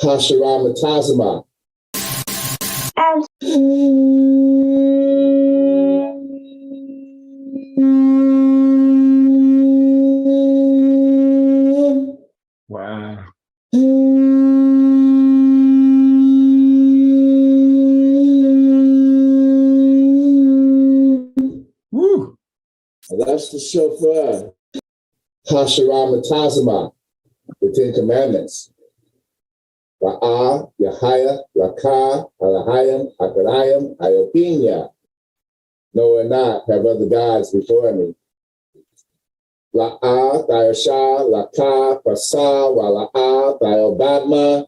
Hashiramatazama. And wow. Woo. That's the shofar. Hashiramatazama. The Ten Commandments. Ra'a, Yahaya, Raka, Alahayim, Akarayim, Iopinia. No and not have other gods before me. La'a, Thayasha, Laka, Pasa, Wala'a, Thayobadma.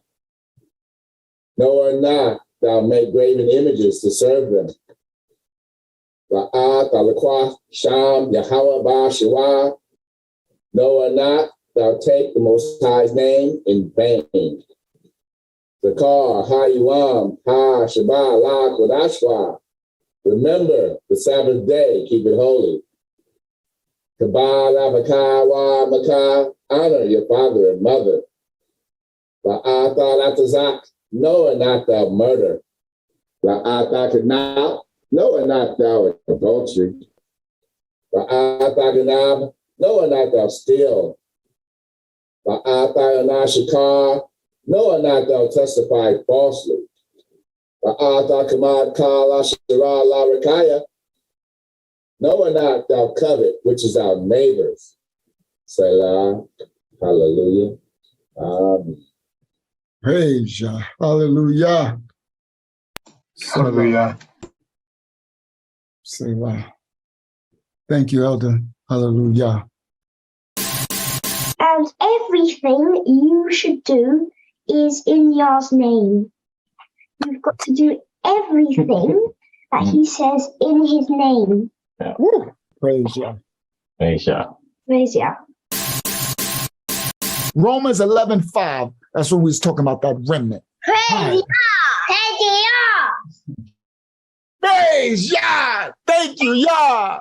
No or not thou make graven images to serve them. La'a, Thalakwa, Sham, Yahweh, Ba, Shiwa. No or not thou take the Most High's name in vain. Zakar, Ha-Yuam, Ha-Shabbat, La, Kodashwa. Remember the Sabbath day, keep it holy. Kabal, Avakah, Wa, Makah, honor your father and mother. La'ata, Latazak, know and not thou murder. La'ata, Kanab, know and not thou adultery. La'ata, Ganab, know and not thou steal. La'ata, Anashikar, no or not thou testify falsely. La'ata kamad kala shira la rakaya. No or not thou covet, which is our neighbors. Selah. Hallelujah. Amen. Praise Yah. Hallelujah. Hallelujah. Selah. Thank you, Elder. Hallelujah. and everything you should do is in Yah's name. You've got to do everything that he says in his name. Yeah. Praise Yah. Praise Yah. Praise Yah. Romans 11:5. That's what we was talking about, that remnant. Praise Yah. Praise Yah. Praise Yah. Thank you, Yah.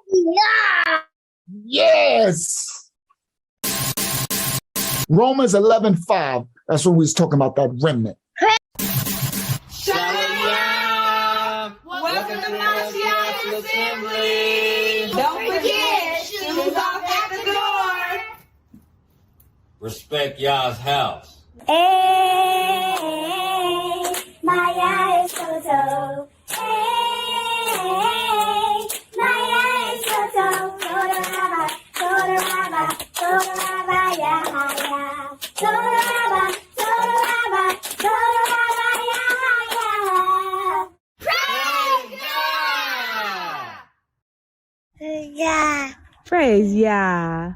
Praise Yah. Yes. Romans 11:5. That's what we was talking about, that remnant. Shalom! Welcome to Mashiach's Assembly! Don't forget, shoes off at the door! Respect Yah's house. Hey, Maya is so. Hey, Maya is so. Toraba, Toraba, Toraba, Yahaya. Toraba, Toraba, Toraba, Yahaya. Praise God! Praise God! Praise Yah.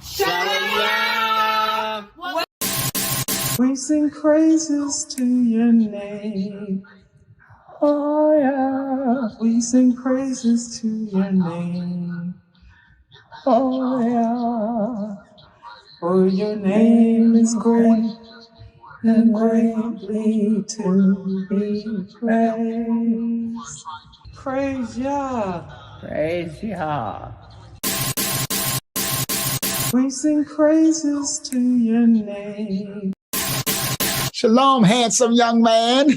Shalom! We sing praises to your name. Oh yeah. We sing praises to your name. Oh yeah. For your name is great and greatly to be praised. Praise Yah. Praise Yah. We sing praises to your name. Shalom, handsome young man.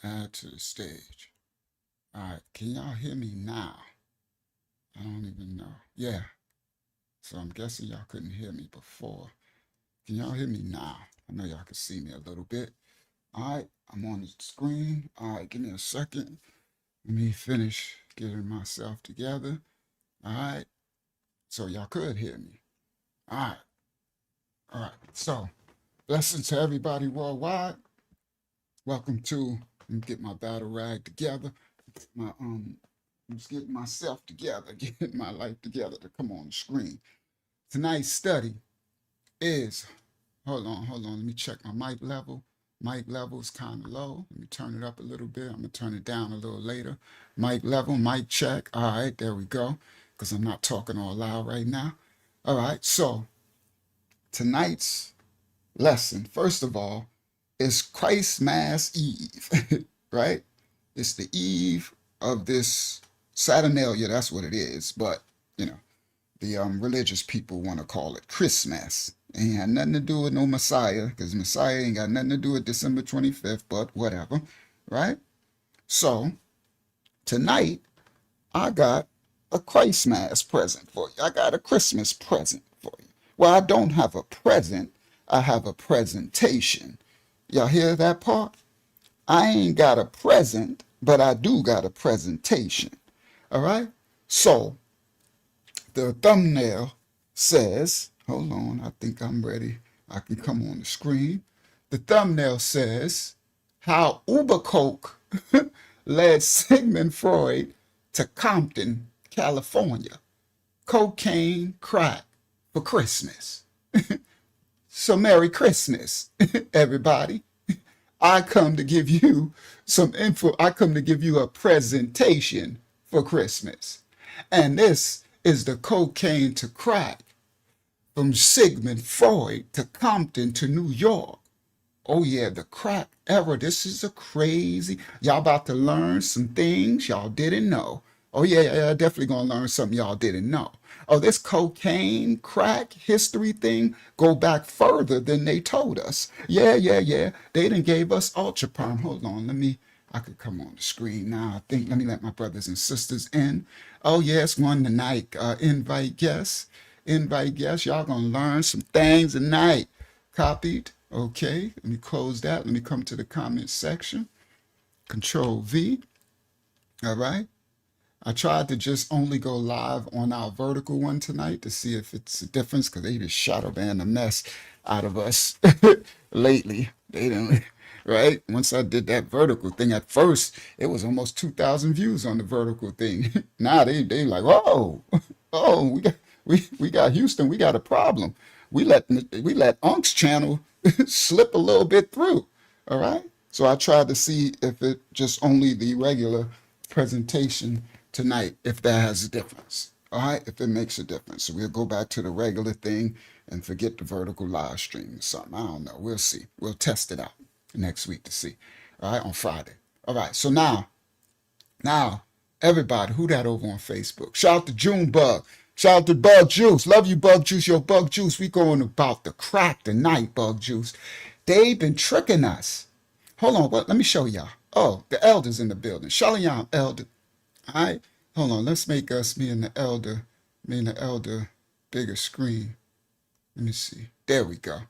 Add to the stage. All right, can y'all hear me now? I don't even know. Yeah, so I'm guessing y'all couldn't hear me before. Can y'all hear me now? I know y'all can see me a little bit. All right, I'm on the screen. All right, give me a second. Let me finish getting myself together. All right, so y'all could hear me. All right, All right. So, blessings to everybody worldwide. Welcome to. Let me get my battle rag together. I'm just getting myself together, getting my life together to come on the screen. Tonight's study is. Hold on. Let me check my mic level. Mic level is kind of low. Let me turn it up a little bit. I'm gonna turn it down a little later. Mic level, mic check. All right, there we go. Because I'm not talking all loud right now. All right. So tonight's lesson, first of all, is Christ Mass Eve, right? It's the eve of this Saturnalia, that's what it is. But, you know, the religious people want to call it Christmas. Ain't had nothing to do with no Messiah, because Messiah ain't got nothing to do with December 25th, but whatever, right? So, tonight, I got a Christ Mass present for you. I got a Christmas present for you. Well, I don't have a present, I have a presentation. Y'all hear that part? I ain't got a present, but I do got a presentation. All right? So, the thumbnail says, hold on, I think I'm ready. I can come on the screen. The thumbnail says, how Uber Coke led Sigmund Freud to Compton, California. Cocaine, crack for Christmas. So Merry Christmas, everybody. I come to give you some info. I come to give you a presentation for Christmas. And this is the cocaine to crack from Sigmund Freud to Compton to New York. Oh yeah, the crack era. This is a crazy. Y'all about to learn some things y'all didn't know. Oh yeah, definitely gonna learn something y'all didn't know. Oh, this cocaine crack history thing go back further than they told us. Yeah. They done gave us ultra perm. Hold on, I could come on the screen now. I think, let me let my brothers and sisters in. Oh yes, one tonight. Invite guests. Y'all gonna learn some things tonight. Copied. Okay, let me close that. Let me come to the comment section. Control V. All right. I tried to just only go live on our vertical one tonight to see if it's a difference, because they just shadow banned the mess out of us lately. They didn't, right? Once I did that vertical thing, at first it was almost 2,000 views on the vertical thing. Now they like, whoa, oh, we got Houston, we got a problem. We let Unc's channel slip a little bit through. All right. So I tried to see if it just only the regular presentation tonight, if that has a difference. All right, if it makes a difference. So we'll go back to the regular thing and forget the vertical live stream or something. I don't know. We'll see. We'll test it out next week to see. All right, on Friday. All right, so now, everybody, who that over on Facebook? Shout out to Junebug. Shout out to Bug Juice. Love you, Bug Juice. Yo, Bug Juice, we going about the crack tonight, Bug Juice. They've been tricking us. Hold on, let me show y'all. Oh, the elder's in the building. Shalom, elder. All right, hold on. Let's make me and the elder, bigger screen. Let me see. There we go.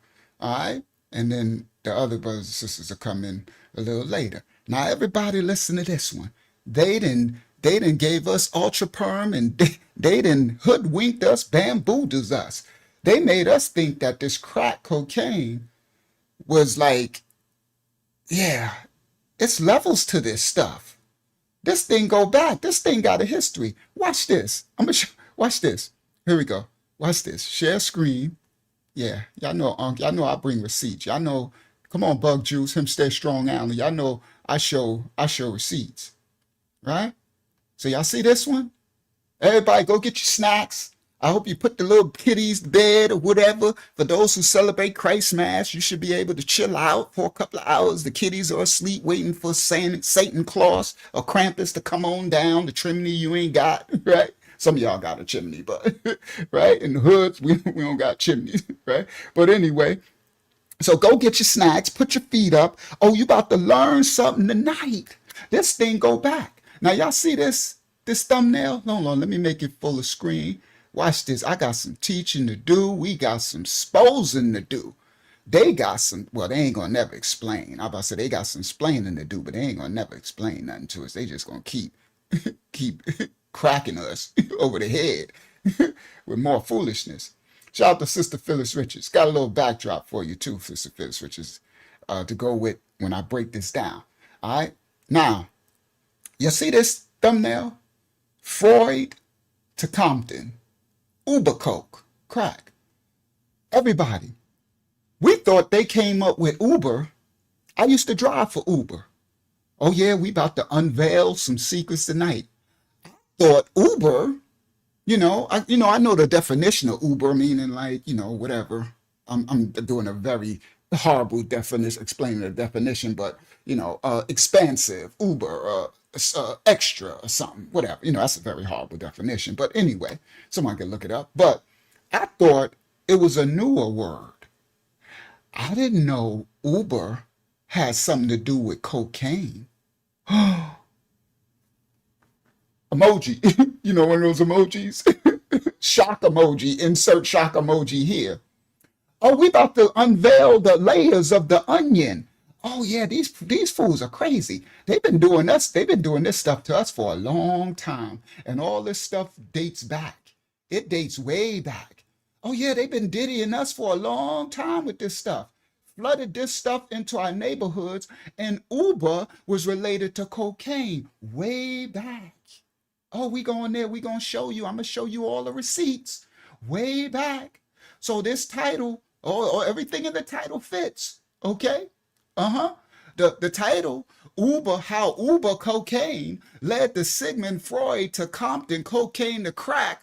All right, and then the other brothers and sisters will come in a little later. Now, everybody, listen to this one. They didn't gave us ultra perm, and they didn't hoodwinked us, bamboozled us. They made us think that this crack cocaine was like, yeah, it's levels to this stuff. This thing go back. This thing got a history. Watch this. Watch this. Here we go. Watch this. Share screen. Yeah, y'all know, y'all know I bring receipts. Y'all know. Come on, Bug Juice. Him stay strong, Allen. Y'all know I show receipts, right? So y'all see this one? Everybody, go get your snacks. I hope you put the little kiddies to bed or whatever. For those who celebrate Christ Mass, you should be able to chill out for a couple of hours. The kiddies are asleep waiting for Satan Claus or Krampus to come on down the chimney you ain't got, right? Some of y'all got a chimney, but, right? In the hoods, we don't got chimneys, right? But anyway, so go get your snacks, put your feet up. Oh, you about to learn something tonight. This thing go back. Now, y'all see this thumbnail? Hold on, let me make it full screen. Watch this. I got some teaching to do. We got some exposing to do. They got some, well, they ain't gonna never explain. I about to say they got some explaining to do, but they ain't gonna never explain nothing to us. They just gonna keep cracking us over the head with more foolishness. Shout out to Sister Phyllis Richards. Got a little backdrop for you too, Sister Phyllis Richards, to go with when I break this down. All right. Now, you see this thumbnail? Freud to Compton, Uber Coke, crack. Everybody, we thought they came up with Uber. I used to drive for Uber. Oh yeah, we about to unveil some secrets tonight. Thought Uber, I know the definition of Uber, meaning like, whatever. I'm doing a very horrible definition, explaining the definition, but expansive, Uber, extra or something, whatever. That's a very horrible definition. But anyway, someone can look it up. But I thought it was a newer word. I didn't know Uber has something to do with cocaine. Emoji, one of those emojis. Shock emoji, insert shock emoji here. Oh, we about to unveil the layers of the onion. Oh yeah, these fools are crazy. They've been doing this stuff to us for a long time. And all this stuff dates back. It dates way back. Oh yeah, they've been diddying us for a long time with this stuff. Flooded this stuff into our neighborhoods, and Uber was related to cocaine way back. Oh, we going there, we gonna show you. I'm gonna show you all the receipts way back. So this title, everything in the title fits. Okay? Uh-huh. The title, Uber, how Uber cocaine led the Sigmund Freud to Compton, cocaine to crack.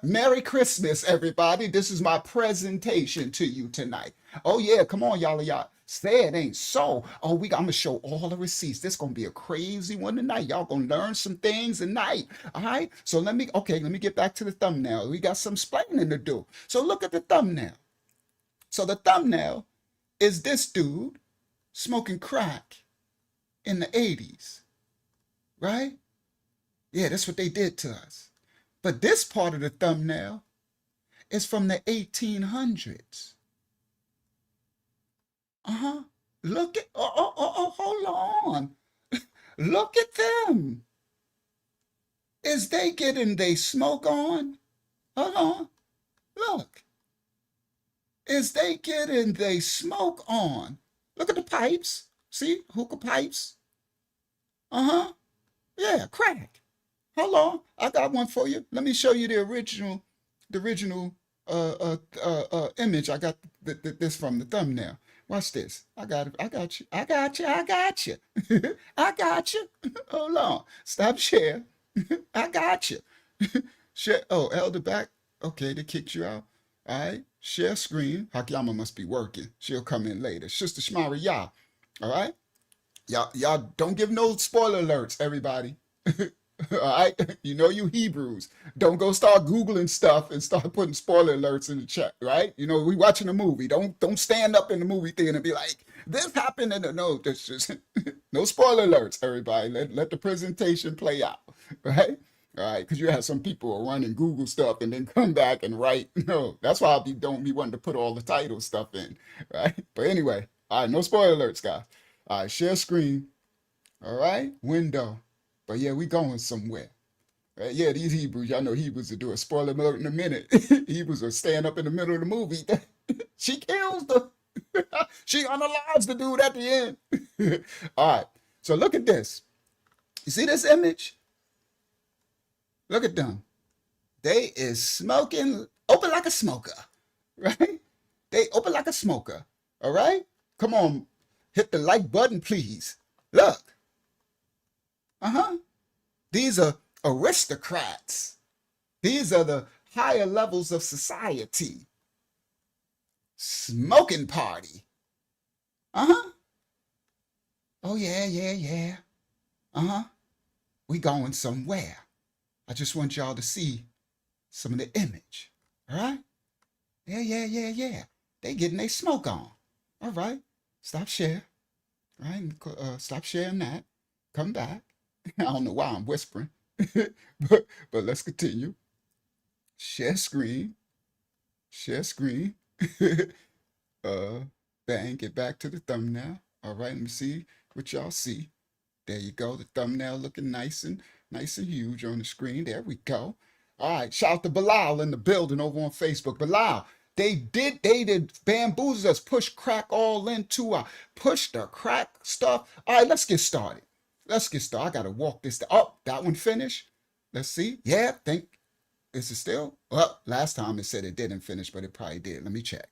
Merry Christmas, everybody. This is my presentation to you tonight. Oh yeah, come on, y'all. Say it ain't so. Oh, I'm gonna show all the receipts. This gonna be a crazy one tonight. Y'all gonna learn some things tonight. All right. So let me get back to the thumbnail. We got some explaining to do. So look at the thumbnail. So the thumbnail is this dude smoking crack in the 80s. Right? Yeah, that's what they did to us. But this part of the thumbnail is from the 1800s. Uh-huh. Look at, hold on. Look at them. Is they getting they smoke on? Hold on. Look. Is they getting they smoke on? Look at the pipes. See? Hookah pipes. Uh-huh. Yeah, crack. Hold on. I got one for you. Let me show you the original image. I got this from the thumbnail. Watch this. I got it. I got you. I got you. I got you. I got you. Hold on. Stop share. I got you. Share. Oh, Elder back. Okay, they kicked you out. All right. Share screen. Hakiyama must be working. She'll come in later. Sister Shmari, y'all. All right. Y'all don't give no spoiler alerts, everybody. All right, you Hebrews. Don't go start Googling stuff and start putting spoiler alerts in the chat, right? We watching a movie. Don't stand up in the movie theater and be like, this happened. And no, that's just no spoiler alerts, everybody. Let the presentation play out, right? All right, because you have some people run and Google stuff and then come back and write. No, that's why don't be wanting to put all the title stuff in, right? But anyway, all right, no spoiler alerts, guys. All right, share screen. All right, window. But yeah, we going somewhere. Right? Yeah, these Hebrews, y'all know Hebrews will do a spoiler alert in a minute. Hebrews will stand up in the middle of the movie. She kills the, she unalives the dude at the end. All right, so look at this. You see this image? Look at them. They is smoking, open like a smoker, right? They open like a smoker, all right? Come on, hit the like button, please. Look. Uh-huh. These are aristocrats. These are the higher levels of society. Smoking party. Uh-huh. Oh, yeah. Uh-huh. We going somewhere. I just want y'all to see some of the image. All right? Yeah. They getting their smoke on. All right. Stop share. All right? Stop sharing that. Come back. I don't know why I'm whispering, but let's continue. Share screen. Bang, get back to the thumbnail. All right, let me see what y'all see. There you go. The thumbnail looking nice and huge on the screen. There we go. All right, shout out to Bilal in the building over on Facebook. Bilal, they did bamboozle us, push crack all into push the crack stuff. All right, let's get started. Let's get started. I gotta walk this. Oh, that one finished. Let's see. Yeah, is it still? Well, last time it said it didn't finish, but it probably did. Let me check.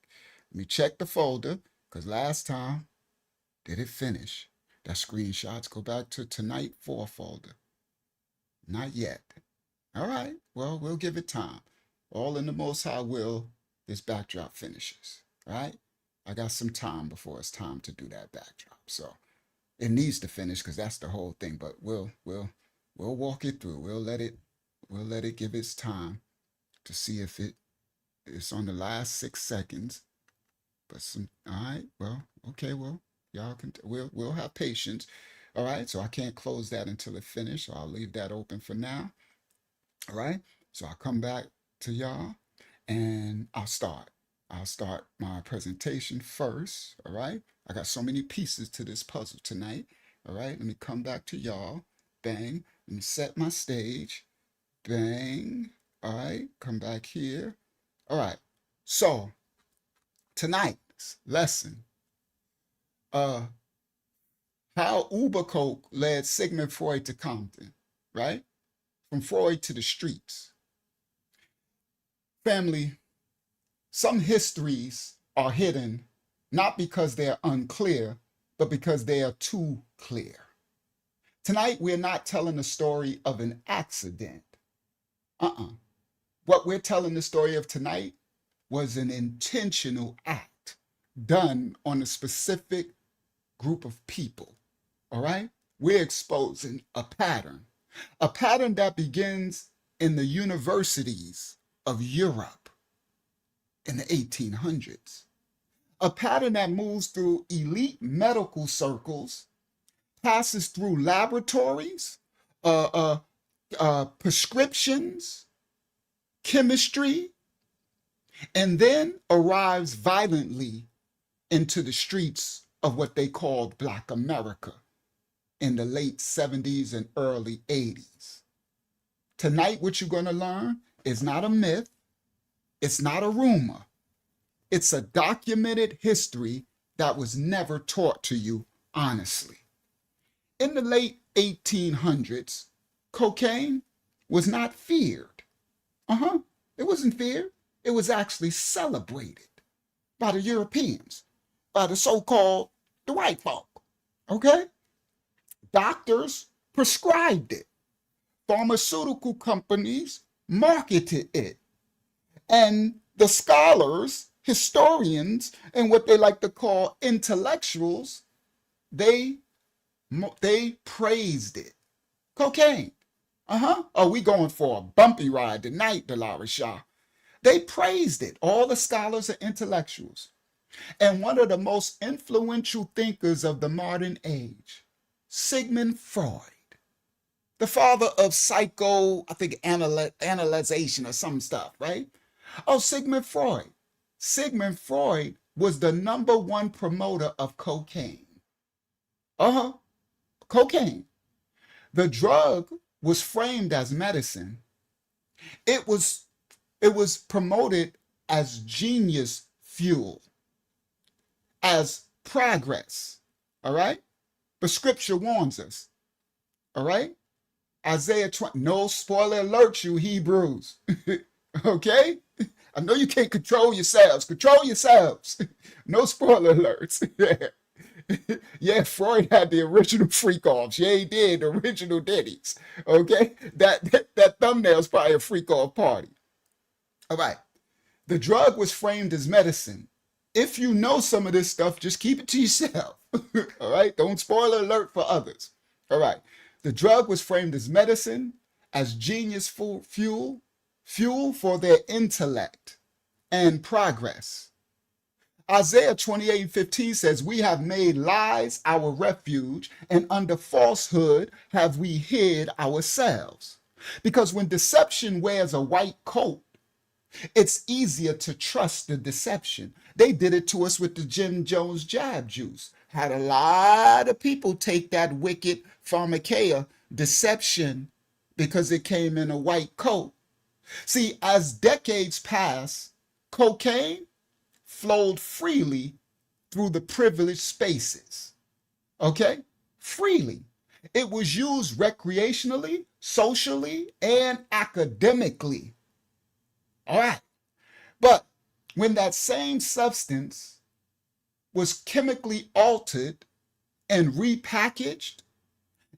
Let me check the folder, because last time, did it finish? That screenshots go back to tonight 4 folder. Not yet. All right. Well, we'll give it time. All in the Most High will, this backdrop finishes. All right. I got some time before it's time to do that backdrop. So it needs to finish because that's the whole thing. But we'll walk it through. We'll let it give its time to see if it's on the last 6 seconds. But all right. Well, okay. Well, y'all can. We'll have patience. All right. So I can't close that until it finishes. So I'll leave that open for now. All right, so I'll come back to y'all and I'll start my presentation first. All right, I got so many pieces to this puzzle tonight. All right, let me come back to y'all. Bang, let me set my stage. Bang, all right, come back here. All right, so tonight's lesson, how Ubercoke led Sigmund Freud to Compton, right? From Freud to the streets. Family, some histories are hidden not because they're unclear, but because they are too clear. Tonight, we're not telling the story of an accident. What we're telling the story of tonight was an intentional act done on a specific group of people. All right? We're exposing a pattern that begins in the universities of Europe in the 1800s. A pattern that moves through elite medical circles, passes through laboratories, prescriptions, chemistry, and then arrives violently into the streets of what they called Black America in the late 70s and early 80s. Tonight, what you're going to learn is not a myth. It's not a rumor. It's a documented history that was never taught to you honestly. In the late 1800s, cocaine was not feared. It wasn't feared. It was actually celebrated by the Europeans, by the so-called the white folk. Okay? Doctors prescribed it. Pharmaceutical companies marketed it. And the scholars, historians, and what they like to call intellectuals, they praised it. Cocaine. Are we going for a bumpy ride tonight, Dolores Shaw? They praised it, all the scholars and intellectuals. And one of the most influential thinkers of the modern age, Sigmund Freud, the father of analyzation or some stuff, right? Oh, Sigmund Freud. Sigmund Freud was the #1 promoter of cocaine. Cocaine. The drug was framed as medicine. It was promoted as genius fuel, as progress. All right? But scripture warns us. All right? Isaiah 20, no spoiler alert, you Hebrews. Okay? I know you can't control yourselves. Control yourselves. No spoiler alerts. Yeah, Freud had the original freak offs. Yeah, he did. The original ditties. Okay? That thumbnail's probably a freak off party. All right. The drug was framed as medicine. If you know some of this stuff, just keep it to yourself. All right? Don't spoiler alert for others. All right. The drug was framed as medicine, as genius fuel for their intellect and progress. Isaiah 28:15 says, we have made lies our refuge, and under falsehood have we hid ourselves. Because when deception wears a white coat, it's easier to trust the deception. They did it to us with the Jim Jones jab juice. Had a lot of people take that wicked pharmakeia deception because it came in a white coat. See, as decades passed, cocaine flowed freely through the privileged spaces. Okay? Freely. It was used recreationally, socially, and academically. All right. But when that same substance was chemically altered and repackaged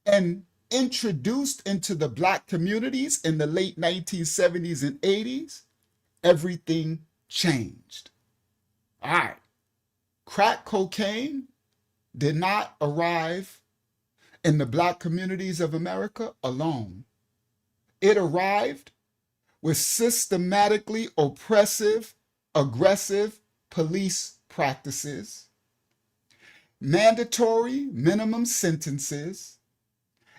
and introduced into the Black communities in the late 1970s and 80s, everything changed. All right. Crack cocaine did not arrive in the Black communities of America alone. It arrived with systematically oppressive, aggressive police practices, mandatory minimum sentences,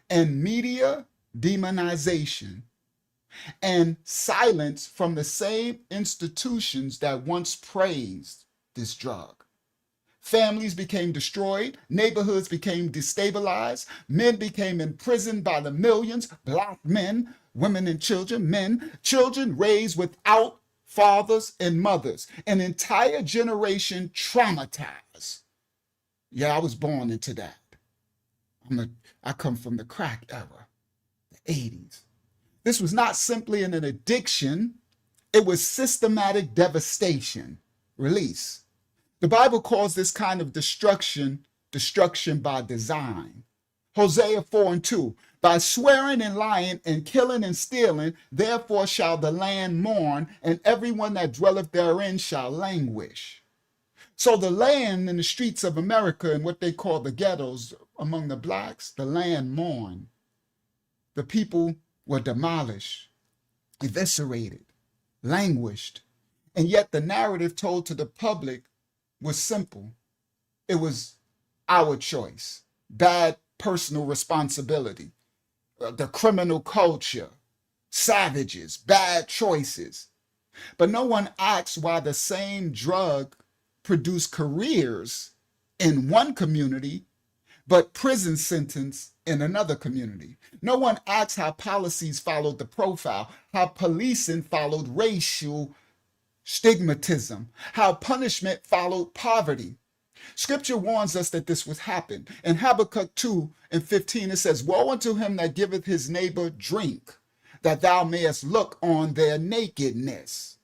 and media demonization, and silence from the same institutions that once praised this drug. Families became destroyed, neighborhoods became destabilized, men became imprisoned by the millions, Black men, women and children, children raised without fathers and mothers, an entire generation traumatized. Yeah, I was born into that. I come from the crack era, the 80s. This was not simply an addiction, it was systematic devastation, release. The Bible calls this kind of destruction by design. Hosea 4:2, by swearing and lying and killing and stealing, therefore shall the land mourn, and everyone that dwelleth therein shall languish. So the land in the streets of America and what they call the ghettos among the Blacks, the land mourned. The people were demolished, eviscerated, languished, and yet the narrative told to the public was simple. It was our choice, bad personal responsibility, the criminal culture, savages, bad choices. But no one asks why the same drug produced careers in one community, but prison sentence in another community. No one asks how policies followed the profile, how policing followed racial stigmatism, how punishment followed poverty. Scripture warns us that this would happen. In Habakkuk 2:15, it says, woe unto him that giveth his neighbor drink, that thou mayest look on their nakedness.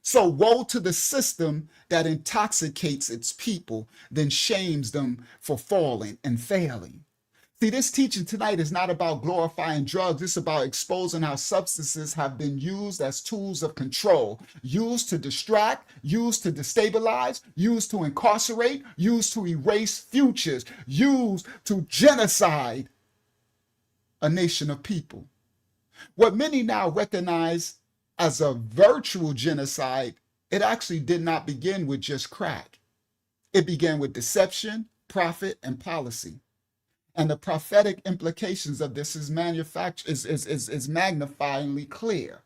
So woe to the system that intoxicates its people, then shames them for falling and failing. See, this teaching tonight is not about glorifying drugs. It's about exposing how substances have been used as tools of control, used to distract, used to destabilize, used to incarcerate, used to erase futures, used to genocide a nation of people. What many now recognize as a virtual genocide, it actually did not begin with just crack. It began with deception, profit, and policy. And the prophetic implications of this is magnifyingly clear.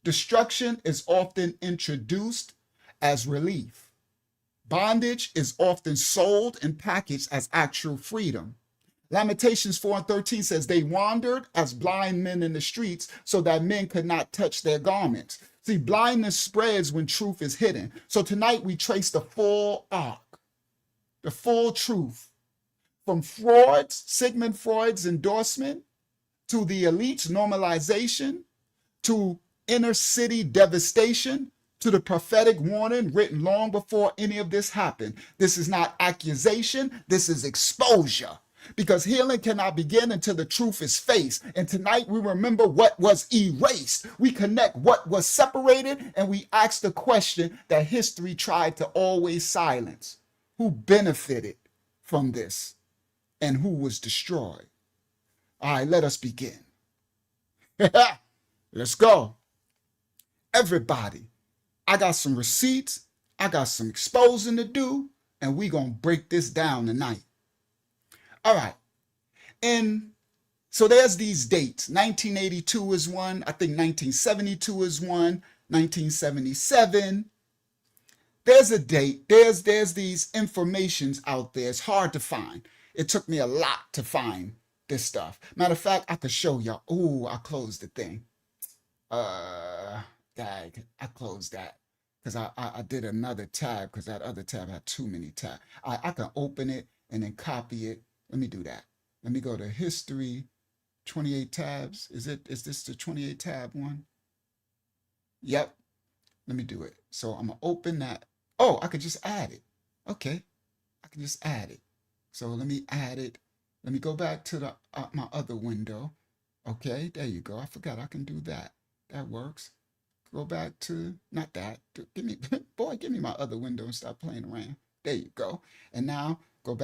Destruction is often introduced as relief. Bondage is often sold and packaged as actual freedom. Lamentations 4:13 says, they wandered as blind men in the streets so that men could not touch their garments. See, blindness spreads when truth is hidden. So tonight we trace the full arc, the full truth, from Sigmund Freud's endorsement, to the elite's normalization, to inner city devastation, to the prophetic warning written long before any of this happened. This is not accusation, this is exposure. Because healing cannot begin until the truth is faced. And tonight we remember what was erased. We connect what was separated, and we ask the question that history tried to always silence. Who benefited from this? And who was destroyed? All right, let us begin. Let's go. Everybody, I got some receipts, I got some exposing to do, and we gonna break this down tonight. All right, and so there's these dates. 1982 is one, I think 1972 is one, 1977. There's a date, there's these informations out there. It's hard to find. It took me a lot to find this stuff. Matter of fact, I could show y'all. Ooh, I closed the thing. Dag, I closed that because I did another tab because that other tab had too many tabs. I can open it and then copy it. Let me do that. Let me go to history, 28 tabs. Is this the 28 tab one? Yep. Let me do it. So I'm gonna open that. Oh, I could just add it. Okay, I can just add it. So let me add it. Let me go back to the my other window. Okay, there you go. I forgot I can do that. That works. Go back to not that. Give me boy, give me my other window and stop playing around. There you go. And now go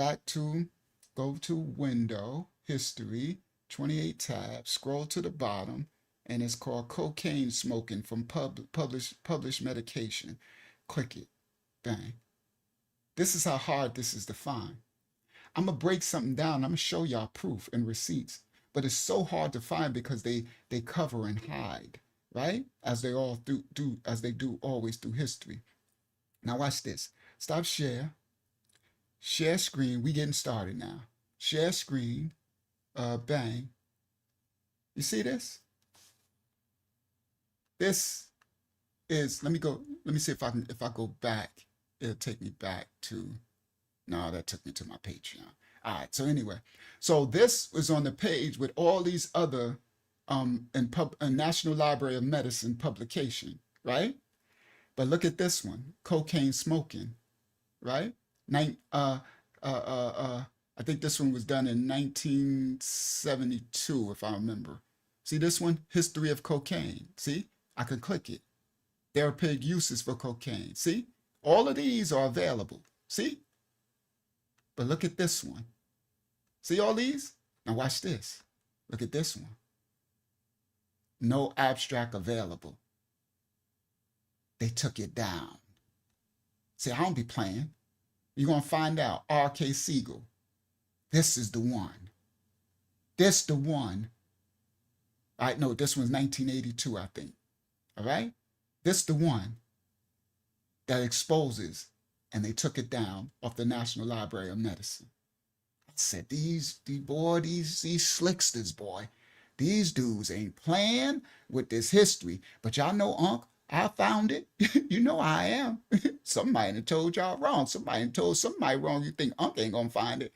to window, history, 28 tabs, scroll to the bottom, and it's called cocaine smoking from published medication. Click it. Bang. This is how hard this is to find. I'm gonna break something down. I'm gonna show y'all proof and receipts, but it's so hard to find because they cover and hide, right? As they all do as they do always through history. Now watch this. Stop share. Share screen. We getting started now. Share screen. Bang. You see this? This is. Let me go. Let me see if I can. If I go back, it'll take me back to. No, that took me to my Patreon. All right. So anyway, so this was on the page with all these other in National Library of Medicine publication, right? But look at this one, cocaine smoking, right? I think this one was done in 1972, if I remember. See this one, history of cocaine. See, I can click it. Therapeutic uses for cocaine. See, all of these are available. See. But look at this one. See all these? Now watch this. Look at this one. No abstract available. They took it down. See, I don't be playing. You're going to find out. R.K. Siegel. This is the one. This the one. All right, no, this one's 1982, I think. All right? This the one that exposes, and they took it down off the National Library of Medicine. I said, these slicksters, boy, these dudes ain't playing with this history. But y'all know, Unc, I found it. You know I am. Somebody done told y'all wrong. Somebody done told somebody wrong. You think Unc ain't gonna find it.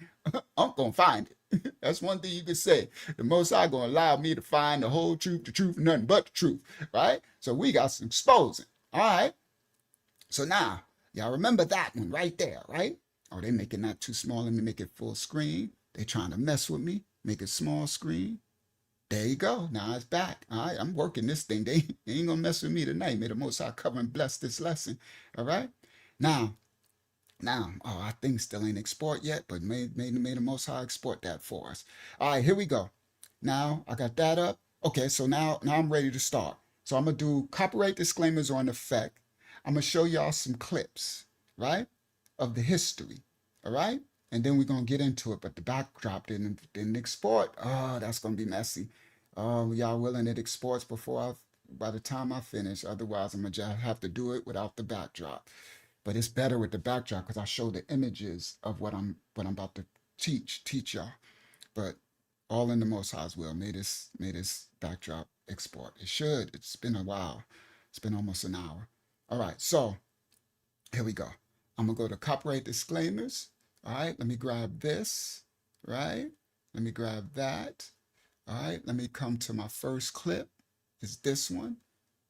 Unc gonna find it. That's one thing you can say. The Most High gonna allow me to find the whole truth, the truth, nothing but the truth, right? So we got some exposing. All right. So now, y'all remember that one right there, right? Oh, they making that too small. Let me make it full screen. They trying to mess with me. Make it small screen. There you go. Now it's back. All right, I'm working this thing. They ain't gonna mess with me tonight. May the Most High cover and bless this lesson. All right. Now, oh, our thing still ain't export yet, but may the Most High export that for us. All right, here we go. Now I got that up. Okay, so now I'm ready to start. So I'm gonna do copyright disclaimers on effect. I'm gonna show y'all some clips, right, of the history. All right. And then we're going to get into it. But the backdrop didn't export. Oh, that's going to be messy. Oh, y'all willing it exports by the time I finish. Otherwise, I'm going to just have to do it without the backdrop. But it's better with the backdrop because I show the images of what I'm about to teach y'all. But all in the Most High's will. May this backdrop export. It should. It's been a while. It's been almost an hour. All right. So here we go. I'm going to go to copyright disclaimers. All right, let me grab this, right? Let me grab that. All right, let me come to my first clip. It's this one.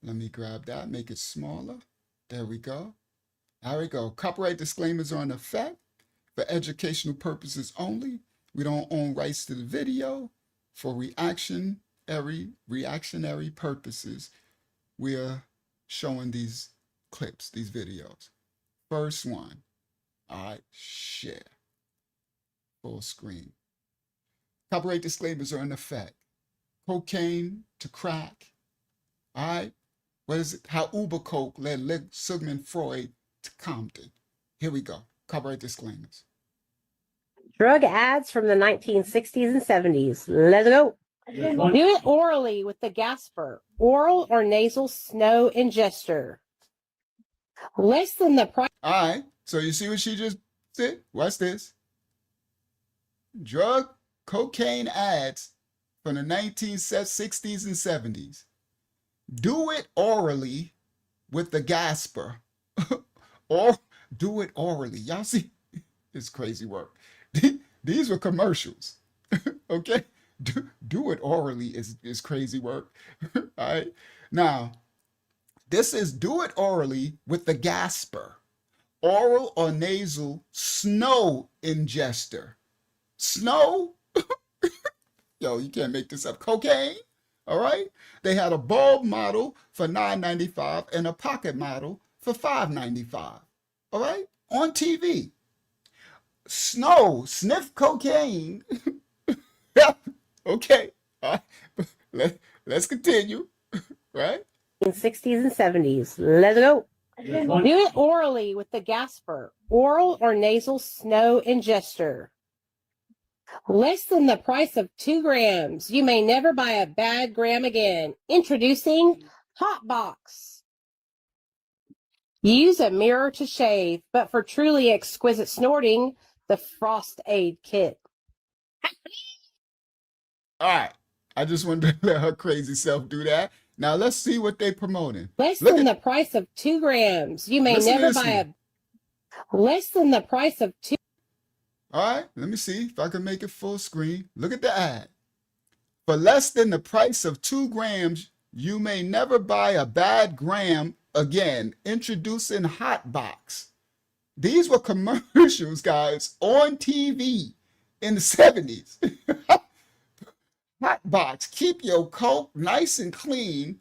Let me grab that, make it smaller. There we go. There we go. Copyright disclaimers are in effect for educational purposes only. We don't own rights to the video. For reactionary purposes, we are showing these clips, these videos. First one. All right, share. Full screen. Copyright disclaimers are in effect. Cocaine to crack. All right. What is it? How Uber Coke led Sigmund Freud to Compton. Here we go. Copyright disclaimers. Drug ads from the 1960s and 70s. Let's go. Do it orally with the Gasper, oral or nasal snow ingester. Less than the price. All right. So you see what she just said? Watch this. Drug cocaine ads from the 1960s and 70s. do it orally with the gasper, or do it orally. Y'all see, it's crazy work. These were commercials, okay? Do it orally is crazy work, all right? Now, this is do it orally with the gasper, oral or nasal snow ingester. Snow? Yo, you can't make this up. Cocaine, all right? They had a bulb model for $9.95 and a pocket model for $5.95, all right? On TV. Snow, sniff cocaine. Okay, all right. Let's continue, right? In 60s and 70s. Let's go. Do it orally with the gasper, oral or nasal snow ingester. Less than the price of 2 grams. You may never buy a bad gram again. Introducing Hot Box. Use a mirror to shave, but for truly exquisite snorting, the Frost Aid Kit. All right. I just wanted to let her crazy self do that. Now let's see what they promoting. Less than the price of 2 grams. You may never buy less than the price of 2. All right, let me see if I can make it full screen. Look at the ad. For less than the price of 2 grams, you may never buy a bad gram again. Introducing Hot Box. These were commercials, guys, on TV in the 70s. Hot Box, keep your coat nice and clean.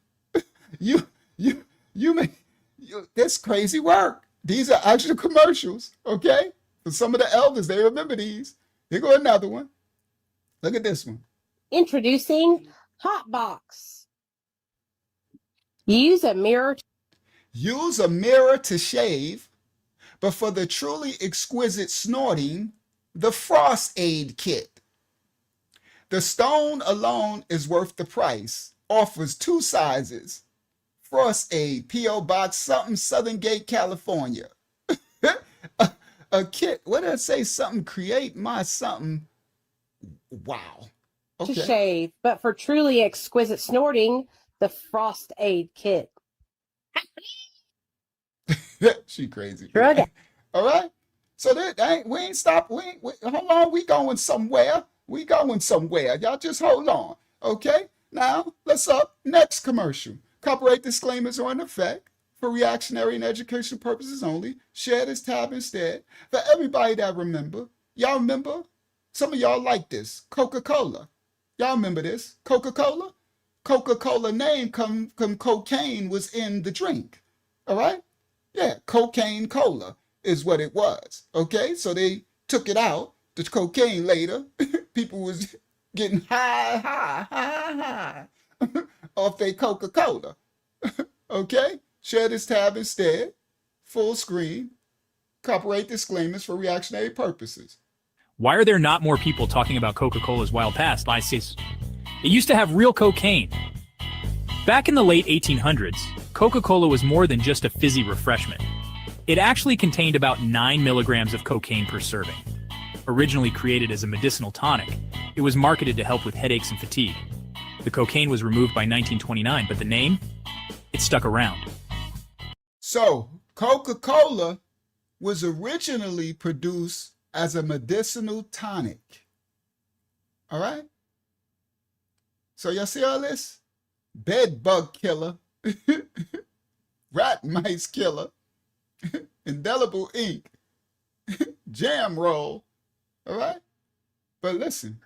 That's crazy work. These are actual commercials, okay? For some of the elders, they remember these. Here go another one. Look at this one. Introducing Hot Box. Use a mirror. Use a mirror to shave, but for the truly exquisite snorting, the Frost Aid Kit. The stone alone is worth the price. Offers 2 sizes. Frost Aid, P.O. Box, something, Southern Gate, California. A kit, what did I say? Something, create my something. Wow. Okay. To shave, but for truly exquisite snorting, the Frost Aid Kit. She crazy. Drug it. All right. So we ain't stopped. Hold on. We going somewhere. We going somewhere. Y'all just hold on. Okay. Now let's up. Next commercial. Copyright disclaimers are in effect for reactionary and educational purposes only. Share this tab instead. For everybody that remember, y'all remember? Some of y'all like this. Coca-Cola. Y'all remember this? Coca-Cola? Coca-Cola name come cocaine was in the drink. All right? Yeah, cocaine cola is what it was. Okay? So they took it out, the cocaine later. People was getting high off their Coca-Cola. Okay? Share this tab instead. Full screen. Copyright disclaimers for reactionary purposes. Why are there not more people talking about Coca-Cola's wild past? It used to have real cocaine. Back in the late 1800s, Coca-Cola was more than just a fizzy refreshment. It actually contained about 9 milligrams of cocaine per serving. Originally created as a medicinal tonic, it was marketed to help with headaches and fatigue. The cocaine was removed by 1929, but the name? It stuck around. So, Coca-Cola was originally produced as a medicinal tonic. All right? So y'all see all this? Bed bug killer, rat mice killer, indelible ink, jam roll. All right? But listen.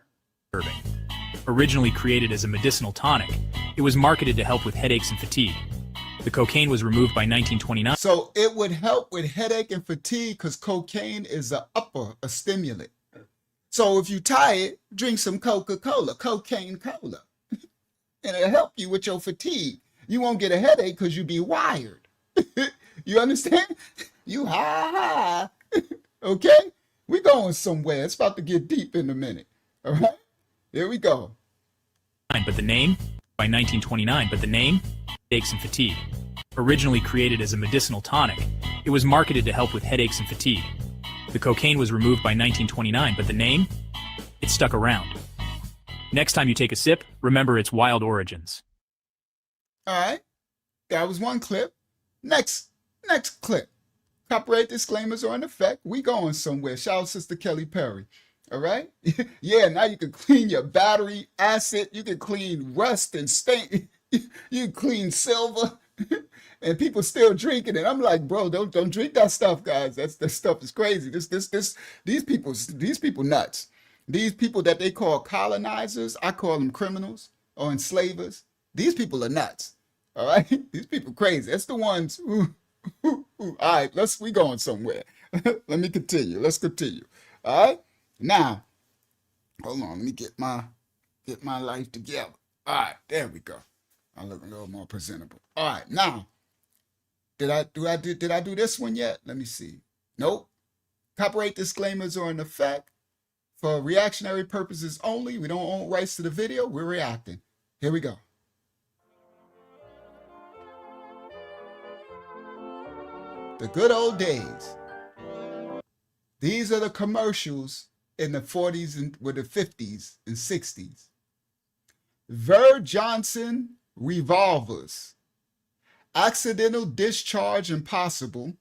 Originally created as a medicinal tonic, it was marketed to help with headaches and fatigue. The cocaine was removed by 1929. So it would help with headache and fatigue because cocaine is a stimulant. So if you tired, drink some Coca-Cola, cocaine cola. And it'll help you with your fatigue. You won't get a headache because you be wired. You understand? You high. Okay? We going somewhere. It's about to get deep in a minute. All right? Here we go. But the name? By 1929, but the name? Headaches and fatigue. Originally created as a medicinal tonic, it was marketed to help with headaches and fatigue. The cocaine was removed by 1929, but the name? It stuck around. Next time you take a sip, remember its wild origins. All right. That was one clip. Next clip. Copyright disclaimers are in effect. We going somewhere. Shout out Sister Kelly Perry. All right? Yeah, now you can clean your battery, acid. You can clean rust and stain. You can clean silver. And people still drinking it. I'm like, bro, don't drink that stuff, guys. That stuff is crazy. These people nuts. These people that they call colonizers, I call them criminals or enslavers. These people are nuts. All right? These people crazy. That's the ones who all right, we going somewhere. Let me continue. Let's continue. All right. Now, hold on. Let me get my life together. All right, there we go. I look a little more presentable. All right, now, did I do this one yet? Let me see. Nope. Copyright disclaimers are in effect for reactionary purposes only. We don't own rights to the video. We're reacting. Here we go. The good old days. These are the commercials in the 40s and with the 50s and 60s. Ver Johnson revolvers. Accidental discharge impossible.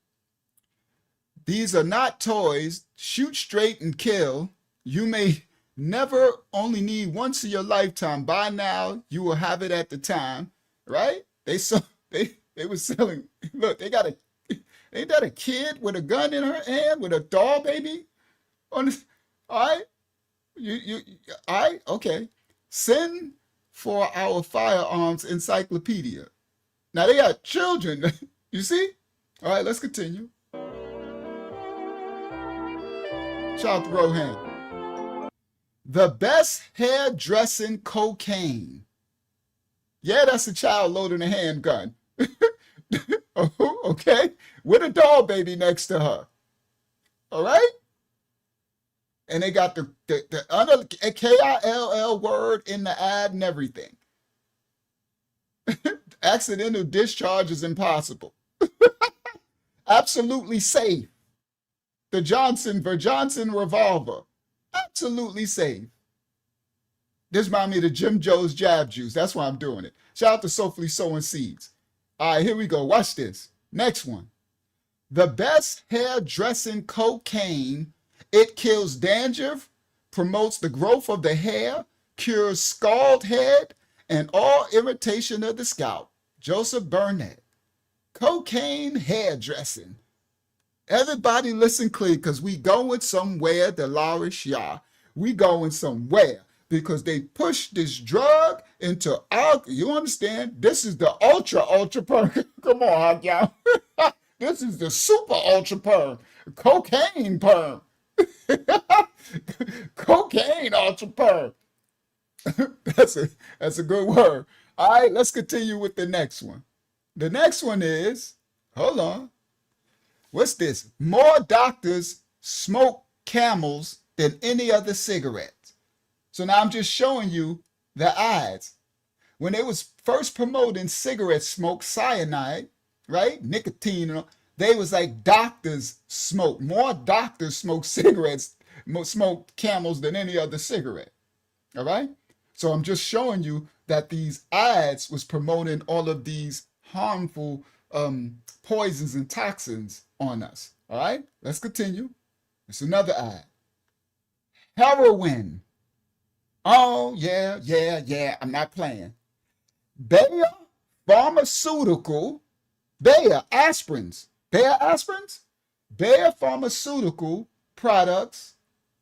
These are not toys. Shoot straight and kill. You may never only need once in your lifetime. By now, you will have it at the time, right? They were selling. Look, they got a. Ain't that a kid with a gun in her hand with a doll baby? On this, all right, all right, okay. Send for our firearms encyclopedia. Now they got children. You see? All right, let's continue. Shout out to Rohan. The best hairdressing cocaine. Yeah, that's a child loading a handgun. Oh, okay, with a doll baby next to her. All right, and they got the other KILL word in the ad and everything. Accidental discharge is impossible. Absolutely safe. The Johnson revolver, absolutely safe. This reminds me of the Jim Joe's jab juice. That's why I'm doing it. Shout out to Softly Sowing Seeds. All right, here we go. Watch this. Next one. The best hairdressing cocaine. It kills dandruff, promotes the growth of the hair, cures scald head, and all irritation of the scalp. Joseph Burnett. Cocaine hairdressing. Everybody listen clear, because we going somewhere, Dolores Yah. We going somewhere. Because they push this drug into alcohol. You understand? This is the ultra perm. Come on, y'all. This is the super ultra perm. Cocaine perm. Cocaine ultra perm. That's a good word. All right, let's continue with the next one. The next one is, hold on. What's this? More doctors smoke Camels than any other cigarette. So now I'm just showing you the ads. When they was first promoting cigarette smoke, cyanide, right? Nicotine, they was like doctors smoke. More doctors smoke cigarettes, smoke Camels than any other cigarette. All right? So I'm just showing you that these ads was promoting all of these harmful poisons and toxins on us. All right? Let's continue. It's another ad. Heroin. Oh, yeah, I'm not playing. Bayer Pharmaceutical, Bayer Aspirins, Bayer Pharmaceutical products,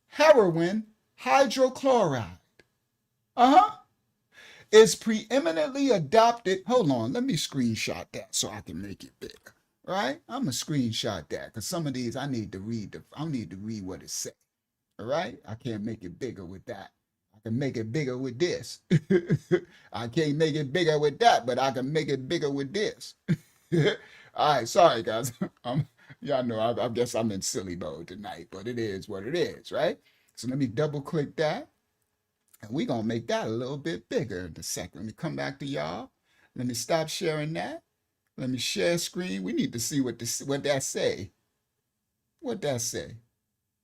heroin hydrochloride. Is preeminently adopted. Hold on, let me screenshot that so I can make it bigger. All right? I'm going to screenshot that because some of these I need to read what it says. All right? I can't make it bigger with that. I can make it bigger with this. I can't make it bigger with that, but I can make it bigger with this. All right, sorry guys. Y'all know I guess I'm in silly mode tonight, but it is what it is, right? So let me double click that. And we're going to make that a little bit bigger in a second. Let me come back to y'all. Let me stop sharing that. Let me share screen. We need to see what that say. What that say?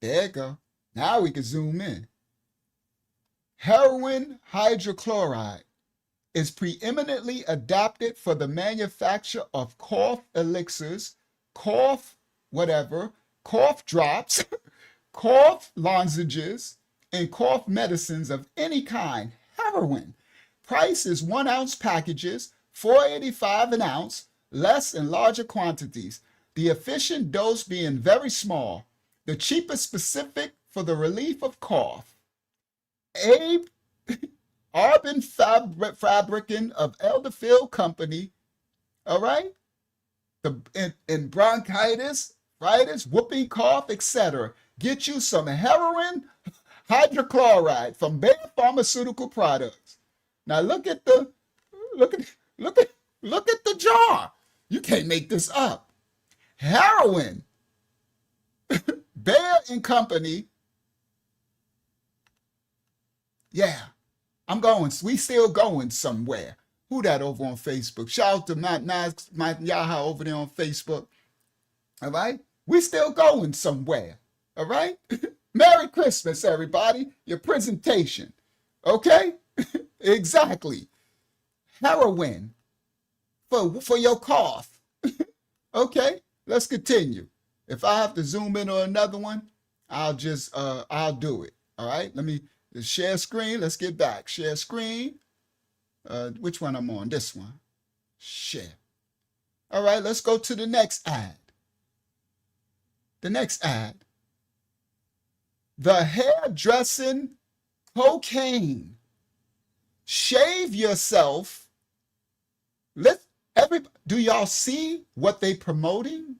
There you go. Now we can zoom in. Heroin hydrochloride. is preeminently adapted for the manufacture of cough elixirs, cough whatever, cough drops, cough lozenges, and cough medicines of any kind. Heroin. Price is 1 ounce packages, $4.85 an ounce, less in larger quantities. The efficient dose being very small. The cheapest specific for the relief of cough. Abe Arbin Fabricant of Elderfield Company, all right? In bronchitis, rhinitis, whooping cough, etc. Get you some heroin hydrochloride from Bayer Pharmaceutical Products. Now look at the jar. You can't make this up. Heroin. Bayer and Company. Yeah. We still going somewhere. Who that over on Facebook? Shout out to my Yaha over there on Facebook. All right? We still going somewhere. All right? Merry Christmas, everybody. Your presentation. Okay? Exactly. Heroin for your cough. Okay? Let's continue. If I have to zoom in on another one, I'll do it. All right? Let me share screen. Let's get back. Share screen. Which one I'm on? This one. Share. All right, let's go to the next ad. The next ad. The hairdressing cocaine. Shave yourself. Do y'all see what they promoting?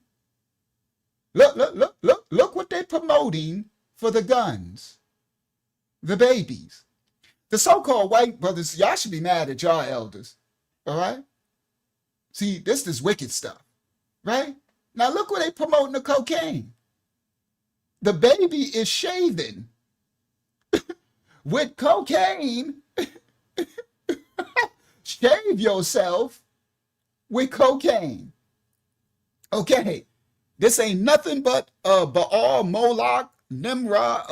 Look what they promoting for the guns. The babies. The so-called white brothers, y'all should be mad at y'all elders. All right? See, this is wicked stuff. Right? Now look where they promoting the cocaine. The baby is shaving with cocaine. Shave yourself with cocaine. Okay. This ain't nothing but Baal, Moloch, Nimrod,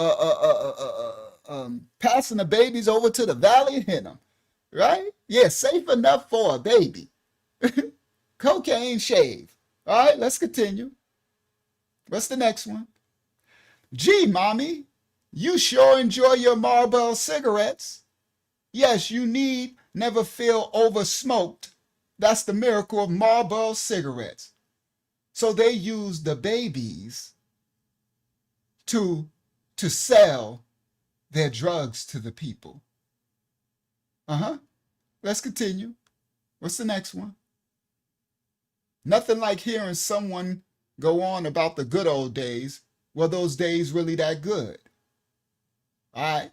passing the babies over to the valley and hit them. Right? Yeah, safe enough for a baby. Cocaine shave. All right, let's continue. What's the next one? Gee, mommy, you sure enjoy your Marlboro cigarettes. Yes, you need never feel over smoked. That's the miracle of Marlboro cigarettes. So they use the babies to sell their drugs to the people. Let's continue. What's the next one? Nothing like hearing someone go on about the good old days. Were those days really that good? All right.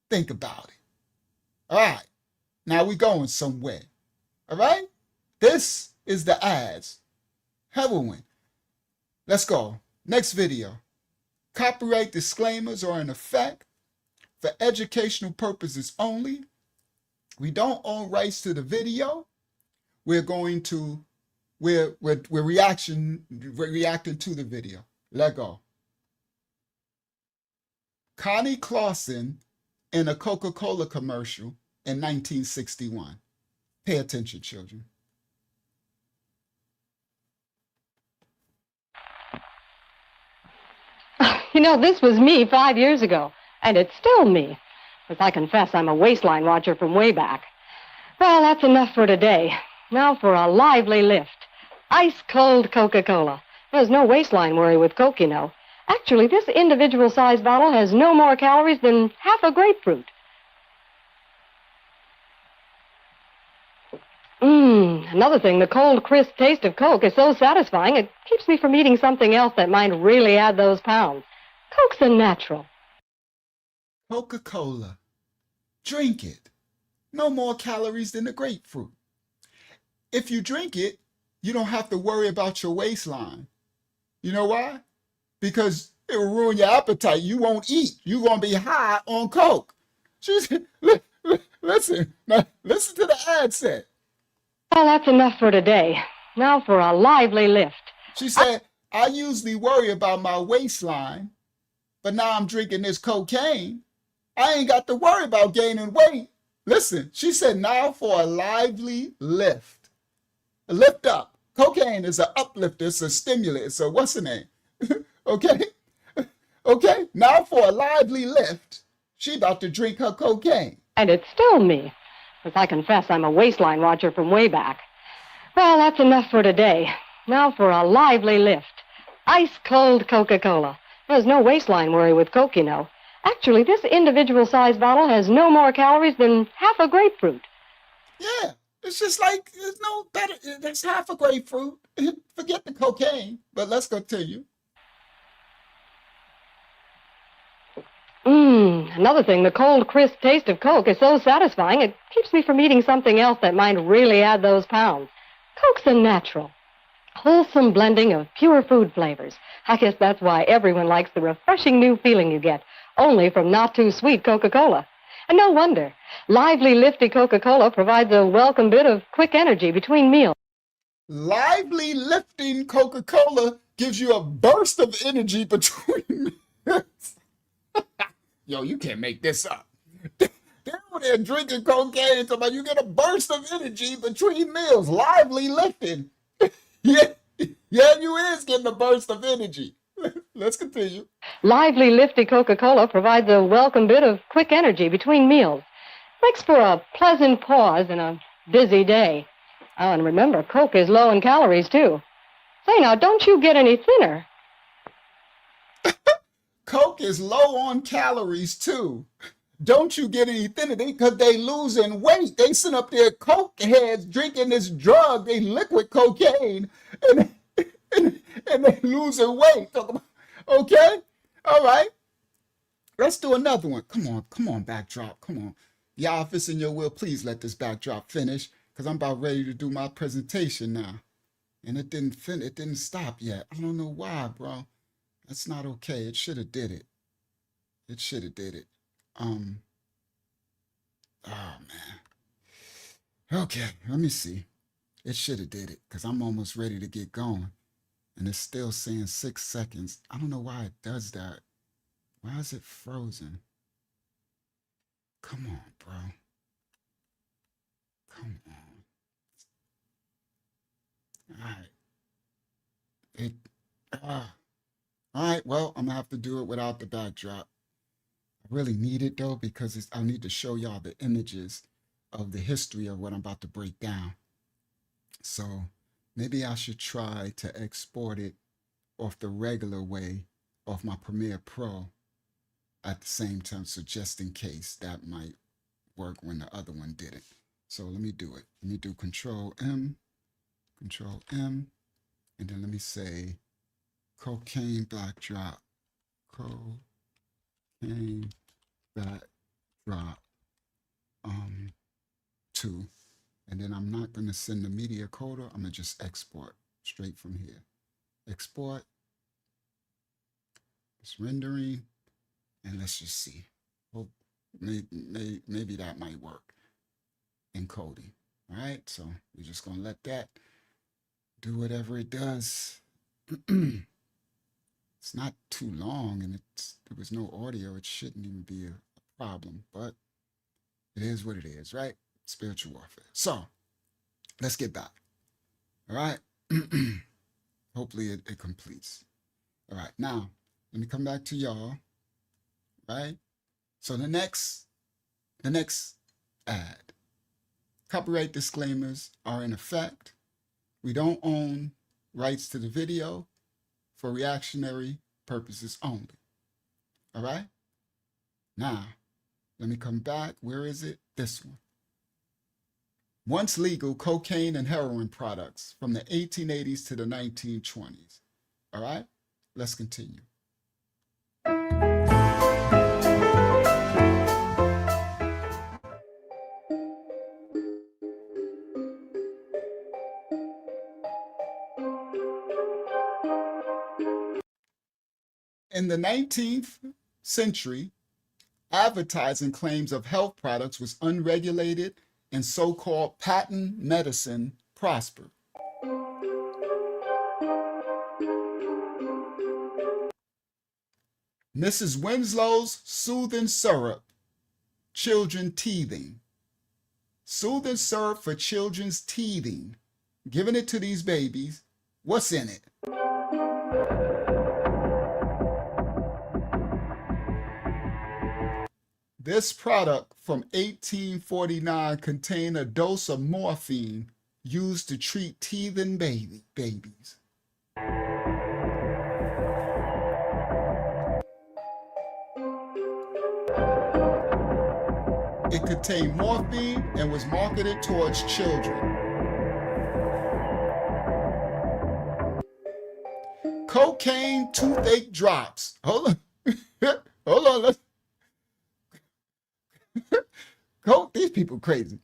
Think about it. All right. Now we're going somewhere. All right. This is the ads. Heroin. Let's go. Next video. Copyright disclaimers are in effect for educational purposes only. We don't own rights to the video. We're reacting to the video. Let go. Connie Clausen in a Coca-Cola commercial in 1961. Pay attention, children. You know, this was me 5 years ago, and it's still me. As I confess, I'm a waistline watcher from way back. Well, that's enough for today. Now for a lively lift. Ice-cold Coca-Cola. There's no waistline worry with Coke, you know. Actually, this individual-sized bottle has no more calories than half a grapefruit. Another thing, the cold, crisp taste of Coke is so satisfying, it keeps me from eating something else that might really add those pounds. Coke's a natural. Coca-Cola. Drink it. No more calories than the grapefruit. If you drink it, you don't have to worry about your waistline. You know why? Because it will ruin your appetite. You won't eat. You're going to be high on Coke. Listen to the ad set. Well, that's enough for today. Now for a lively lift. She said, I usually worry about my waistline, but now I'm drinking this cocaine. I ain't got to worry about gaining weight Listen, she said, now for a lively lift. A lift up. Cocaine is an uplifter, it's a stimulant, it's a what's the name? Okay? Okay? Now for a lively lift, she about to drink her cocaine. And it's still me. As I confess, I'm a waistline watcher from way back. Well, that's enough for today. Now for a lively lift. Ice-cold Coca-Cola. There's no waistline worry with Coke, you know. Actually, this individual-sized bottle has no more calories than half a grapefruit. Yeah, it's just like, there's no better, that's half a grapefruit. Forget the cocaine, but let's continue. Another thing, the cold, crisp taste of Coke is so satisfying, it keeps me from eating something else that might really add those pounds. Coke's a natural, wholesome blending of pure food flavors. I guess that's why everyone likes the refreshing new feeling you get, only from not-too-sweet Coca-Cola. And no wonder. Lively, lifty Coca-Cola provides a welcome bit of quick energy between meals. Lively, lifting Coca-Cola gives you a burst of energy between meals. Yo, you can't make this up. They're over there drinking cocaine, talking about you get a burst of energy between meals. Lively lifting. Yeah, you is getting a burst of energy. Let's continue. Lively, lifty Coca-Cola provides a welcome bit of quick energy between meals. Makes for a pleasant pause in a busy day. Oh, and remember, Coke is low in calories, too. Say, now, don't you get any thinner. Coke is low on calories, too. Don't you get any thinner? Because they losing weight. They sit up there, Coke heads, drinking this drug, they liquid cocaine, and they losing weight. Okay? All right. Let's do another one. Come on, backdrop. Come on. Y'all, if it's in your will, please let this backdrop finish, because I'm about ready to do my presentation now. And it didn't stop yet. I don't know why, bro. That's not okay. It should have did it. It should have did it. Oh man. Okay, let me see. It should have did it, because I'm almost ready to get going. And it's still saying 6 seconds. I don't know why it does that. Why is it frozen? Come on, bro. Come on. All right. All right, well, I'm gonna have to do it without the backdrop. I really need it though, because I need to show y'all the images of the history of what I'm about to break down. So maybe I should try to export it off the regular way, off my Premiere Pro at the same time. So just in case, that might work when the other one didn't. So let me do it. Let me do Control M, and then let me say cocaine backdrop, cocaine backdrop 2. And then I'm not going to send the media coder. I'm going to just export straight from here. Export. It's rendering. And let's just see. Well, maybe that might work. Encoding. All right. So we're just going to let that do whatever it does. It's not too long, and there was no audio. It shouldn't even be a problem, but it is what it is, right? Spiritual warfare. So let's get back. All right. Hopefully it completes. All right. Now, let me come back to y'all. Right. So the next ad. Copyright disclaimers are in effect. We don't own rights to the video for reactionary purposes only. All right. Now, let me come back. Where is it? This one. Once legal cocaine and heroin products from the 1880s to the 1920s. All right, let's continue. In the 19th century, advertising claims of health products was unregulated and so-called patent medicine prospered. Mrs. Winslow's soothing syrup, children teething, soothing syrup for children's teething. Giving it to these babies. What's in it? This product from 1849 contained a dose of morphine used to treat teething babies. It contained morphine and was marketed towards children. Cocaine toothache drops. Hold on. Hold on. These people crazy.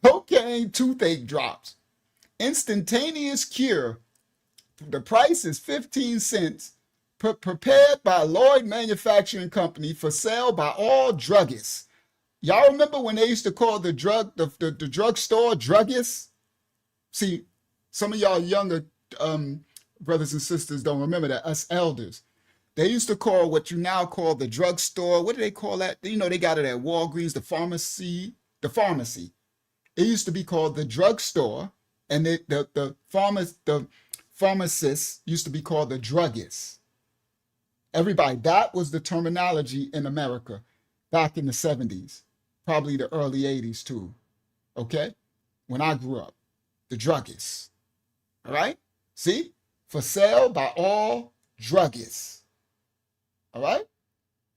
Cocaine toothache drops. Instantaneous cure. The price is 15 cents. Prepared by Lloyd Manufacturing Company for sale by all druggists. Y'all remember when they used to call the drugstore druggists? See, some of y'all younger brothers and sisters don't remember that. Us elders. They used to call what you now call the drugstore. What do they call that? You know, they got it at Walgreens, the pharmacy. It used to be called the drugstore, and the pharmacists used to be called the druggists. Everybody, that was the terminology in America back in the 70s, probably the early 80s too, okay? When I grew up, the druggists, all right? See? For sale by all druggists, all right?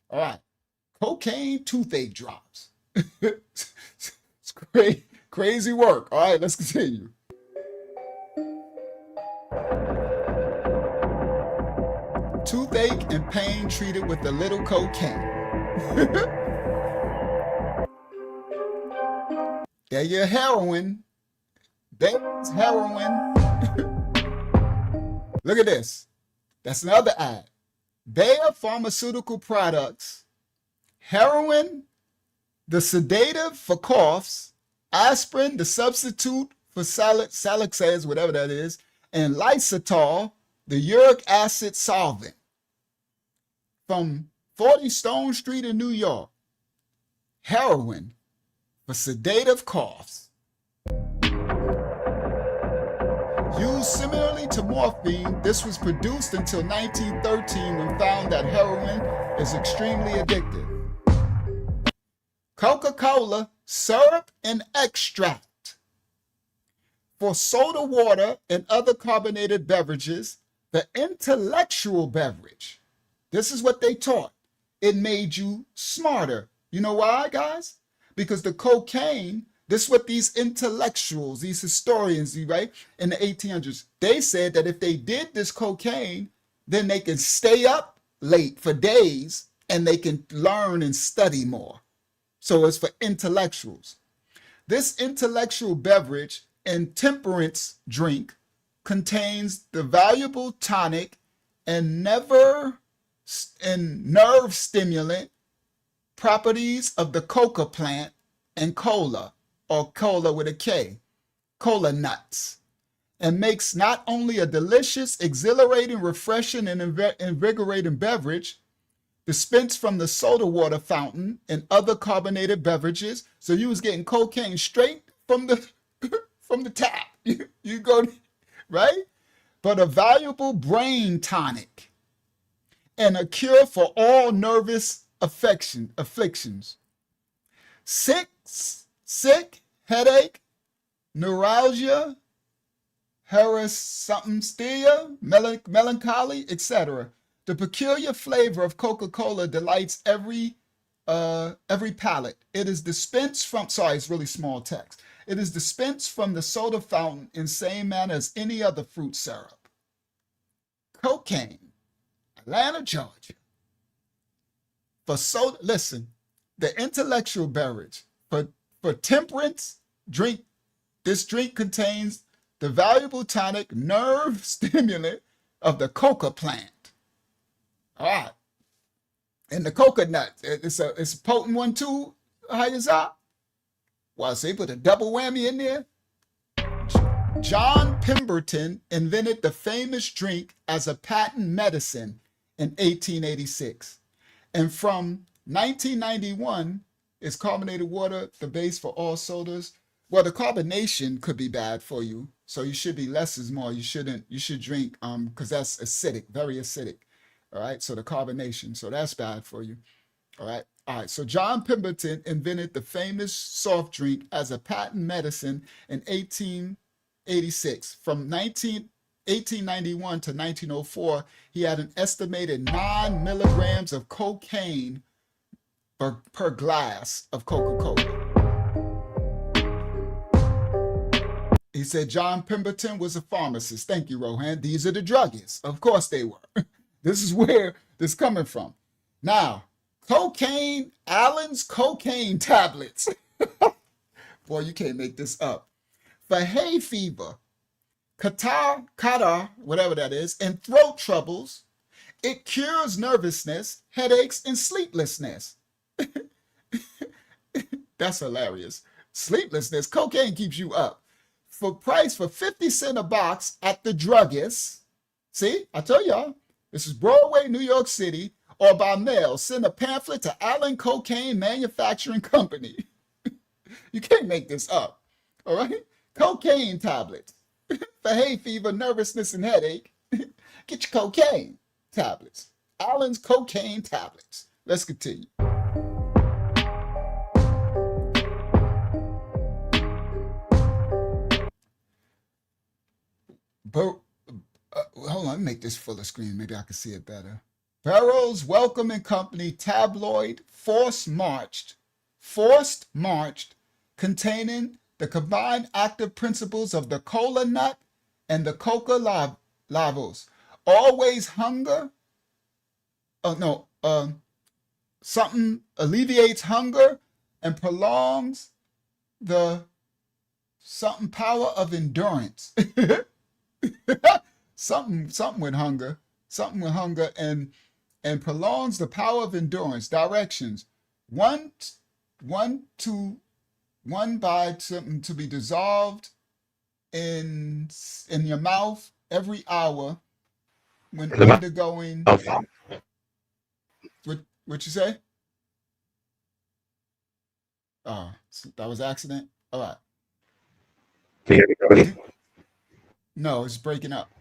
All right. Cocaine toothache drops. It's crazy work. All right, let's continue. Toothache and pain treated with a little cocaine. There your heroin. There's heroin. Look at this. That's another ad. Bayer Pharmaceutical Products. Heroin, the sedative for coughs, aspirin, the substitute for Salixase, whatever that is, and lysitol, the uric acid solvent. From 40 Stone Street in New York. Heroin for sedative coughs. Used similarly to morphine, this was produced until 1913 when found that heroin is extremely addictive. Coca-Cola syrup and extract. For soda water and other carbonated beverages, the intellectual beverage. This is what they taught. It made you smarter. You know why, guys? Because the cocaine, this is what these intellectuals, these historians, right, in the 1800s, they said that if they did this cocaine, then they can stay up late for days and they can learn and study more. So it's for intellectuals. This intellectual beverage and temperance drink contains the valuable tonic and nerve stimulant properties of the coca plant and cola, or cola with a K, cola nuts, and makes not only a delicious, exhilarating, refreshing, and invigorating beverage dispensed from the soda water fountain and other carbonated beverages. So you was getting cocaine straight from the from the tap. You go, right? But a valuable brain tonic and a cure for all nervous afflictions. Sick, headache, neuralgia, hypersomnia, melancholy, etc. The peculiar flavor of Coca-Cola delights every palate. It is dispensed from, sorry, it's really small text. It is dispensed from the soda fountain in same manner as any other fruit syrup. Cocaine, Atlanta, Georgia. For soda, listen, the intellectual beverage. For temperance drink, this drink contains the valuable tonic nerve stimulant of the coca plant. All right. And the coconut, it's a potent one too, Hayazah. Well, so they put a double whammy in there. John Pemberton invented the famous drink as a patent medicine in 1886. And from 1991, is carbonated water the base for all sodas. Well, the carbonation could be bad for you. So you should be less is more. You should drink because that's acidic, very acidic. All right. So the carbonation. So that's bad for you. All right. All right. So John Pemberton invented the famous soft drink as a patent medicine in 1886. From 1891 to 1904, he had an estimated 9 milligrams of cocaine per glass of Coca-Cola. He said John Pemberton was a pharmacist. Thank you, Rohan. These are the druggists. Of course they were. This is where this is coming from. Now, cocaine, Allen's cocaine tablets. Boy, you can't make this up. For hay fever, catarrh, whatever that is, and throat troubles, it cures nervousness, headaches, and sleeplessness. That's hilarious. Sleeplessness, cocaine keeps you up. For 50 cents a box at the druggist. See, I tell y'all, this is Broadway, New York City, or by mail, send a pamphlet to Allen Cocaine Manufacturing Company. You can't make this up, all right? Cocaine tablets for hay fever, nervousness, and headache. Get your cocaine tablets. Allen's cocaine tablets. Let's continue. Hold on, let me make this fuller screen. Maybe I can see it better. Burroughs Welcome and Company tabloid forced marched, containing the combined active principles of the cola nut and the coca lavos. Always hunger. Something alleviates hunger and prolongs the something power of endurance. something with hunger and prolongs the power of endurance. Directions: one by something to be dissolved in your mouth every hour when undergoing. What you say? Oh, that was accident. All right. Can you hear me? No, it's breaking up.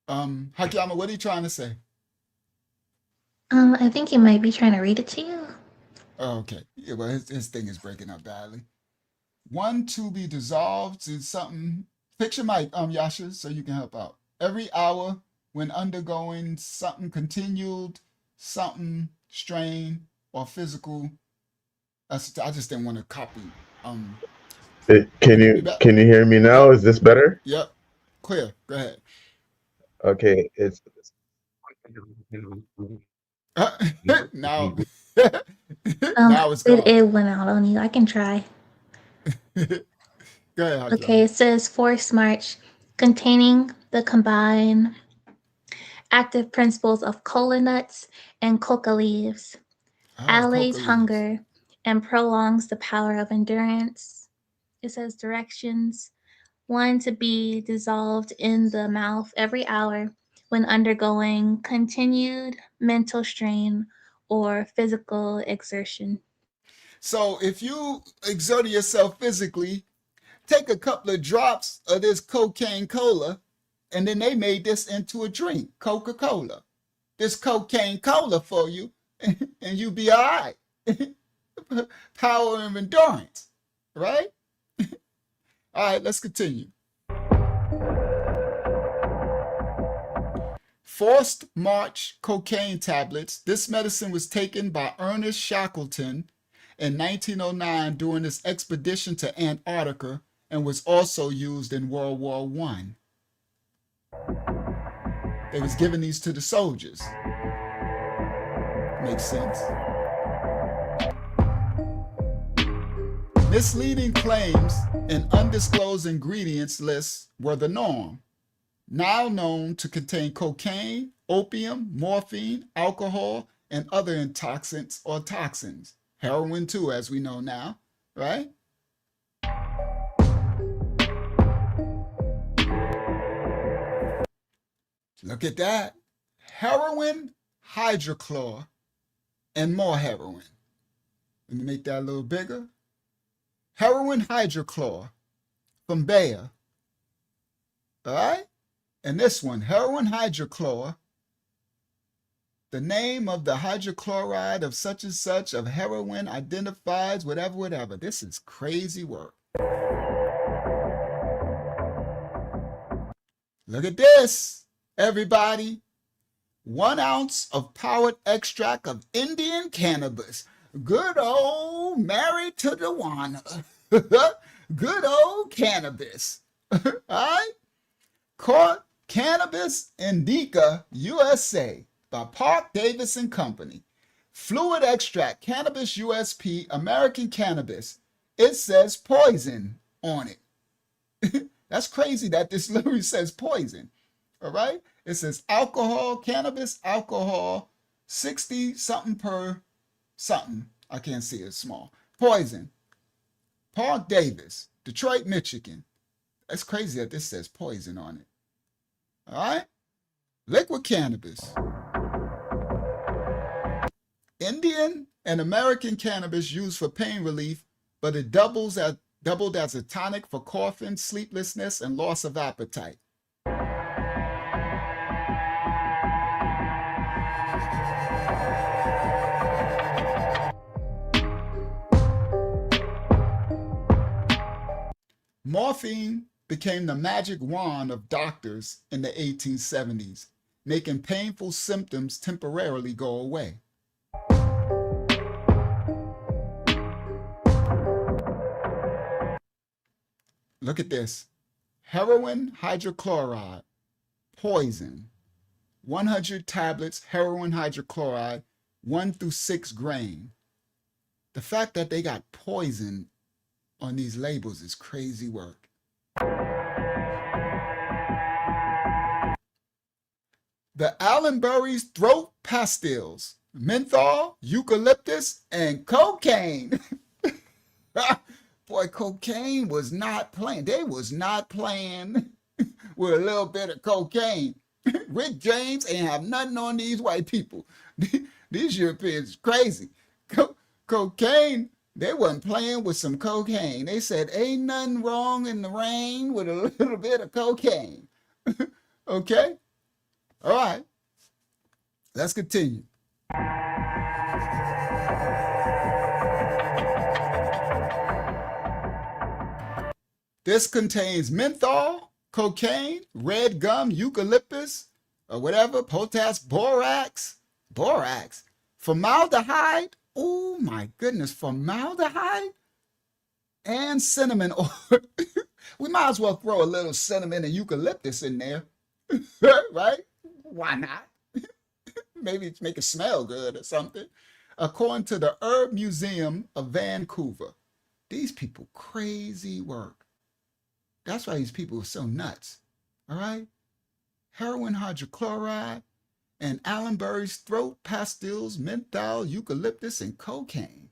Hakiyama, what are you trying to say? I think he might be trying to read it to you. Oh, okay. Yeah, well, his thing is breaking up badly. One to be dissolved in something. Fix your mic, Yasha, so you can help out. Every hour when undergoing something continued, something strain or physical. I just didn't want to copy. Can you hear me now? Is this better? Yep. Clear. Go ahead. Okay, it's now. Now it's gone. it went out on you. I can try. Go ahead, Hakiyama. Okay, it says forced march, containing the combined active principles of cola nuts and coca leaves, allays hunger, and prolongs the power of endurance. It says directions: one to be dissolved in the mouth every hour when undergoing continued mental strain or physical exertion. So if you exert yourself physically, take a couple of drops of this cocaine cola, and then they made this into a drink, Coca-Cola. This cocaine cola for you, and you be all right. Power of endurance, right? All right, let's continue. Forced march cocaine tablets. This medicine was taken by Ernest Shackleton in 1909 during his expedition to Antarctica and was also used in World War I. They was giving these to the soldiers. Makes sense. Misleading claims and undisclosed ingredients lists were the norm. Now known to contain cocaine, opium, morphine, alcohol, and other intoxicants or toxins. Heroin too, as we know now, right? Look at that. Heroin, hydrochlor, and more heroin. Let me make that a little bigger. Heroin hydrochlor from Bayer. All right? And this one, heroin hydrochlor, the name of the hydrochloride of such and such of heroin identifies whatever, whatever. This is crazy work. Look at this, everybody. 1 ounce of powdered extract of Indian cannabis. Good old married to the Wana. Good old cannabis. All right? Caught Cannabis Indica USA by Park Davis and Company. Fluid extract, cannabis USP, American cannabis. It says poison on it. That's crazy that this literally says poison. All right? It says alcohol, cannabis, alcohol, 60 something per something. I can't see it, small. Poison. Park Davis, Detroit, Michigan. That's crazy that this says poison on it. All right? Liquid cannabis. Indian and American cannabis used for pain relief, but it doubled as a tonic for coughing, sleeplessness, and loss of appetite. Morphine became the magic wand of doctors in the 1870s, making painful symptoms temporarily go away. Look at this. Heroin hydrochloride, poison. 100 tablets, heroin hydrochloride, 1 through 6 grain. The fact that they got poison on these labels is crazy work. The Allenbury's throat pastilles, menthol, eucalyptus, and cocaine. Boy, cocaine was not playing. They was not playing with a little bit of cocaine. Rick James ain't have nothing on these white people. These Europeans crazy. Cocaine, they wasn't playing with some cocaine. They said, ain't nothing wrong in the rain with a little bit of cocaine. Okay? All right. Let's continue. This contains menthol, cocaine, red gum, eucalyptus, or whatever, potash, borax, formaldehyde. Oh my goodness, formaldehyde and cinnamon oil. We might as well throw a little cinnamon and eucalyptus in there, right? Why not? Maybe make it smell good or something. According to the Herb Museum of Vancouver, these people crazy work. That's why these people are so nuts, all right? Heroin hydrochloride and Allenbury's throat pastilles, menthol, eucalyptus, and cocaine.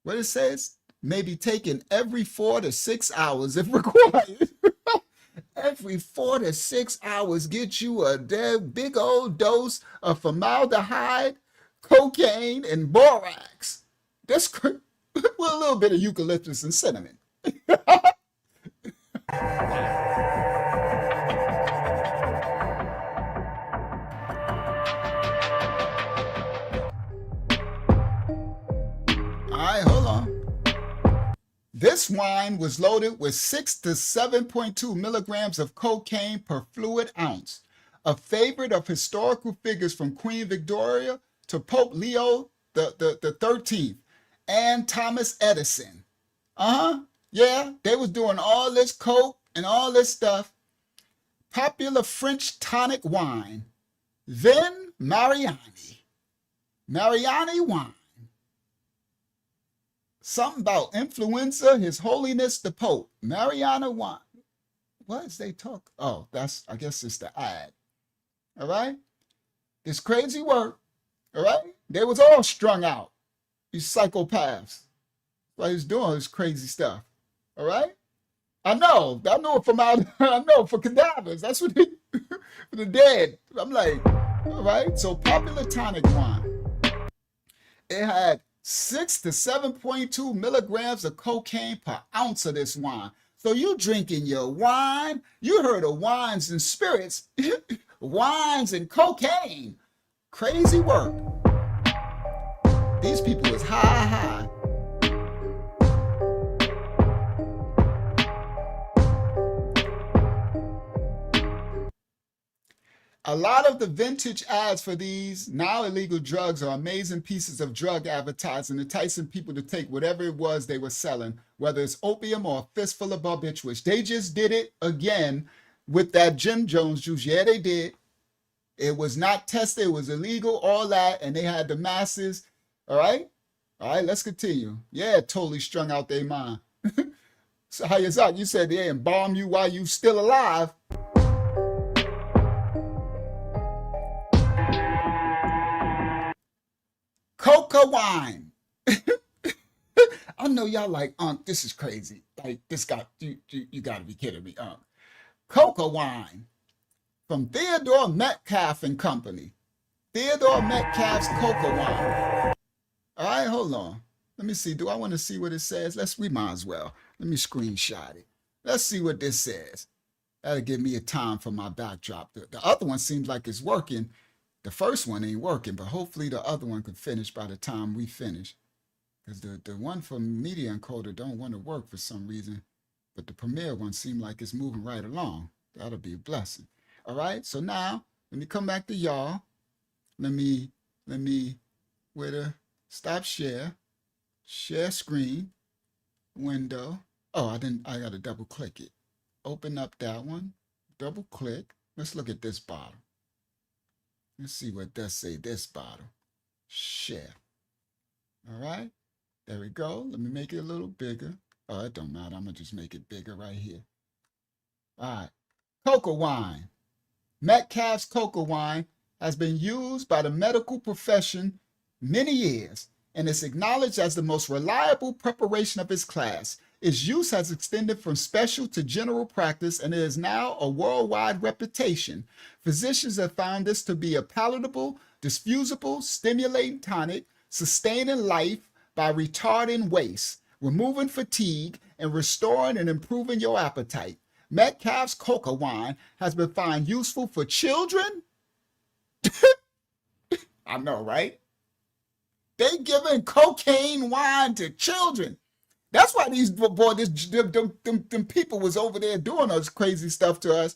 What it says, may be taken every 4 to 6 hours if required. Every 4 to 6 hours, get you a big old dose of formaldehyde, cocaine, and borax. That's with a little bit of eucalyptus and cinnamon. This wine was loaded with 6 to 7.2 milligrams of cocaine per fluid ounce, a favorite of historical figures from Queen Victoria to Pope Leo the 13th and Thomas Edison. Yeah, they was doing all this coke and all this stuff. Popular French tonic wine. Then Mariani wine. Something about influenza, His Holiness the Pope. Mariana wine. What is they talk? Oh, I guess it's the ad. All right? This crazy work. All right? They was all strung out. These psychopaths. What he's doing is crazy stuff. All right? I know from out, I know for cadavers. That's what for the dead. I'm like, all right? So popular tonic wine. It had 6 to 7.2 milligrams of cocaine per ounce of this wine. So you drinking your wine, you heard of wines and spirits, wines and cocaine. Crazy work. These people is high. A lot of the vintage ads for these now illegal drugs are amazing pieces of drug advertising, enticing people to take whatever it was they were selling, whether it's opium or a fistful of barbiturates. They just did it again with that Jim Jones juice. Yeah, they did. It was not tested. It was illegal, all that, and they had the masses. All right, let's continue. Yeah, totally strung out their mind. So Hayazak, you said they embalm you while you still alive. Coca wine. I know y'all like, this is crazy. Like, this got, you got to be kidding me, Coca wine from Theodore Metcalf and Company. Theodore Metcalf's Coca wine. All right, hold on. Let me see. Do I want to see what it says? We might as well. Let me screenshot it. Let's see what this says. That'll give me a time for my backdrop. The other one seems like it's working. The first one ain't working, but hopefully the other one could finish by the time we finish. Because the one from Media Encoder don't want to work for some reason. But the Premiere one seemed like it's moving right along. That'll be a blessing. All right, so now, let me come back to y'all. Let me, where to stop share screen, window. Oh, I got to double click it. Open up that one, double click. Let's look at this bottle. Let's see what does say this bottle. Share. All right. There we go. Let me make it a little bigger. Oh, it don't matter. I'm going to just make it bigger right here. All right. Coca wine. Metcalf's Coca wine has been used by the medical profession many years and is acknowledged as the most reliable preparation of its class. Its use has extended from special to general practice and it is now a worldwide reputation. Physicians have found this to be a palatable, diffusible, stimulating tonic, sustaining life by retarding waste, removing fatigue, and restoring and improving your appetite. Metcalf's Coca wine has been found useful for children. I know, right? They giving cocaine wine to children. That's why these them people was over there doing those crazy stuff to us.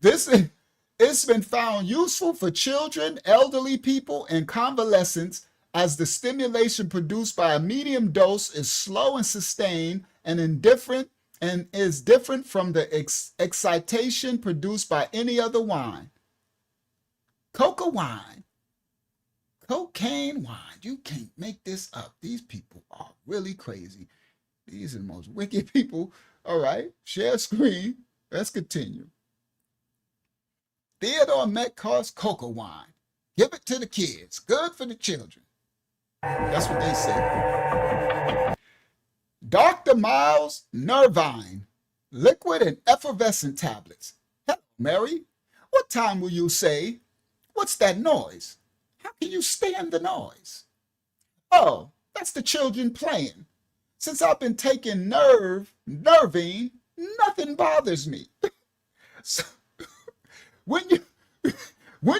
It's been found useful for children, elderly people, and convalescents as the stimulation produced by a medium dose is slow and sustained and indifferent and is different from the excitation produced by any other wine. Coca wine. Cocaine wine. You can't make this up. These people are really crazy. These are the most wicked people. All right, share screen. Let's continue. Theodore Metcalf's Coca wine. Give it to the kids. Good for the children. That's what they say. Dr. Miles Nervine. Liquid and effervescent tablets. Hello, Mary. What time will you say? What's that noise? How can you stand the noise? Oh, that's the children playing. Since I've been taking Nervine, nothing bothers me. So, when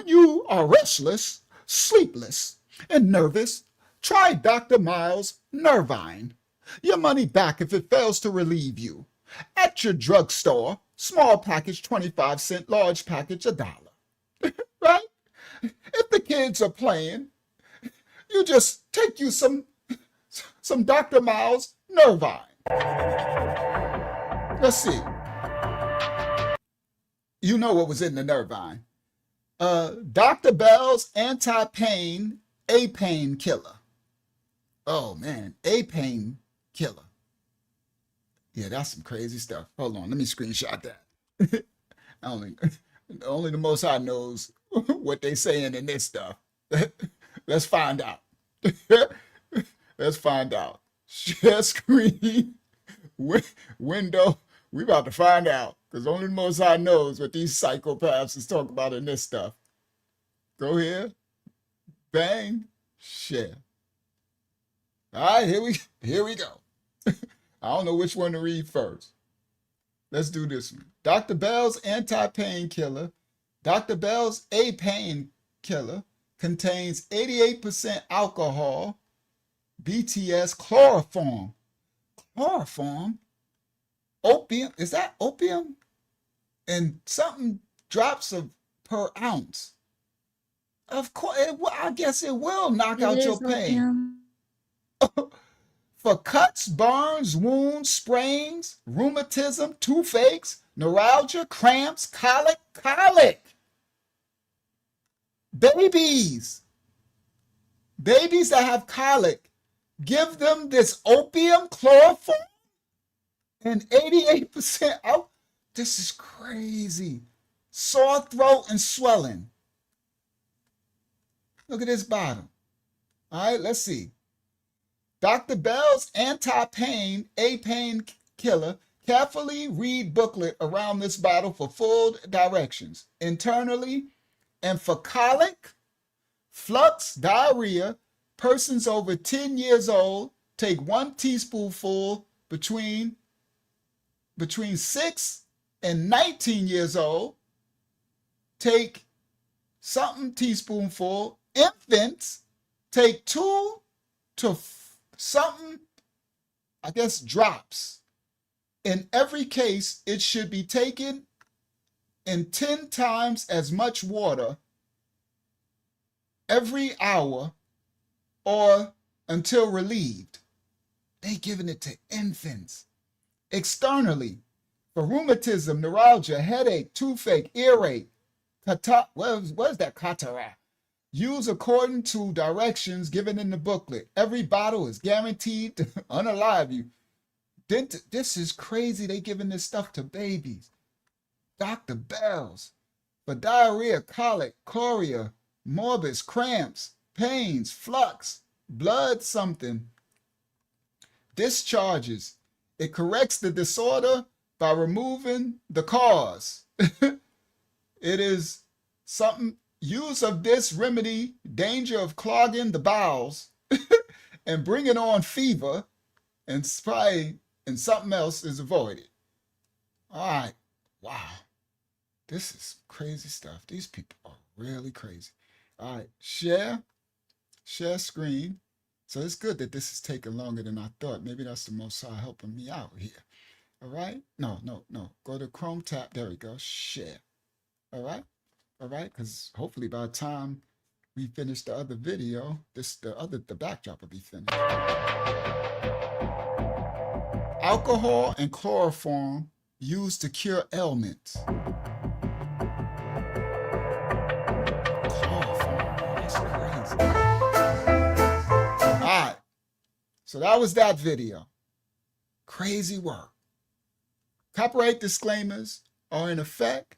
you are restless, sleepless, and nervous, try Dr. Miles Nervine. Your money back if it fails to relieve you. At your drugstore, small package 25 cents, large package $1. Right? If the kids are playing, you just take you some Dr. Miles Nervine. Let's see. You know what was in the Nervine. Dr. Bell's anti-pain, A-pain killer. Oh man, A-pain killer. Yeah, that's some crazy stuff. Hold on, let me screenshot that. Only the Most High knows what they saying in this stuff. Let's find out. Let's find out. Share screen, window. We about to find out because only the Most High knows what these psychopaths is talking about in this stuff. Go here. Bang. Share. All right, here we go. I don't know which one to read first. Let's do this one. Dr. Bell's anti-painkiller, Dr. Bell's a painkiller, contains 88% alcohol, BTS chloroform. Chloroform? Opium? Is that opium? And something drops of per ounce. Of course, I guess it will knock out your pain. For cuts, burns, wounds, sprains, rheumatism, toothaches, neuralgia, cramps, colic. Babies that have colic, give them this opium chloroform and 88% out. This is crazy. Sore throat and swelling. Look at this bottle. All right, let's see. Dr. Bell's anti-pain, a painkiller. Carefully read booklet around this bottle for full directions. Internally, and for colic, flux, diarrhea, persons over 10 years old, take 1 teaspoonful between 6 and 19 years old, take something teaspoonful. Infants, take 2 to something, I guess, drops. In every case, it should be taken in 10 times as much water every hour or until relieved. They giving it to infants. Externally, for rheumatism, neuralgia, headache, toothache, earache, what is that cataract? Use according to directions given in the booklet. Every bottle is guaranteed to unalive you. This is crazy. They giving this stuff to babies. Dr. Bell's. For diarrhea, colic, chorea, morbus, cramps, pains, flux, blood something. Discharges. It corrects the disorder by removing the cause. It is something. Use of this remedy, danger of clogging the bowels and bringing on fever, and spray and something else is avoided. All right. Wow. This is crazy stuff. These people are really crazy. All right. Share screen. So it's good that this is taking longer than I thought. Maybe that's the Most High helping me out here. All right. No. Go to Chrome tab. There we go. Share. All right. Because hopefully by the time we finish the other video, the backdrop will be finished. Alcohol and chloroform used to cure ailments. Chloroform, that's crazy. All right, so that was that video. Crazy work. Copyright disclaimers are in effect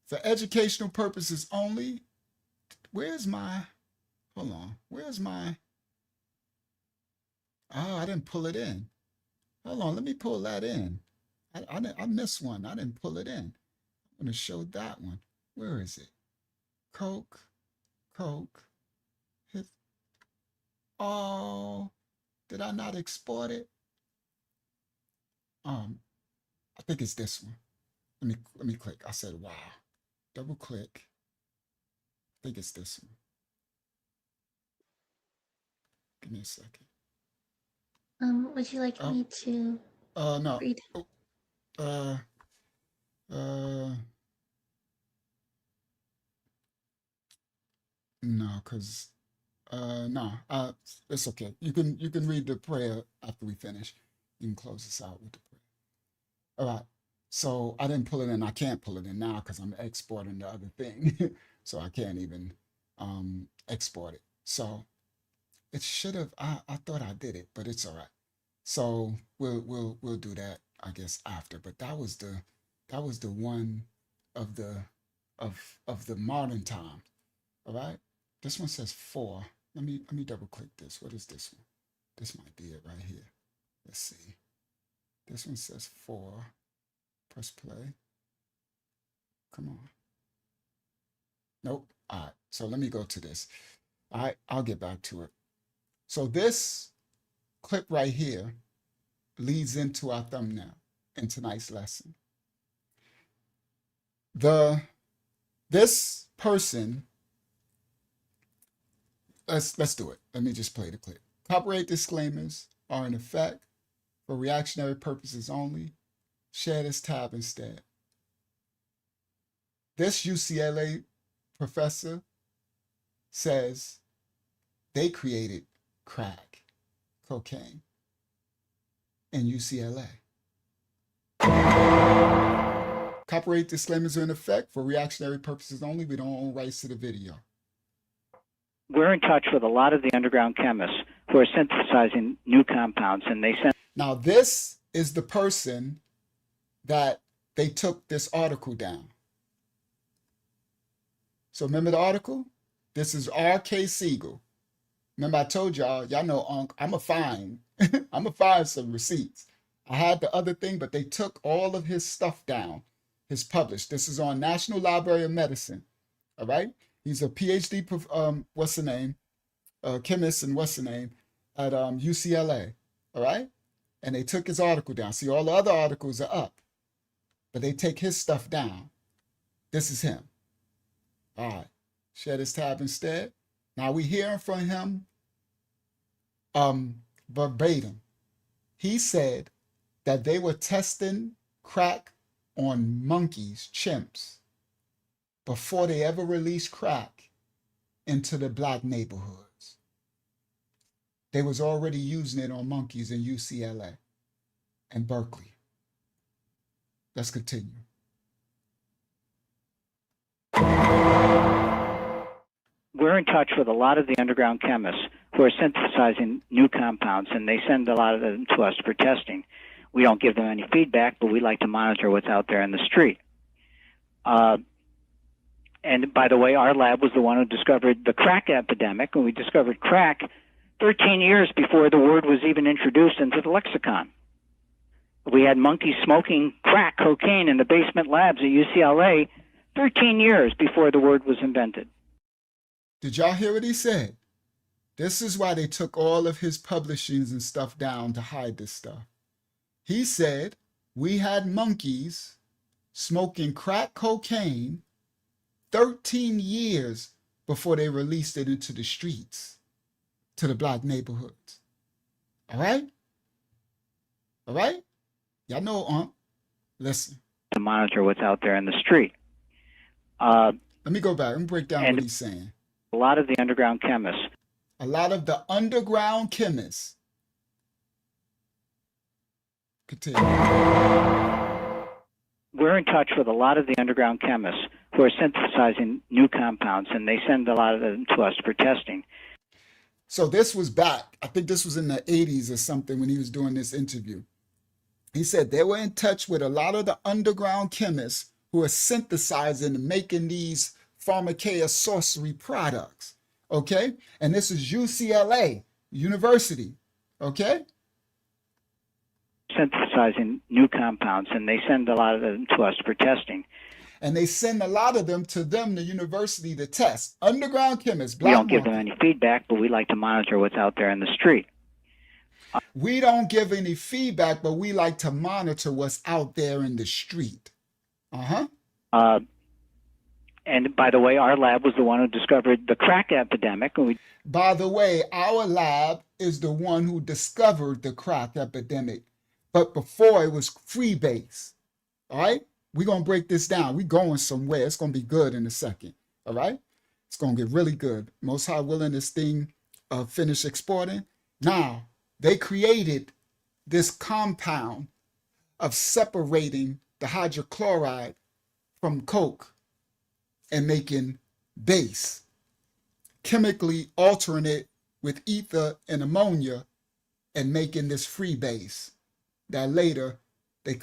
for educational purposes only. Where's my, hold on, where's my, oh, I didn't pull it in. Hold on, let me pull that in. I missed one. I didn't pull it in. I'm going to show that one. Where is it? Coke. Oh, did I not export it? I think it's this one. Let me click. I said, wow. Double click. I think it's this one. Give me a second. Would you like me to no. read? No, because no, it's okay. You can read the prayer after we finish. You can close this out with the prayer. All right. So I didn't pull it in. I can't pull it in now because I'm exporting the other thing. So I can't even export it. So it should have, I thought I did it, but it's all right. So we'll do that, I guess, after. But that was the one of the modern time. All right. This one says 4. Let me double click this. What is this one? This might be it right here. Let's see. This one says 4. Press play. Come on. Nope. All right. So let me go to this. All right. I'll get back to it. So this clip right here leads into our thumbnail in tonight's lesson. This person, let's do it. Let me just play the clip. Copyright disclaimers are in effect for reactionary purposes only. Share this tab instead. This UCLA professor says they created crack cocaine in UCLA. Copyright disclaimers are in effect for reactionary purposes only. We don't own rights to the video. We're in touch with a lot of the underground chemists who are synthesizing new compounds, and they send. Now, this is the person that they took this article down. So remember the article? This is R.K. Siegel. Remember I told y'all know, I'm a find. I'm gonna find some receipts. I had the other thing, but they took all of his stuff down. His published. This is on National Library of Medicine. All right. He's a PhD, chemist and at UCLA. All right. And they took his article down. See, all the other articles are up, but they take his stuff down. This is him. All right. Share this tab instead. Now we hearing from him verbatim. He said that they were testing crack on monkeys, chimps, before they ever released crack into the black neighborhoods. They was already using it on monkeys in UCLA and Berkeley. Let's continue. We're in touch with a lot of the underground chemists who are synthesizing new compounds, and they send a lot of them to us for testing. We don't give them any feedback, but we like to monitor what's out there in the street. And by the way, our lab was the one who discovered the crack epidemic, and we discovered crack 13 years before the word was even introduced into the lexicon. We had monkeys smoking crack cocaine in the basement labs at UCLA 13 years before the word was invented. Did y'all hear what he said? This is why they took all of his publishings and stuff down to hide this stuff. He said, we had monkeys smoking crack cocaine 13 years before they released it into the streets, to the black neighborhoods. All right? All right? Y'all know, listen. To monitor what's out there in the street. Let me go back. Let me break down what he's saying. A lot of the underground chemists. A lot of the underground chemists. Continue. We're in touch with a lot of the underground chemists who are synthesizing new compounds, and they send a lot of them to us for testing. So this was back, I think this was in the 80s or something when he was doing this interview. He said they were in touch with a lot of the underground chemists who are synthesizing and making these pharmakeia sorcery products, okay? And this is UCLA University, okay? Synthesizing new compounds, and they send a lot of them to us for testing. And they send a lot of them to the university to test. Underground chemists, we don't give them any feedback, but we like to monitor what's out there in the street. We don't give any feedback, but we like to monitor what's out there in the street. And by the way, our lab was the one who discovered the crack epidemic. And by the way, our lab is the one who discovered the crack epidemic. But before it was freebase. All right? We're going to break this down. We're going somewhere. It's going to be good in a second. All right? It's going to get really good. Most High willing, this thing finish exporting. Now, they created this compound of separating the hydrochloride from coke and making base, chemically altering it with ether and ammonia and making this free base that later they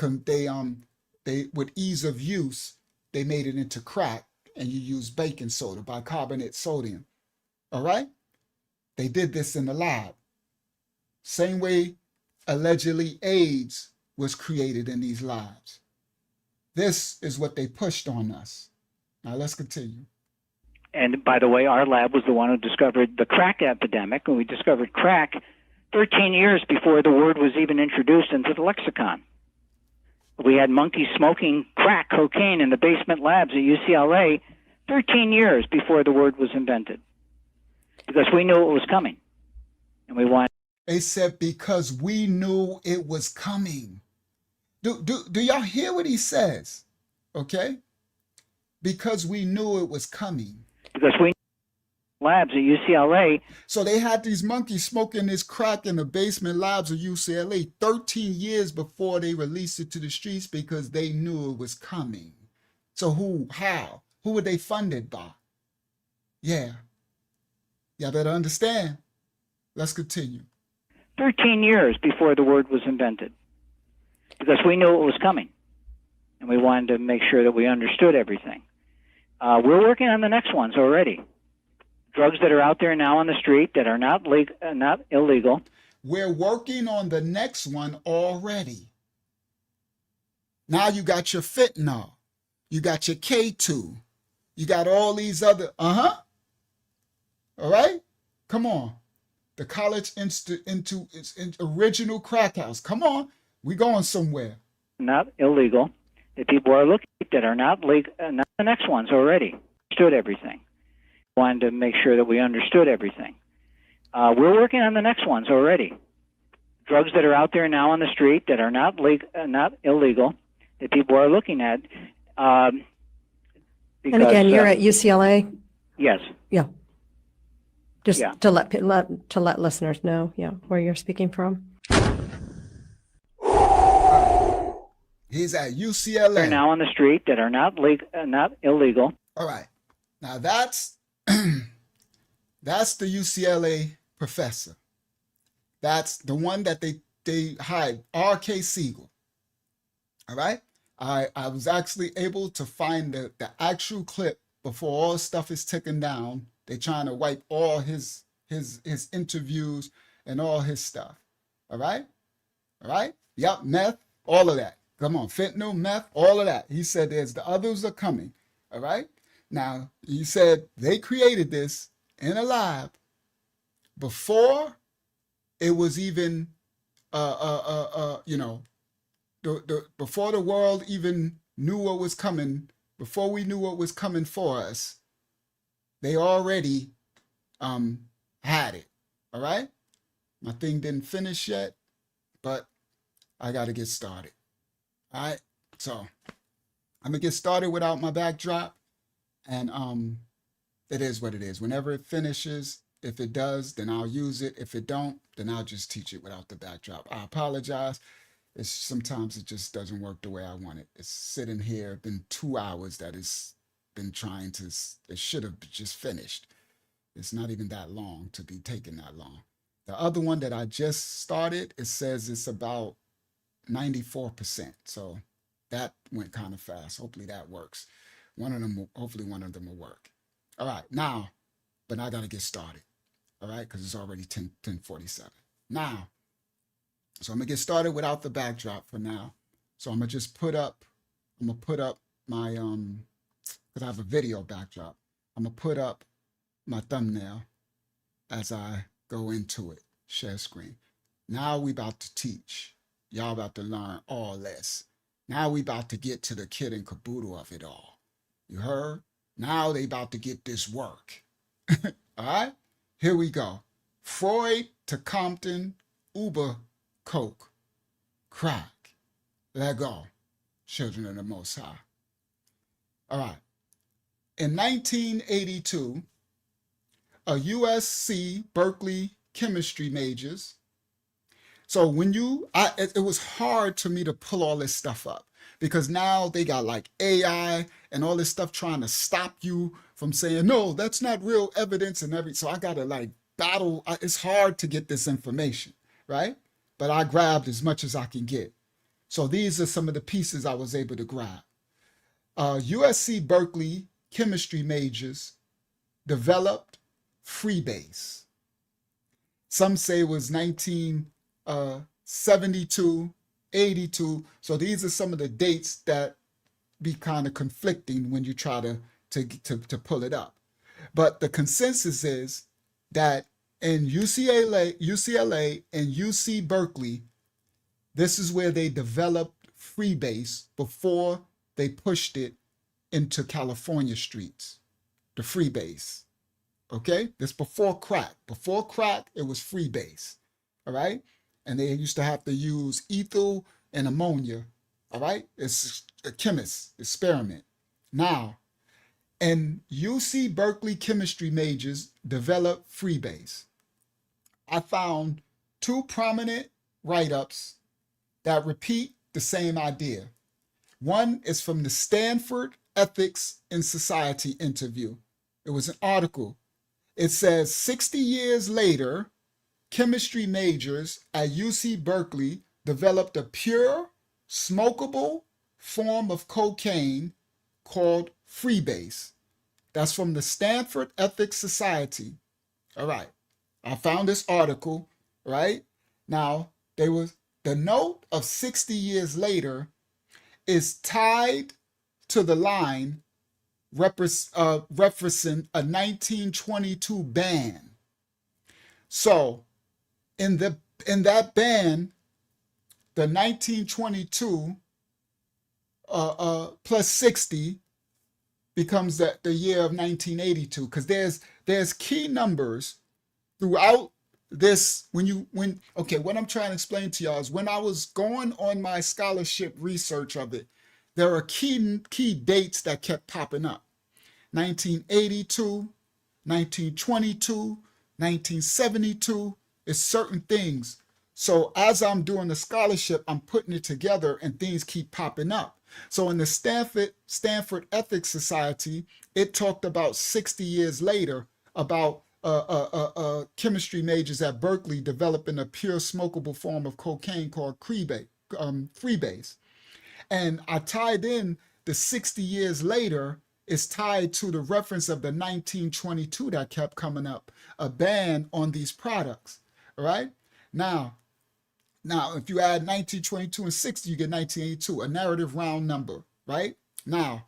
with ease of use, they made it into crack, and you use baking soda, bicarbonate sodium. All right? They did this in the lab. Same way allegedly AIDS was created in these labs. This is what they pushed on us. Now let's continue. And by the way, our lab was the one who discovered the crack epidemic, and we discovered crack 13 years before the word was even introduced into the lexicon. We had monkeys smoking crack cocaine in the basement labs at UCLA 13 years before the word was invented, because we knew it was coming, and we wanted. They said because we knew it was coming. Do y'all hear what he says? Okay? Because we knew it was coming. Because we labs at UCLA. So they had these monkeys smoking this crack in the basement labs of UCLA 13 years before they released it to the streets because they knew it was coming. So how? Who were they funded by? Yeah. Y'all better understand. Let's continue. 13 years before the word was invented, because we knew it was coming, and we wanted to make sure that we understood everything. We're working on the next ones already. Drugs that are out there now on the street that are not illegal. We're working on the next one already. Now you got your fentanyl. You got your K2. You got all these other, All right? Come on. The college into its original crack house. Come on. We going somewhere. Not illegal. That people are looking at that are not legal. Not the next ones already. Understood everything. Wanted to make sure that we understood everything. We're working on the next ones already. Drugs that are out there now on the street that are not illegal, that people are looking at. And again, you're at UCLA? Yes. Yeah. Just to let listeners know, where you're speaking from. He's at UCLA. They're now on the street that are not illegal. All right. Now that's that's the UCLA professor. That's the one that they hired, R.K. Siegel. All right. I was actually able to find the actual clip before all stuff is taken down. They're trying to wipe all his interviews and all his stuff. All right? All right? Yep, meth, all of that. Come on, fentanyl, meth, all of that. He said the others are coming. All right? Now, he said they created this in a lab before it was even before the world even knew what was coming, before we knew what was coming for us. They already had it, all right? My thing didn't finish yet, but I got to get started, all right? So I'm going to get started without my backdrop, and it is what it is. Whenever it finishes, if it does, then I'll use it. If it don't, then I'll just teach it without the backdrop. I apologize. Sometimes it just doesn't work the way I want it. It's sitting here, been 2 hours that it's been trying to, it should have just finished. It's not even that long to be taking that long. The other one that I just started, it says it's about 94%. So that went kind of fast. Hopefully that works. Hopefully one of them will work. All right, now, but I got to get started. All right, because it's already 10:47. Now, so I'm going to get started without the backdrop for now. So I'm going to just put up my, because I have a video backdrop. I'm going to put up my thumbnail as I go into it. Share screen. Now we about to teach. Y'all about to learn all this. Now we about to get to the kid and caboodle of it all. You heard? Now they about to get this work. All right? Here we go. Freud to Compton, Uber, Coke, crack. Let go. Children of the Most High. All right. In 1982, a USC Berkeley chemistry majors. So when it was hard to me to pull all this stuff up because now they got like AI and all this stuff trying to stop you from saying, no, that's not real evidence and everything. So I got to like battle. It's hard to get this information, right? But I grabbed as much as I can get. So these are some of the pieces I was able to grab. USC Berkeley chemistry majors developed freebase. Some say it was 1972, 82. So these are some of the dates that be kind of conflicting when you try to pull it up. But the consensus is that in UCLA and UC Berkeley, this is where they developed freebase before they pushed it into California streets, the freebase. Okay, this before crack. Before crack, it was freebase. All right, and they used to have to use ethyl and ammonia. All right, it's a chemist experiment. Now, and UC Berkeley chemistry majors developed freebase. I found two prominent write-ups that repeat the same idea. One is from the Stanford Ethics in Society interview. It was an article. It says 60 years later, chemistry majors at UC Berkeley developed a pure, smokable form of cocaine called freebase. That's from the Stanford Ethics Society. All right. I found this article, right? Now, the note of 60 years later is tied to the line referencing a 1922 ban. So, in that ban, the 1922 plus 60 becomes the year of 1982, because there's key numbers throughout this. What I'm trying to explain to y'all is when I was going on my scholarship research of it, there are key dates that kept popping up. 1982, 1922, 1972 is certain things. So as I'm doing the scholarship, I'm putting it together and things keep popping up. So in the Stanford Ethics Society, it talked about 60 years later about chemistry majors at Berkeley developing a pure smokable form of cocaine called freebase. And I tied in the 60 years later is tied to the reference of the 1922 that kept coming up, a ban on these products, all right? Now, if you add 1922 and 60, you get 1982, a narrative round number, right? Now,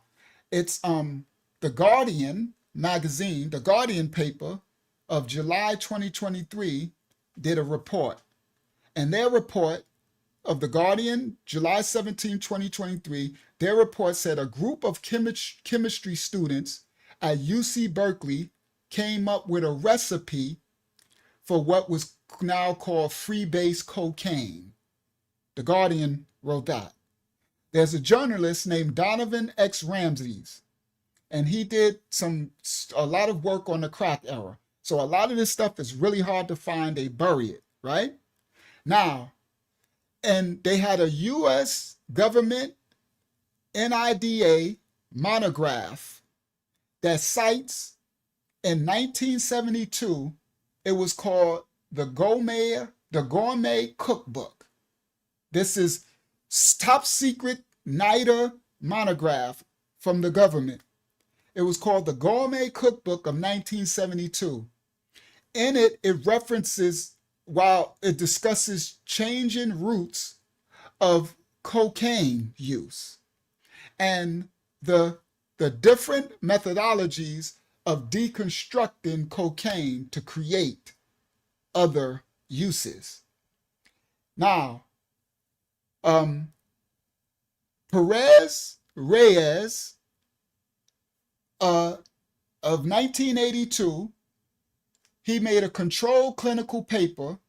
it's the Guardian magazine, the Guardian paper of July 2023 did a report. And their report of the Guardian, July 17, 2023, their report said a group of chemistry students at UC Berkeley came up with a recipe for what was now called freebase cocaine. The Guardian wrote that. There's a journalist named Donovan X. Ramses, and he did a lot of work on the crack era. So a lot of this stuff is really hard to find. They bury it, right? Now, and they had a U.S. government NIDA monograph that cites in 1972, it was called the Gourmet Cookbook. This is top secret NIDA monograph from the government. It was called the Gourmet Cookbook of 1972. In it, it references, while it discusses changing routes of cocaine use and the different methodologies of deconstructing cocaine to create other uses. Now, Perez Reyes of 1982, he made a controlled clinical paper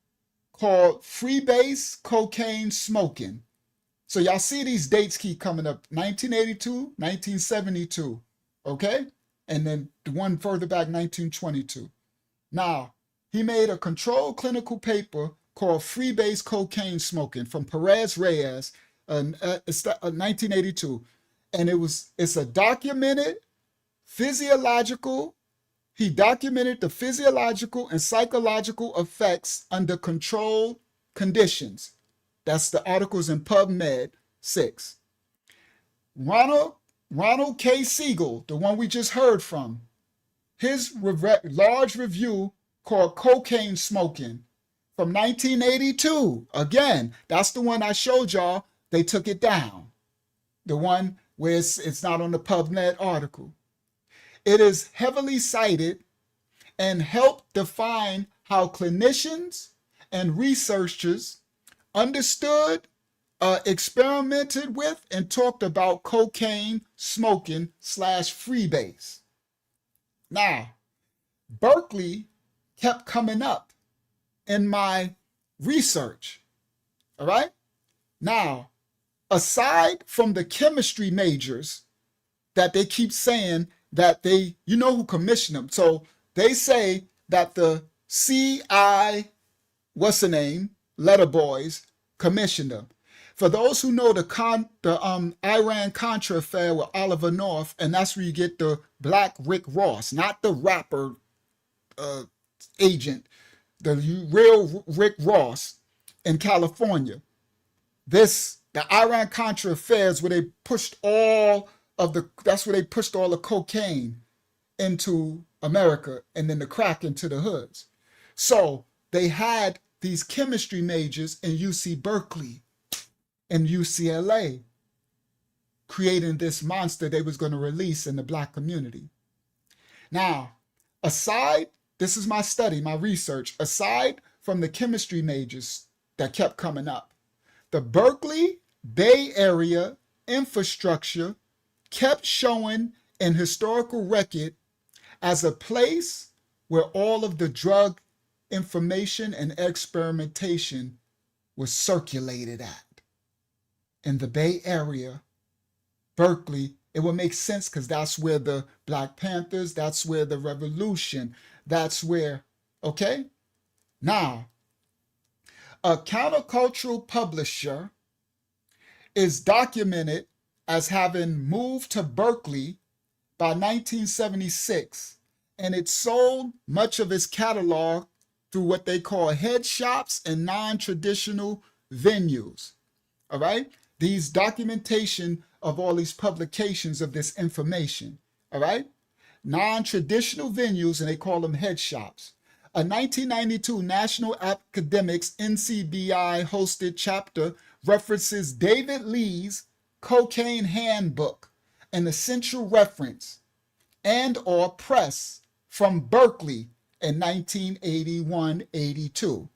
called Freebase Cocaine Smoking. So y'all see these dates keep coming up, 1982, 1972, okay? And then the one further back, 1922. Now, he made a controlled clinical paper called Freebase Cocaine Smoking from Perez Reyes, 1982. And it's a documented physiological. He documented the physiological and psychological effects under controlled conditions. That's the articles in PubMed 6. Ronald K. Siegel, the one we just heard from, his large review called Cocaine Smoking from 1982. Again, that's the one I showed y'all. They took it down. The one where it's not on the PubMed article. It is heavily cited and helped define how clinicians and researchers understood, experimented with, and talked about cocaine smoking / freebase. Now, Berkeley kept coming up in my research. All right. Now, aside from the chemistry majors that they keep saying that you know who commissioned them. So they say that the CI, what's the name, letter boys commissioned them. For those who know the Iran-Contra affair with Oliver North, and that's where you get the Black Rick Ross, not the rapper agent, the real Rick Ross in California. The Iran-Contra affairs where they pushed that's where they pushed all the cocaine into America and then the crack into the hoods. So they had these chemistry majors in UC Berkeley and UCLA creating this monster they was going to release in the Black community. Now, this is my study, my research, aside from the chemistry majors that kept coming up, the Berkeley Bay Area infrastructure kept showing in historical record as a place where all of the drug information and experimentation was circulated at. In the Bay Area, Berkeley, it would make sense because that's where the Black Panthers, that's where the revolution, that's where, okay? Now, a countercultural publisher is documented as having moved to Berkeley by 1976, and it sold much of its catalog through what they call head shops and non-traditional venues. All right? These documentation of all these publications of this information. All right? Non-traditional venues, and they call them head shops. A 1992 National Academics NCBI hosted chapter references David Lee's Cocaine Handbook, an essential reference, and or press from Berkeley in 1981-82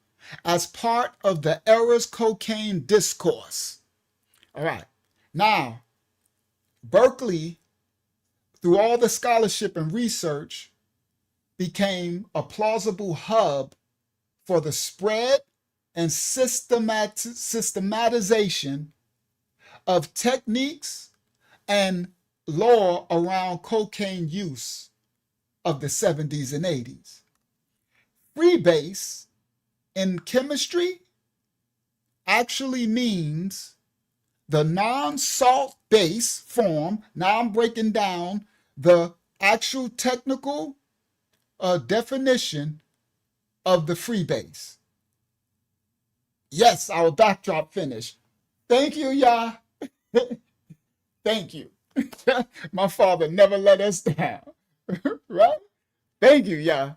as part of the era's cocaine discourse. All right. Now, Berkeley, through all the scholarship and research, became a plausible hub for the spread and systematization of techniques and law around cocaine use of the 70s and 80s. Freebase in chemistry actually means the non-salt base form. Now I'm breaking down the actual technical definition of the freebase. Yes, our backdrop finished. Thank you, Yah. Thank you. My father never let us down. Right? Thank you, Yah.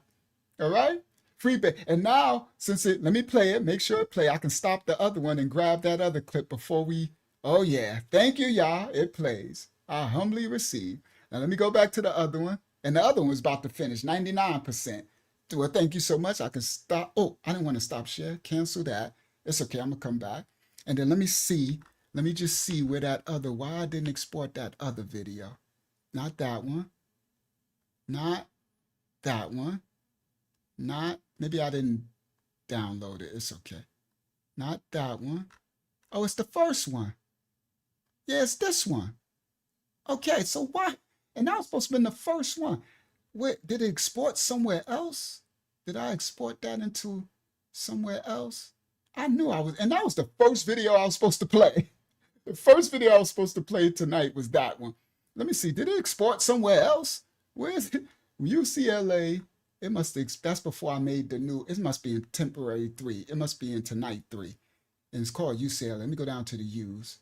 All right? Freebase. And now, let me play it, make sure it play. I can stop the other one and grab that other clip before we, oh yeah. Thank you, Yah. It plays. I humbly receive. Now let me go back to the other one. And the other one was about to finish, 99%. Well, thank you so much. I can stop. Oh, I didn't want to stop share. Cancel that. It's okay. I'm going to come back. And then let me just see where why I didn't export that other video. Not that one. Not that one. Maybe I didn't download it. It's okay. Not that one. Oh, it's the first one. Yeah, it's this one. Okay, so why? And that was supposed to be the first one. Wait, did it export somewhere else? Did I export that into somewhere else? I knew I was, and that was the first video I was supposed to play. The first video I was supposed to play tonight was that one. Let me see, did it export somewhere else? Where is it? UCLA, it must, that's before I made the new, it must be in temporary 3. It must be in tonight 3. And it's called UCLA. Let me go down to the U's.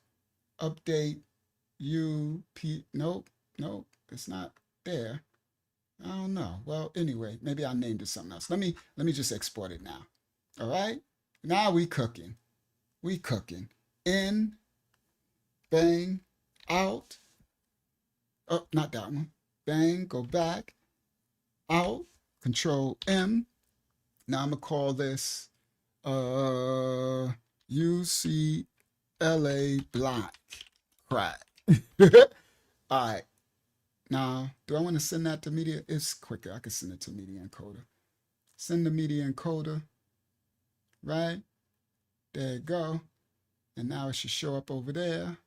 Update, nope, it's not there. I don't know. Well, anyway, maybe I named it something else. Let me just export it now. All right? Now we cooking. We cooking. In, bang, out. Oh, not that one. Bang, go back, out, Control M. Now I'm gonna call this UCLA Black Crack. All right. Now, do I want to send that to media? It's quicker. I can send it to media encoder. Send the media encoder. Right? There you go. And now it should show up over there.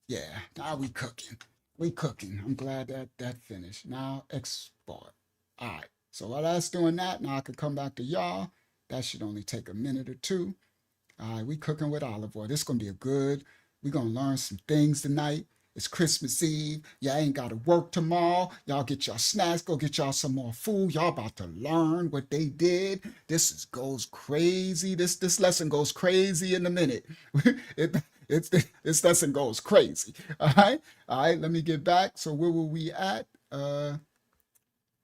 Yeah, now we cooking. We cooking. I'm glad that finished. Now export. All right. So while that's doing that, now I can come back to y'all. That should only take a minute or two. All right, we cooking with olive oil. This is going to be we're going to learn some things tonight. It's Christmas Eve. Y'all ain't got to work tomorrow. Y'all get y'all snacks. Go get y'all some more food. Y'all about to learn what they did. Goes crazy. This lesson goes crazy in a minute. This lesson goes crazy. All right. Let me get back. So where were we at? All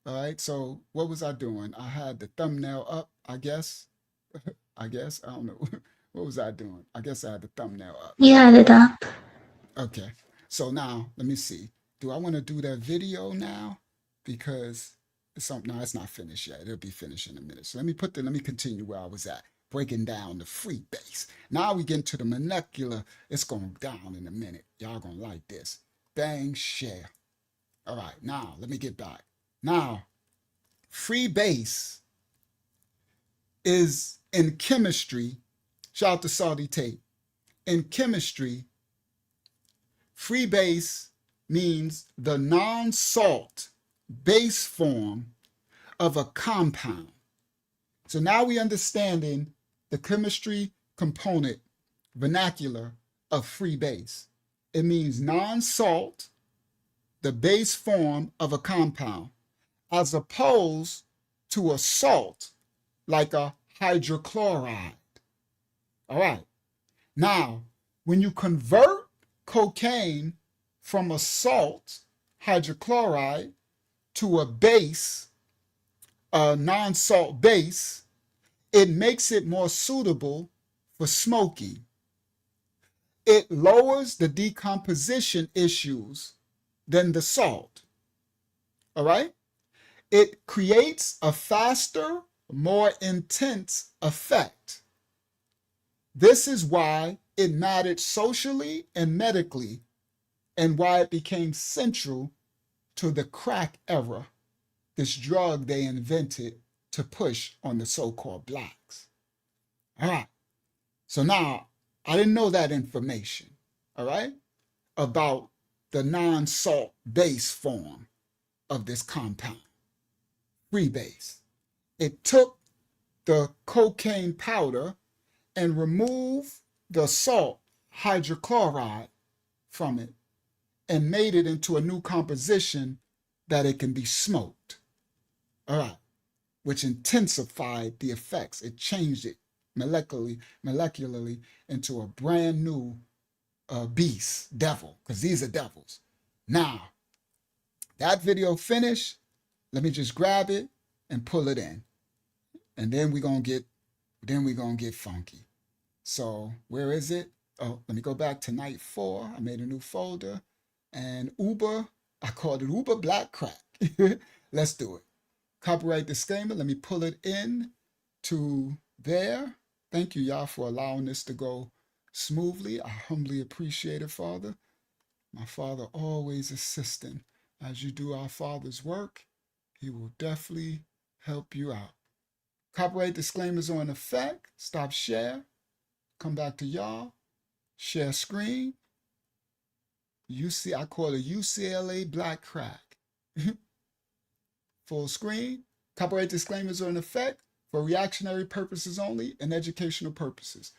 right. So what was I doing? I had the thumbnail up, I guess. I don't know. What was I doing? I guess I had the thumbnail up. You had it up. Okay. So now, let me see. Do I want to do that video now? Because it's not finished yet. It'll be finished in a minute. So let me continue where I was at, breaking down the free base. Now we get into the molecular. It's going down in a minute. Y'all going to like this. Bang, share. All right. Now, let me get back. Now, free base is in chemistry. Shout out to Saudi Tate. In chemistry, free base means the non-salt base form of a compound. So now we understanding the chemistry component vernacular of free base. It means non-salt, the base form of a compound, as opposed to a salt like a hydrochloride. All right. Now, when you convert cocaine from a salt, hydrochloride, to a base, a non-salt base, it makes it more suitable for smoking. It lowers the decomposition issues than the salt. All right? It creates a faster, more intense effect. This is why it mattered socially and medically, and why it became central to the crack era, this drug they invented to push on the so-called blacks. All right. So now, I didn't know that information, all right, about the non-salt base form of this compound, free base. It took the cocaine powder and removed the salt hydrochloride from it and made it into a new composition that it can be smoked. All right, which intensified the effects. It changed it molecularly into a brand new beast, devil, because these are devils. Now, that video finished. Let me just grab it and pull it in. And then we're gonna get funky. So where is it? Oh, let me go back to night 4. I made a new folder. And I called it Uber Black Crack. Let's do it. Copyright disclaimer. Let me pull it in to there. Thank you, y'all, for allowing this to go smoothly. I humbly appreciate it, Father. My Father always assisting. As you do our Father's work, He will definitely help you out. Copyright disclaimers are in effect. Stop share. Come back to y'all. Share screen. I call it UCLA Black Crack. Full screen. Copyright disclaimers are in effect for reactionary purposes only and educational purposes.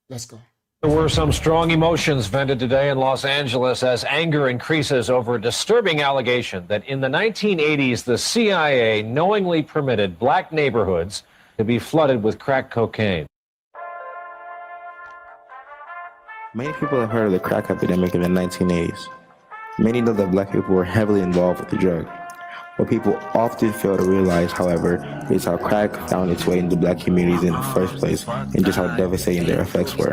Let's go. There were some strong emotions vented today in Los Angeles as anger increases over a disturbing allegation that in the 1980s, the CIA knowingly permitted black neighborhoods to be flooded with crack cocaine. Many people have heard of the crack epidemic in the 1980s. Many know that black people were heavily involved with the drug. What people often fail to realize, however, is how crack found its way into black communities in the first place and just how devastating their effects were.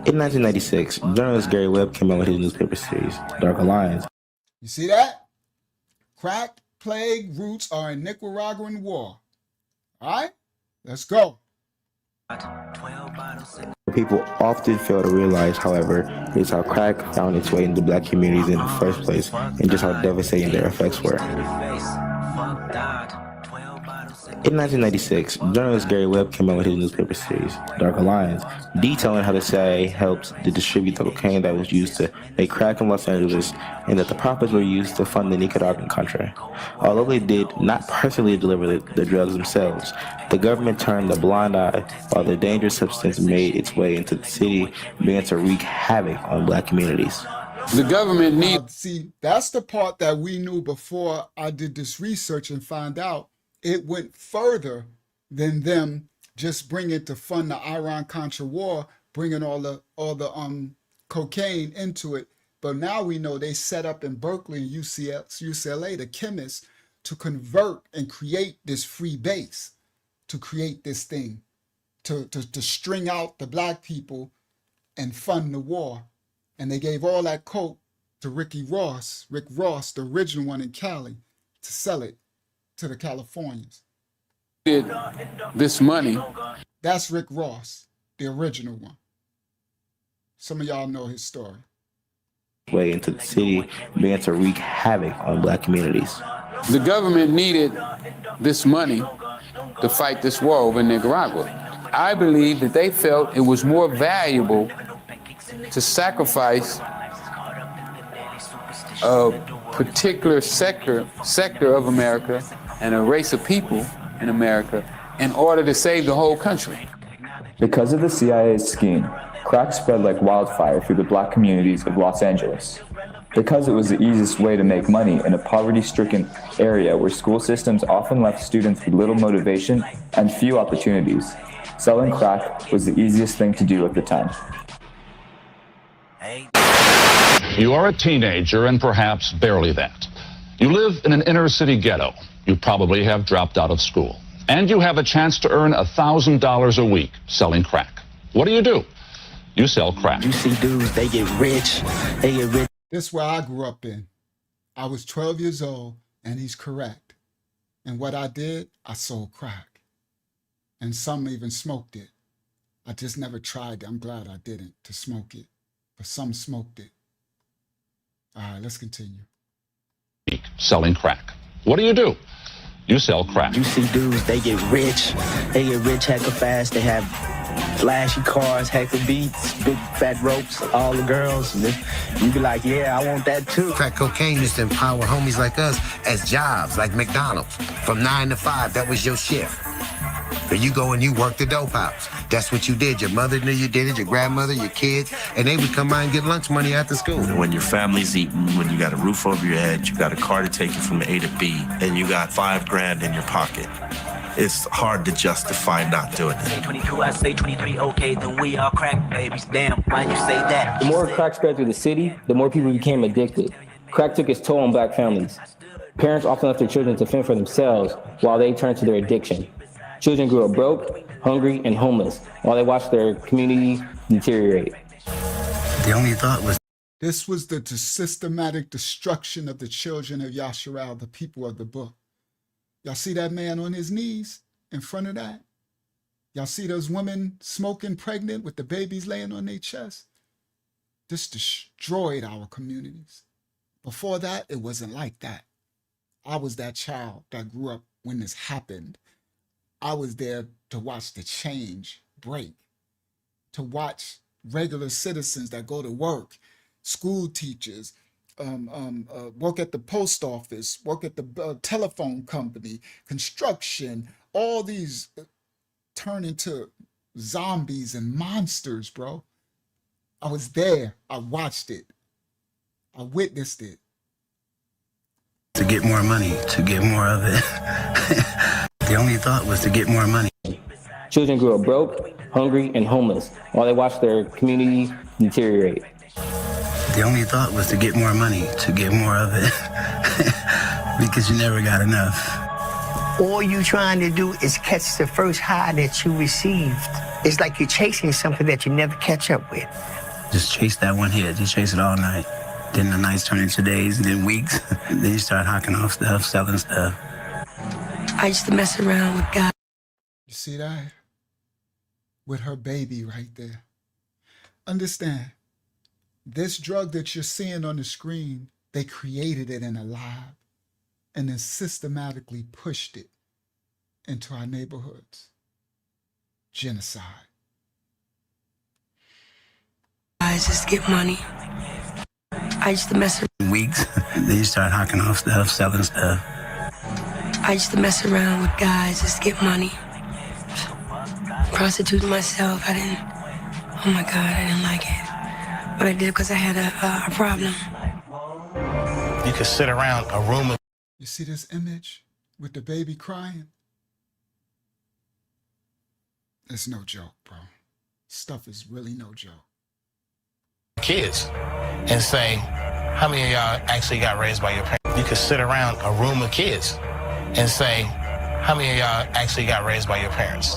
In 1996, journalist Gary Webb came out with his newspaper series, Dark Alliance. You see that? Crack plague roots are in Nicaraguan war. All right, let's go. What people often fail to realize, however, is how crack found its way into black communities in the first place and just how devastating their effects were. In 1996, journalist Gary Webb came out with his newspaper series, Dark Alliance, detailing how the CIA helped to distribute the cocaine that was used to make crack in Los Angeles and that the profits were used to fund the Nicaraguan Contra. Although they did not personally deliver the drugs themselves, the government turned a blind eye while the dangerous substance made its way into the city and began to wreak havoc on black communities. The government needs... See, that's the part that we knew before I did this research and found out it went further than them just bringing to fund the Iran-Contra war, bringing all the cocaine into it. But now we know they set up in Berkeley and UCLA, the chemists, to convert and create this free base, to create this thing, to string out the black people and fund the war. And they gave all that coke to Rick Ross, the original one in Cali, to sell it to the Californians. This money. That's Rick Ross, the original one. Some of y'all know his story. Way into the city and began to wreak havoc on black communities. The government needed this money to fight this war over in Nicaragua. I believe that they felt it was more valuable to sacrifice a particular sector of America and a race of people in America in order to save the whole country. Because of the CIA's scheme, crack spread like wildfire through the black communities of Los Angeles. Because it was the easiest way to make money in a poverty-stricken area where school systems often left students with little motivation and few opportunities, selling crack was the easiest thing to do at the time. You are a teenager and perhaps barely that. You live in an inner city ghetto. You probably have dropped out of school. And you have a chance to earn $1,000 a week selling crack. What do? You sell crack. You see dudes, they get rich. This is where I grew up in. I was 12 years old, and he's correct. And what I did, I sold crack. And some even smoked it. I just never tried it. I'm glad I didn't, to smoke it. But some smoked it. All right, let's continue. Selling crack. What do? You sell crack. You see dudes, they get rich. They get rich hecka fast. They have flashy cars, hecka beats, big fat ropes, all the girls. And you be like, yeah, I want that too. Crack cocaine used to empower homies like us as jobs, like McDonald's. From 9 to 5, that was your shift. But you go and you work the dope house. That's what you did. Your mother knew you did it, your grandmother, your kids, and they would come by and get lunch money after school. When your family's eating, when you got a roof over your head, you got a car to take you from A to B, and you got $5,000 in your pocket, it's hard to justify not doing it. 22, I say 23, okay, then we all crack babies. Damn, why'd you say that? The more crack spread through the city, the more people became addicted. Crack took its toll on black families. Parents often left their children to fend for themselves while they turned to their addiction. Children grew up broke, hungry, and homeless while they watched their community deteriorate. The only thought was... This was the systematic destruction of the children of Yasharal, the people of the book. Y'all see that man on his knees in front of that? Y'all see those women smoking pregnant with the babies laying on their chest? This destroyed our communities. Before that, it wasn't like that. I was that child that grew up when this happened. I was there to watch the change break, to watch regular citizens that go to work, school teachers, work at the post office, work at the telephone company, construction, all these turn into zombies and monsters, bro. I was there. I watched it. I witnessed it. To get more money, to get more of it. The only thought was to get more money. Children grew up broke, hungry, and homeless while they watched their community deteriorate. The only thought was to get more money, to get more of it. Because you never got enough. All you trying to do is catch the first high that you received. It's like you're chasing something that you never catch up with. Just chase that one hit. Just chase it all night. Then the nights turn into days, and then weeks. Then you start hacking off stuff, selling stuff. I used to mess around with God. You see that? With her baby right there. Understand, this drug that you're seeing on the screen, they created it in a lab and then systematically pushed it into our neighborhoods. Genocide. I just get money. I used to mess around. Weeks. Then you start hacking off stuff, selling stuff. I used to mess around with guys, just get money. Prostituting myself, I didn't, oh my God, I didn't like it. But I did because I had a problem. You could sit around a room of... You see this image with the baby crying? It's no joke, bro. Stuff is really no joke. Kids and say, how many of y'all actually got raised by your parents? You could sit around a room of kids and say, how many of y'all actually got raised by your parents?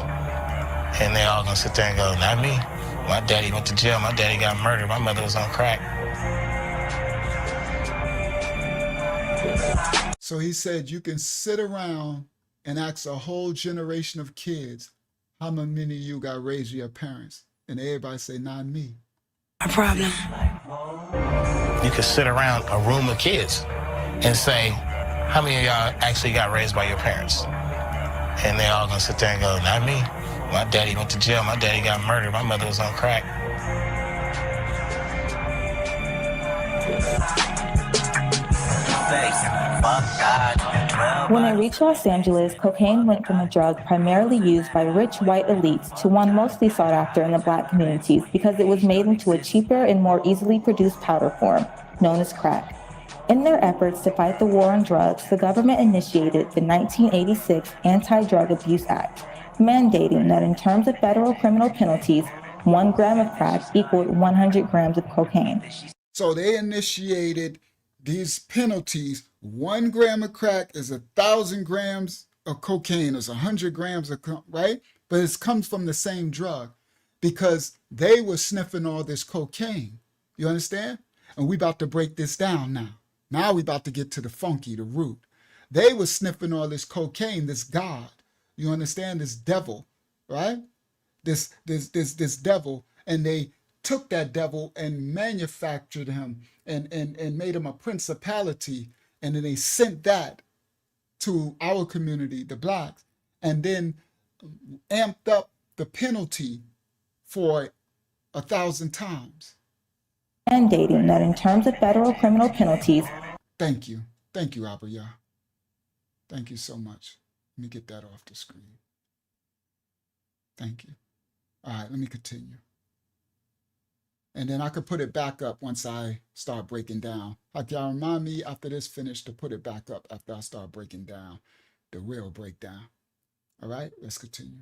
And they all gonna sit there and go, not me. My daddy went to jail. My daddy got murdered. My mother was on crack. So he said you can sit around and ask a whole generation of kids, how many of you got raised by your parents? And everybody say, not me. A problem. You could sit around a room of kids and say, how many of y'all actually got raised by your parents? And they all gonna sit there and go, not me. My daddy went to jail. My daddy got murdered. My mother was on crack. When I reached Los Angeles, cocaine went from a drug primarily used by rich white elites to one mostly sought after in the Black communities because it was made into a cheaper and more easily produced powder form, known as crack. In their efforts to fight the war on drugs, the government initiated the 1986 Anti-Drug Abuse Act, mandating that in terms of federal criminal penalties, 1 gram of crack equaled 100 grams of cocaine. So they initiated these penalties. 1 gram of crack is 1,000 grams of cocaine, is 100 grams of, right? But it comes from the same drug because they were sniffing all this cocaine. You understand? And we about to break this down now. Now we about to get to the funky, the root. They were sniffing all this cocaine, this God. You understand? This devil, right? This devil, and they took that devil and manufactured him and made him a principality, and then they sent that to our community, the Blacks, and then amped up the penalty for 1,000 times. Mandating that in terms of federal criminal penalties. Thank you, Abaya. Thank you so much. Let me get that off the screen. Thank you. All right, let me continue. And then I could put it back up once I start breaking down. Like y'all remind me after this finish to put it back up after I start breaking down the real breakdown. All right, let's continue.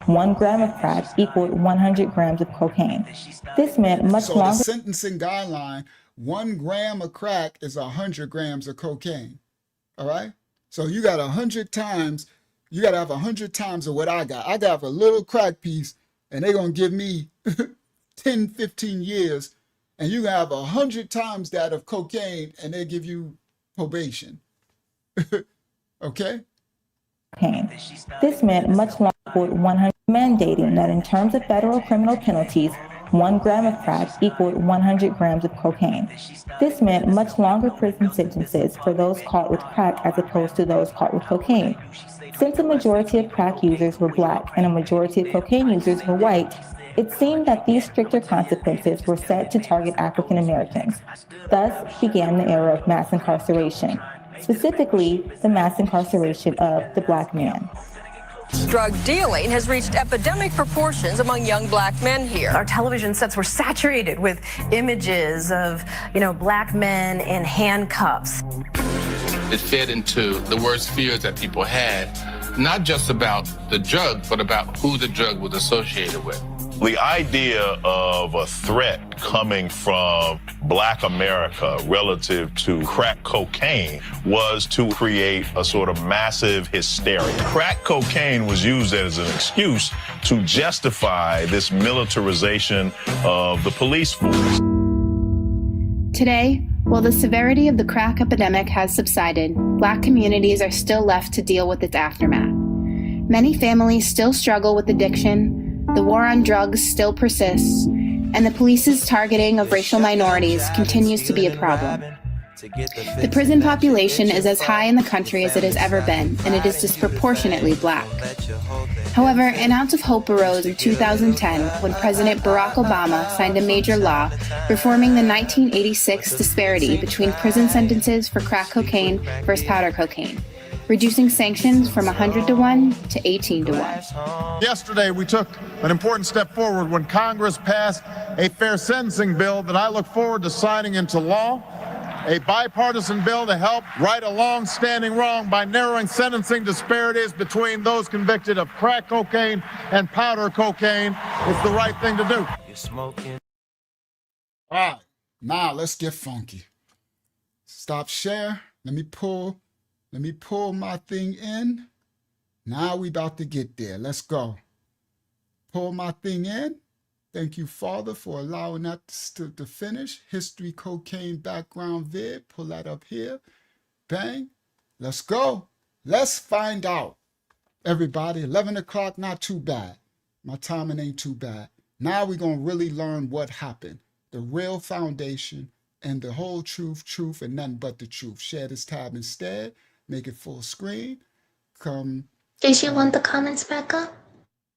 1 gram of crack equaled 100 grams of cocaine. This meant much longer. So the sentencing guideline, 1 gram of crack is 100 grams of cocaine. All right? So you got 100 times, you got to have 100 times of what I got. I got a little crack piece, and they're going to give me 10, 15 years, and you have 100 times that of cocaine, and they give you probation. Okay? This meant much longer, 100, mandating that in terms of federal criminal penalties, 1 gram of crack equaled 100 grams of cocaine. This meant much longer prison sentences for those caught with crack as opposed to those caught with cocaine. Since a majority of crack users were Black and a majority of cocaine users were white, it seemed that these stricter consequences were set to target African Americans. Thus began the era of mass incarceration, specifically the mass incarceration of the Black man. Drug dealing has reached epidemic proportions among young Black men here. Our television sets were saturated with images of, Black men in handcuffs. It fed into the worst fears that people had, not just about the drug, but about who the drug was associated with. The idea of a threat coming from Black America relative to crack cocaine was to create a sort of massive hysteria. Crack cocaine was used as an excuse to justify this militarization of the police force. Today, while the severity of the crack epidemic has subsided, Black communities are still left to deal with its aftermath. Many families still struggle with addiction, the war on drugs still persists, and the police's targeting of racial minorities continues to be a problem. The prison population is as high in the country as it has ever been, and it is disproportionately Black. However, an ounce of hope arose in 2010 when President Barack Obama signed a major law reforming the 1986 disparity between prison sentences for crack cocaine versus powder cocaine, reducing sanctions from 100 to 1 to 18 to 1. Yesterday, we took an important step forward when Congress passed a fair sentencing bill that I look forward to signing into law, a bipartisan bill to help right a long-standing wrong by narrowing sentencing disparities between those convicted of crack cocaine and powder cocaine. It's the right thing to do. All right, now let's get funky. Stop share. Let me pull my thing in. Now we about to get there. Let's go. Pull my thing in. Thank you, Father, for allowing that to finish. History, cocaine, background vid. Pull that up here. Bang. Let's go. Let's find out. Everybody, 11 o'clock, not too bad. My timing ain't too bad. Now we're going to really learn what happened. The real foundation and the whole truth, and nothing but the truth. Share this tab instead. Make it full screen. Did you want the comments back up?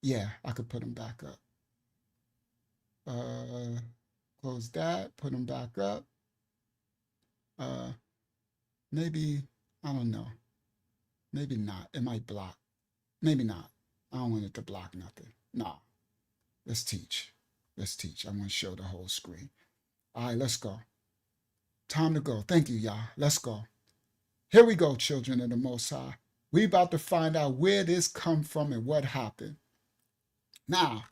Yeah, I could put them back up. Close that, put them back up. Maybe, I don't know. Maybe not. It might block. Maybe not. I don't want it to block nothing. Nah. Let's teach. I want to show the whole screen. All right, let's go. Time to go. Thank you, y'all. Let's go. Here we go, children of the Most High. We about to find out where this come from and what happened. Now,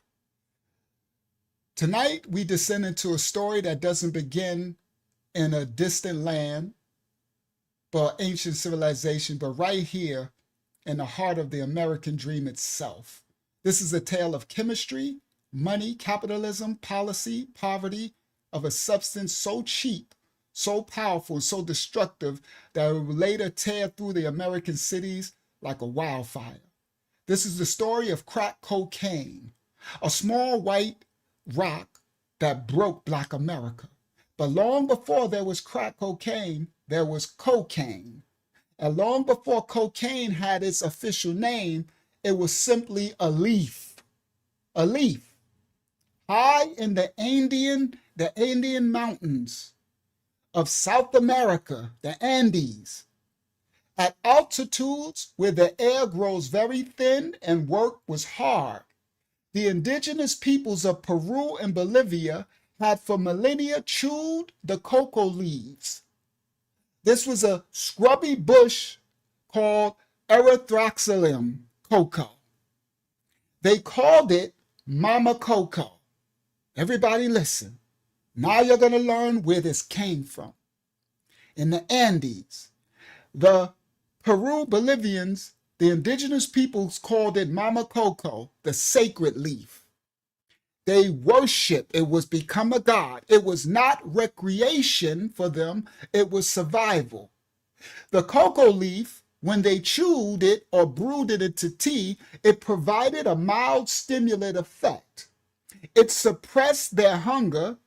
tonight we descend into a story that doesn't begin in a distant land, but ancient civilization, but right here in the heart of the American dream itself. This is a tale of chemistry, money, capitalism, policy, poverty, of a substance so cheap, so powerful, and so destructive that it will later tear through the American cities like a wildfire. This is the story of crack cocaine, a small white rock that broke Black America. But long before there was crack cocaine, there was cocaine. And long before cocaine had its official name, it was simply a leaf. A leaf. High in the Andean mountains of South America, the Andes, at altitudes where the air grows very thin and work was hard, the indigenous peoples of Peru and Bolivia had for millennia chewed the cocoa leaves. This was a scrubby bush called Erythroxylum cocoa. They called it Mama Cocoa. Everybody listen. Now you're going to learn where this came from. In the Andes, the Peru Bolivians, the indigenous peoples called it Mama Cocoa, the sacred leaf. They worshiped, it was become a god. It was not recreation for them, it was survival. The cocoa leaf, when they chewed it or brewed it into tea, it provided a mild stimulant effect. It suppressed their hunger,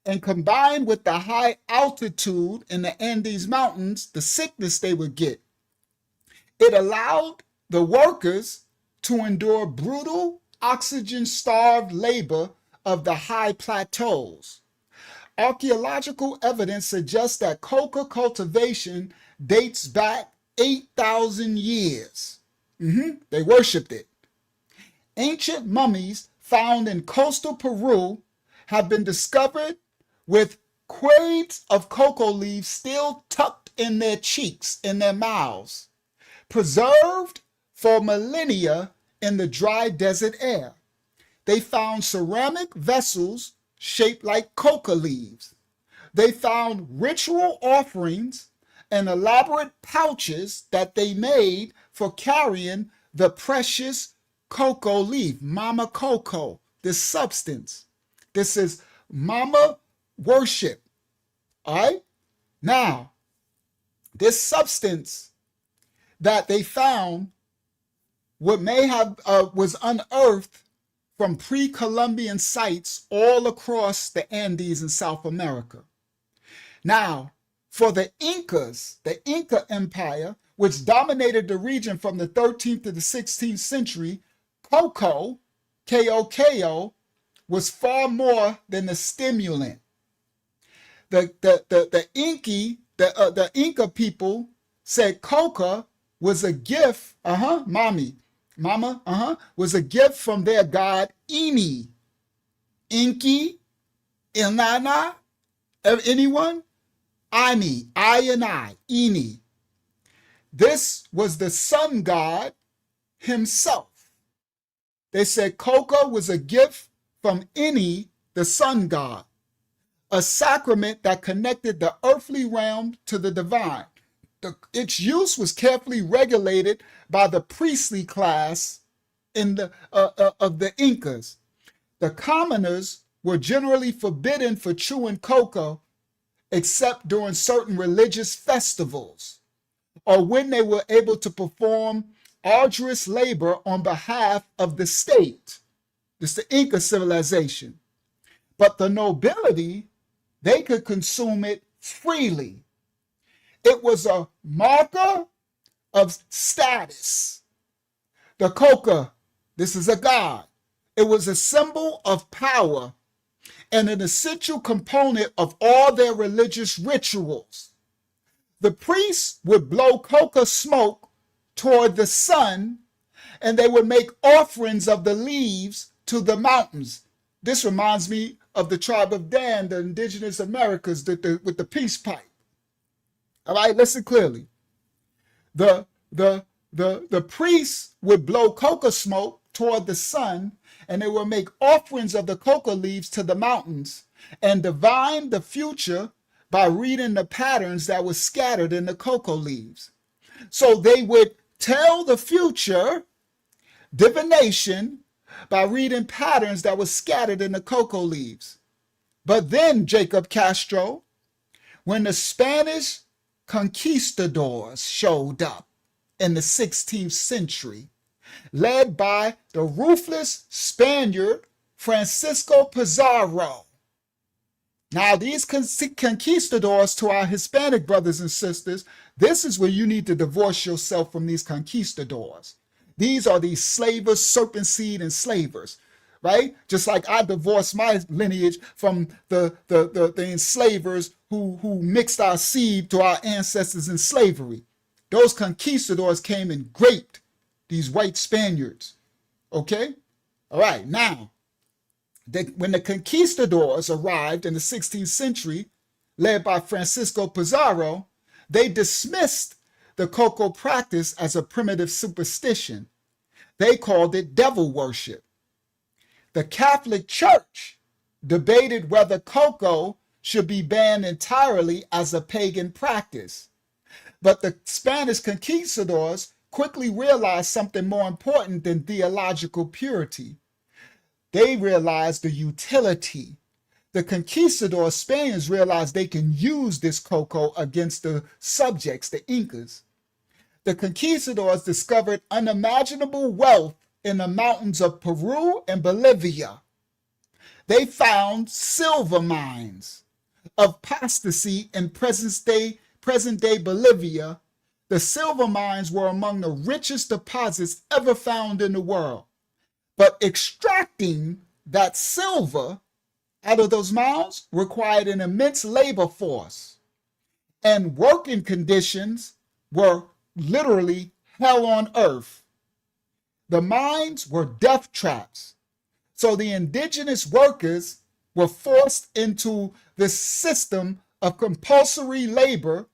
and combined with the high altitude in the Andes Mountains, the sickness they would get, it allowed the workers to endure brutal, oxygen-starved labor of the high plateaus. Archaeological evidence suggests that coca cultivation dates back 8,000 years. They worshipped it. Ancient mummies found in coastal Peru have been discovered with quads of cocoa leaves still tucked in their cheeks, in their mouths, preserved for millennia in the dry desert air. They found ceramic vessels shaped like coca leaves. They found ritual offerings and elaborate pouches that they made for carrying the precious cocoa leaf, mama cocoa, this substance. This is mama worship. All right? Now, this substance that they found what may have was unearthed from pre-Columbian sites all across the Andes in South America. Now, for the Incas, the Inca Empire, which dominated the region from the 13th to the 16th century, cocoa, K-O-K-O, was far more than a stimulant. The Inca people said coca was a gift, was a gift from their god Ini. Inki, Inanna, anyone? Ani, I and I, Ini. This was the sun god himself. They said coca was a gift from Ini, the sun god, a sacrament that connected the earthly realm to the divine. Its use was carefully regulated by the priestly class of the Incas. The commoners were generally forbidden for chewing coca except during certain religious festivals or when they were able to perform arduous labor on behalf of the state. This is the Inca civilization. But the nobility, they could consume it freely. It was a marker of status. The coca, this is a god. It was a symbol of power and an essential component of all their religious rituals. The priests would blow coca smoke toward the sun, and they would make offerings of the leaves to the mountains. This reminds me of the tribe of Dan, the indigenous Americas, with the peace pipe. All right, listen clearly. The priests would blow coca smoke toward the sun, and they would make offerings of the coca leaves to the mountains and divine the future by reading the patterns that were scattered in the cocoa leaves. So they would tell the future, divination, by reading patterns that were scattered in the cocoa leaves. But then, Jacob Castro, when the Spanish conquistadors showed up in the 16th century, led by the ruthless Spaniard Francisco Pizarro. Now, these conquistadors, to our Hispanic brothers and sisters, this is where you need to divorce yourself from these conquistadors. These are these slavers, serpent seed enslavers, right? Just like I divorced my lineage from the enslavers who mixed our seed to our ancestors in slavery. Those conquistadors came and raped these white Spaniards, okay? All right, now, when the conquistadors arrived in the 16th century, led by Francisco Pizarro, they dismissed the cocoa practice as a primitive superstition. They called it devil worship. The Catholic Church debated whether cocoa should be banned entirely as a pagan practice. But the Spanish conquistadors quickly realized something more important than theological purity. They realized the utility. The conquistador Spaniards realized they can use this cocoa against the subjects, the Incas. The conquistadors discovered unimaginable wealth in the mountains of Peru and Bolivia. They found silver mines of apostasy in present-day Bolivia. The silver mines were among the richest deposits ever found in the world. But extracting that silver out of those mounds required an immense labor force. And working conditions were literally hell on earth. The mines were death traps. So the indigenous workers were forced into this system of compulsory labor,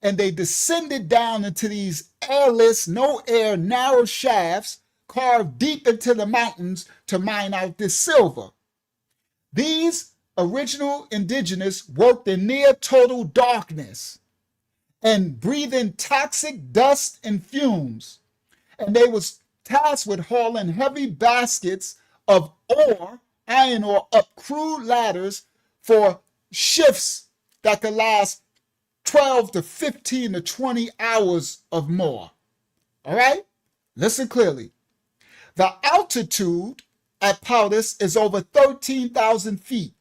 and they descended down into these airless, no air, narrow shafts carved deep into the mountains to mine out this silver. These original indigenous worked in near total darkness and breathing toxic dust and fumes. And they was tasked with hauling heavy baskets of ore, iron ore, up crude ladders for shifts that could last 12 to 15 to 20 hours or more. All right? Listen clearly. The altitude at Paulis is over 13,000 feet.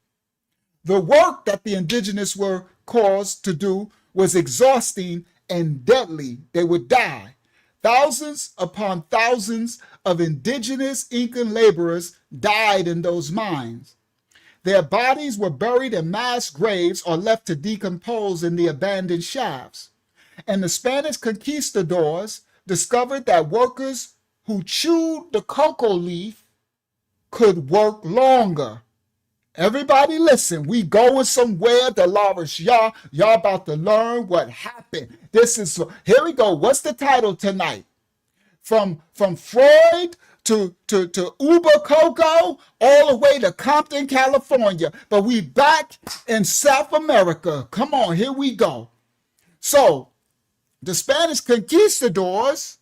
The work that the indigenous were caused to do was exhausting and deadly. They would die. Thousands upon thousands of indigenous Incan laborers died in those mines. Their bodies were buried in mass graves or left to decompose in the abandoned shafts. And the Spanish conquistadors discovered that workers who chewed the cocoa leaf could work longer. Everybody listen, we going somewhere, Dolores. Y'all about to learn what happened. Here we go. What's the title tonight? From Freud to Uber Cocoa, all the way to Compton, California. But we back in South America. Come on, here we go. So, the Spanish conquistadors,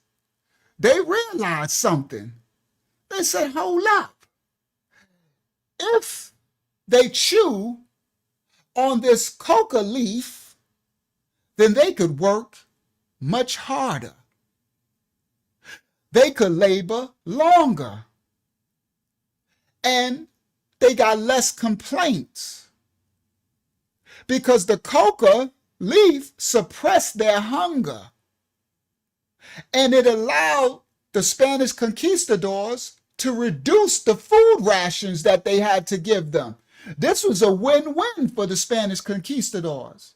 they realized something. They said, hold up. If they chew on this coca leaf, then they could work much harder. They could labor longer. And they got less complaints because the coca leaf suppressed their hunger. And it allowed the Spanish conquistadors to reduce the food rations that they had to give them. This was a win-win for the Spanish conquistadors.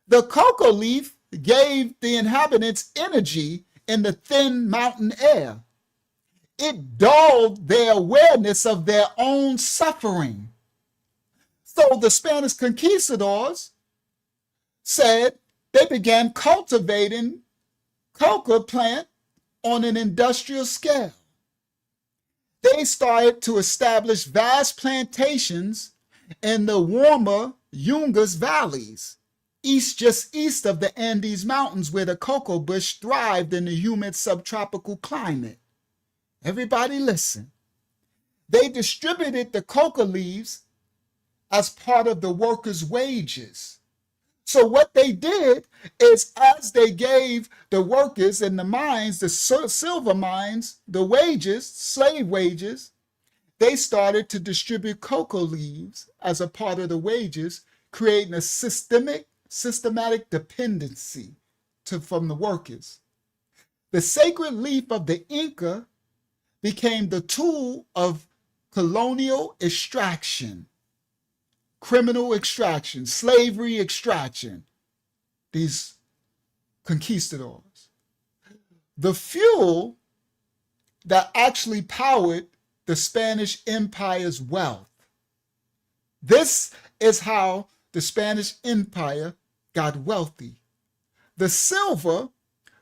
The cocoa leaf gave the inhabitants energy in the thin mountain air. It dulled their awareness of their own suffering. So the Spanish conquistadors said they began cultivating coca plant on an industrial scale. They started to establish vast plantations in the warmer Yungas valleys, just east of the Andes Mountains, where the cocoa bush thrived in the humid subtropical climate. Everybody listen. They distributed the coca leaves as part of the workers' wages. So what they did is, as they gave the workers in the mines, the silver mines, the wages, slave wages, they started to distribute cocoa leaves as a part of the wages, creating a systematic dependency from the workers. The sacred leaf of the Inca became the tool of colonial extraction, criminal extraction, slavery extraction, these conquistadors. The fuel that actually powered the Spanish Empire's wealth. This is how the Spanish Empire got wealthy. The silver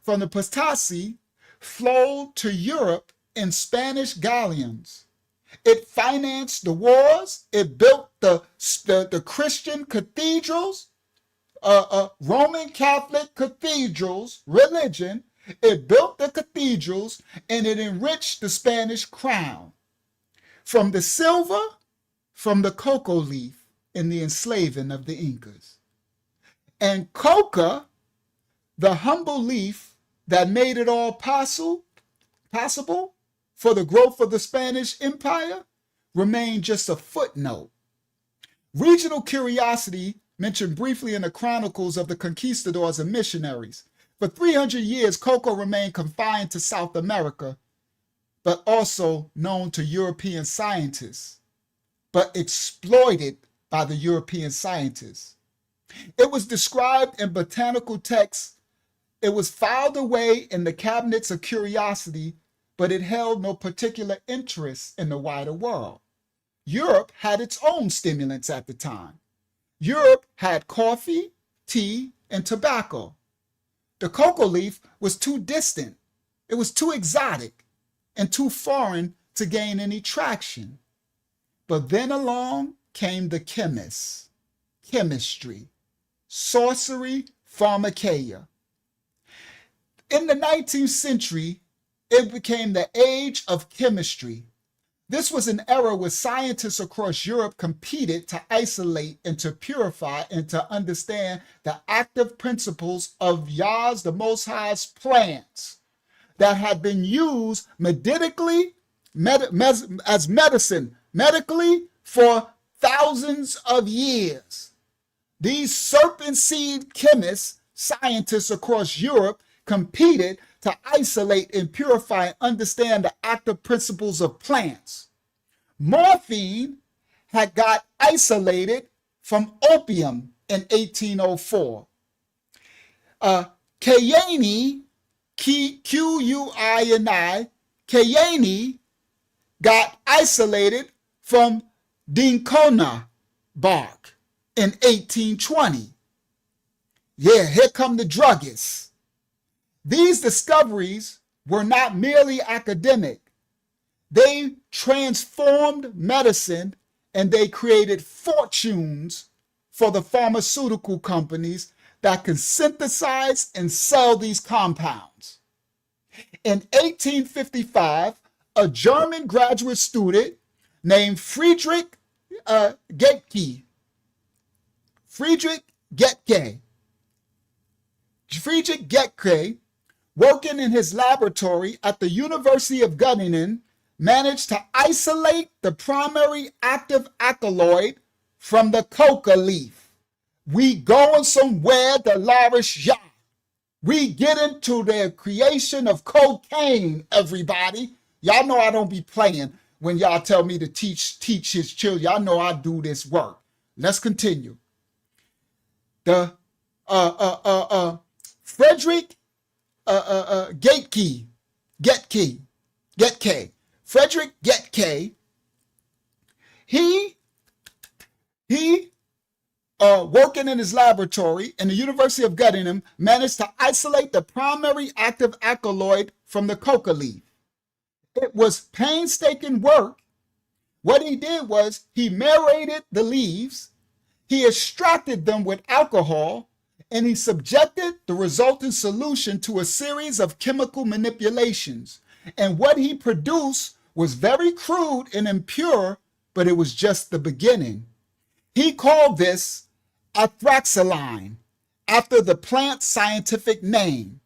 from the Potosi flowed to Europe in Spanish galleons. It financed the wars. It built the Christian cathedrals, Roman Catholic cathedrals, religion. It built the cathedrals, and it enriched the Spanish crown. From the silver, from the cocoa leaf, in the enslaving of the Incas. And coca, the humble leaf that made it all possible for the growth of the Spanish Empire, remained just a footnote. Regional curiosity mentioned briefly in the chronicles of the conquistadors and missionaries. For 300 years, cocoa remained confined to South America, but also known to European scientists, but exploited by the European scientists. It was described in botanical texts. It was filed away in the cabinets of curiosity, but it held no particular interest in the wider world. Europe had its own stimulants at the time. Europe had coffee, tea, and tobacco. The cocoa leaf was too distant. It was too exotic and too foreign to gain any traction. But then along came the chemists, chemistry, sorcery, pharmakeia. In the 19th century, it became the age of chemistry. This was an era where scientists across Europe competed to isolate and to purify and to understand the active principles of Yah's, the Most High's plants that had been used medically, as medicine, medically for thousands of years. These serpent seed chemists, scientists across Europe, competed to isolate and purify and understand the active principles of plants. Morphine had got isolated from opium in 1804. Cayenne, Q-U-I-N-I, Cayenne got isolated from Dinkona bark in 1820. Yeah, here come the druggists. These discoveries were not merely academic. They transformed medicine and they created fortunes for the pharmaceutical companies that can synthesize and sell these compounds. In 1855, a German graduate student named Friedrich Getke, working in his laboratory at the University of Göttingen, managed to isolate the primary active alkaloid from the coca leaf. We going somewhere, Dolores Yah. We get into the creation of cocaine, everybody. Y'all know I don't be playing when y'all tell me to teach his children. Y'all know I do this work. Let's continue. The Frederick Getke, Frederick Getke, he working in his laboratory in the University of Göttingen, managed to isolate the primary active alkaloid from the coca leaf. It was painstaking work. What he did was he marinated the leaves, he extracted them with alcohol, and he subjected the resulting solution to a series of chemical manipulations. And what he produced was very crude and impure, but it was just the beginning. He called this athraxylline, after the plant's scientific name.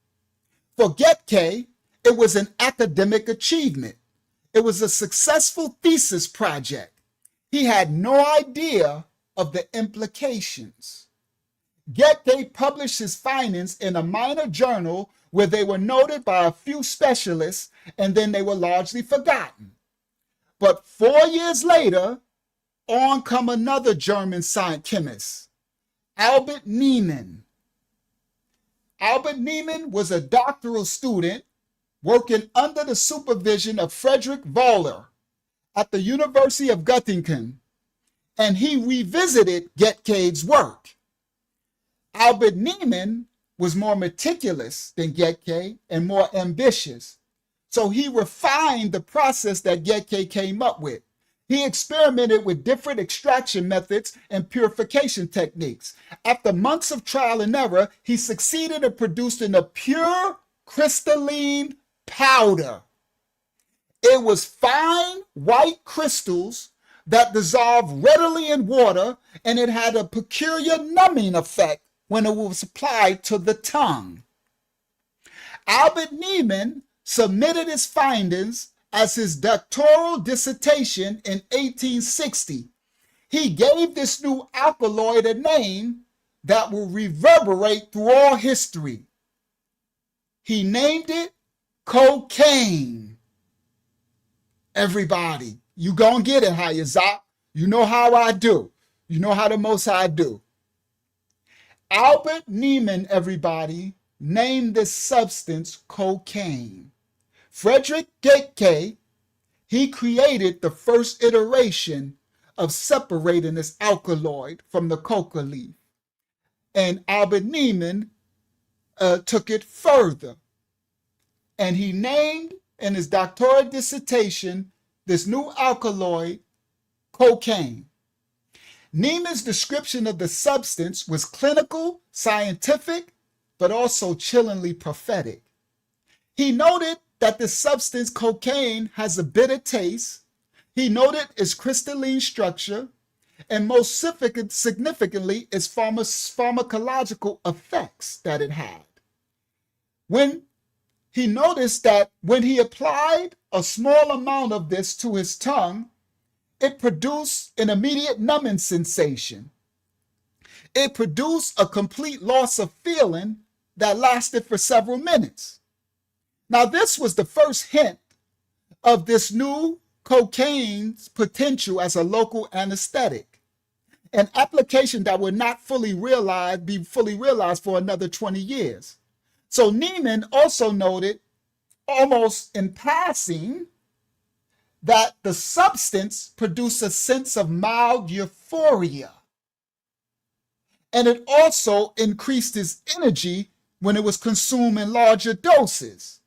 For Getke, it was an academic achievement. It was a successful thesis project. He had no idea of the implications. Getke published his findings in a minor journal where they were noted by a few specialists and then they were largely forgotten. But 4 years later, on come another German science chemist, Albert Niemann. Albert Niemann was a doctoral student working under the supervision of Friedrich Wöhler at the University of Göttingen, and he revisited Getke's work. Albert Niemann was more meticulous than Getke and more ambitious, so he refined the process that Getke came up with. He experimented with different extraction methods and purification techniques. After months of trial and error, he succeeded in producing a pure crystalline powder. It was fine white crystals that dissolved readily in water, and it had a peculiar numbing effect when it was applied to the tongue. Albert Niemann submitted his findings as his doctoral dissertation in 1860. He gave this new alkaloid a name that will reverberate through all history. He named it cocaine. Everybody, you gonna get it, Hayazak. You know how I do. You know how the Most High do. Albert Niemann, everybody, named this substance cocaine. Frederick Getke, he created the first iteration of separating this alkaloid from the coca leaf. And Albert Niemann took it further. And he named in his doctoral dissertation this new alkaloid cocaine. Neiman's description of the substance was clinical, scientific, but also chillingly prophetic. He noted that the substance cocaine has a bitter taste. He noted its crystalline structure and most significantly its pharmacological effects that it had. When he noticed that when he applied a small amount of this to his tongue, it produced an immediate numbing sensation. It produced a complete loss of feeling that lasted for several minutes. Now, this was the first hint of this new cocaine's potential as a local anesthetic, an application that would not be fully realized for another 20 years. So Neiman also noted, almost in passing, that the substance produced a sense of mild euphoria. And it also increased his energy when it was consumed in larger doses.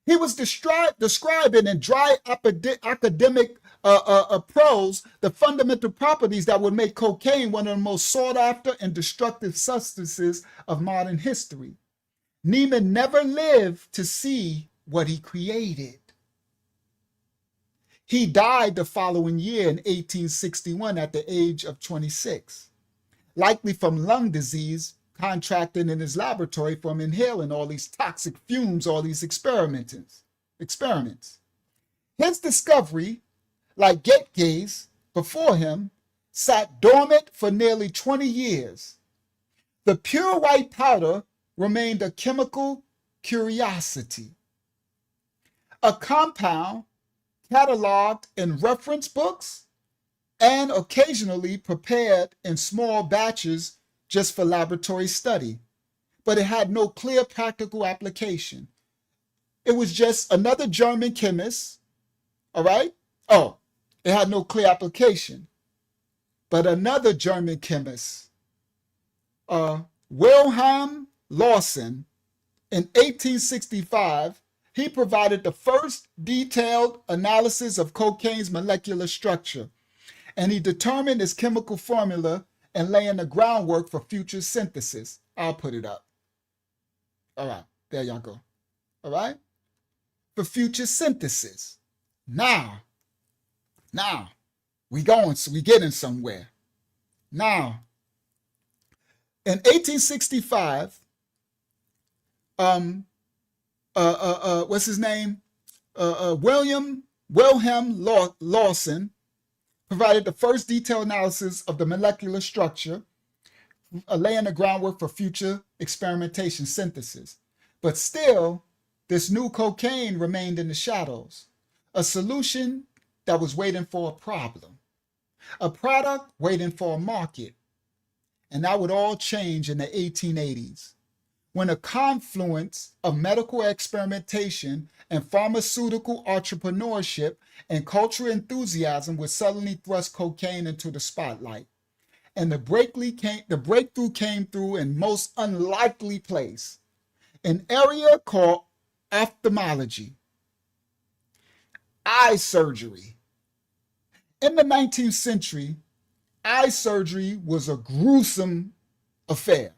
He was describing in dry academic prose the fundamental properties that would make cocaine one of the most sought after and destructive substances of modern history. Neiman never lived to see what he created. He died the following year in 1861 at the age of 26, likely from lung disease contracted in his laboratory from inhaling all these toxic fumes, all these experiments. His discovery, like Gateke's before him, sat dormant for nearly 20 years. The pure white powder remained a chemical curiosity, a compound cataloged in reference books and occasionally prepared in small batches just for laboratory study, but it had no clear practical application. It was just another German chemist, all right? Oh, it had no clear application, but another German chemist, Wilhelm Lawson, in 1865, he provided the first detailed analysis of cocaine's molecular structure, and he determined its chemical formula and laying the groundwork for future synthesis. I'll put it up. All right, there y'all go. All right? For future synthesis. Now, we getting somewhere. Now, in 1865, what's his name? Wilhelm Lawson provided the first detailed analysis of the molecular structure, laying the groundwork for future experimentation synthesis. But still, this new cocaine remained in the shadows, a solution that was waiting for a problem, a product waiting for a market. And that would all change in the 1880s, when a confluence of medical experimentation and pharmaceutical entrepreneurship and cultural enthusiasm would suddenly thrust cocaine into the spotlight. And the breakthrough came through in most unlikely place, an area called ophthalmology, eye surgery. In the 19th century, eye surgery was a gruesome affair.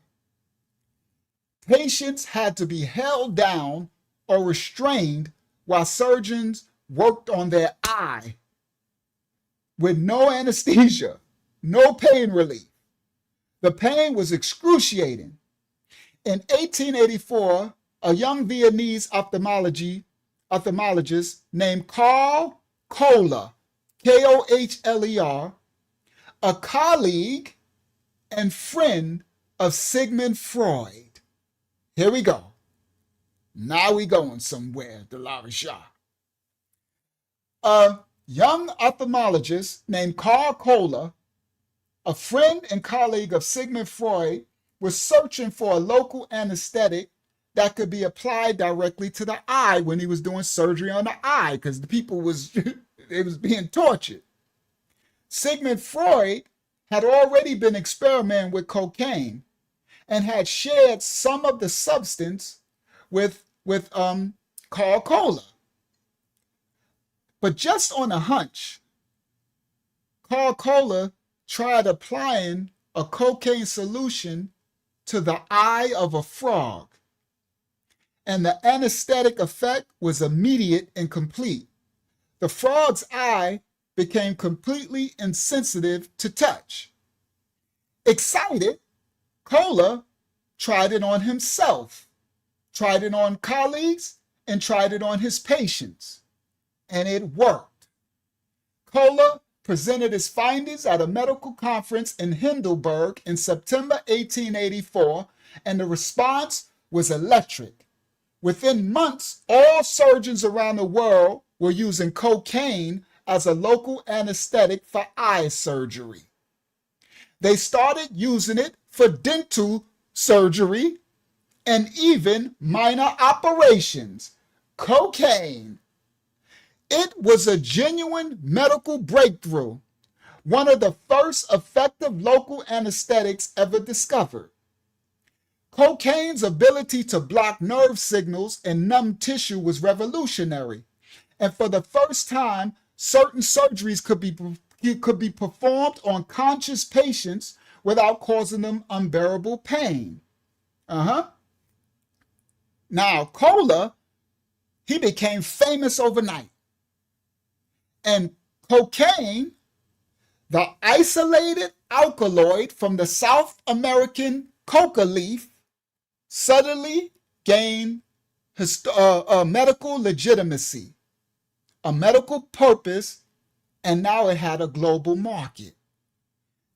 Patients had to be held down or restrained while surgeons worked on their eye with no anesthesia, no pain relief. The pain was excruciating. In 1884, a young Viennese ophthalmologist named Karl Kohler, Kohler, a colleague and friend of Sigmund Freud. Here we go. Now we going somewhere, Delarisha. A young ophthalmologist named Karl Kohler, a friend and colleague of Sigmund Freud, was searching for a local anesthetic that could be applied directly to the eye when he was doing surgery on the eye, because the people was being tortured. Sigmund Freud had already been experimenting with cocaine and had shared some of the substance with Karl Kohler. But just on a hunch, Karl Kohler tried applying a cocaine solution to the eye of a frog, and the anesthetic effect was immediate and complete. The frog's eye became completely insensitive to touch. Excited, Kohler tried it on himself, tried it on colleagues, and tried it on his patients, and it worked. Kohler presented his findings at a medical conference in Heidelberg in September 1884, and the response was electric. Within months, all surgeons around the world were using cocaine as a local anesthetic for eye surgery. They started using it for dental surgery and even minor operations. Cocaine. It was a genuine medical breakthrough, one of the first effective local anesthetics ever discovered. Cocaine's ability to block nerve signals and numb tissue was revolutionary, and for the first time, certain surgeries could be performed on conscious patients without causing them unbearable pain. Now, Kohler, he became famous overnight. And cocaine, the isolated alkaloid from the South American coca leaf, suddenly gained medical legitimacy, a medical purpose, and now it had a global market.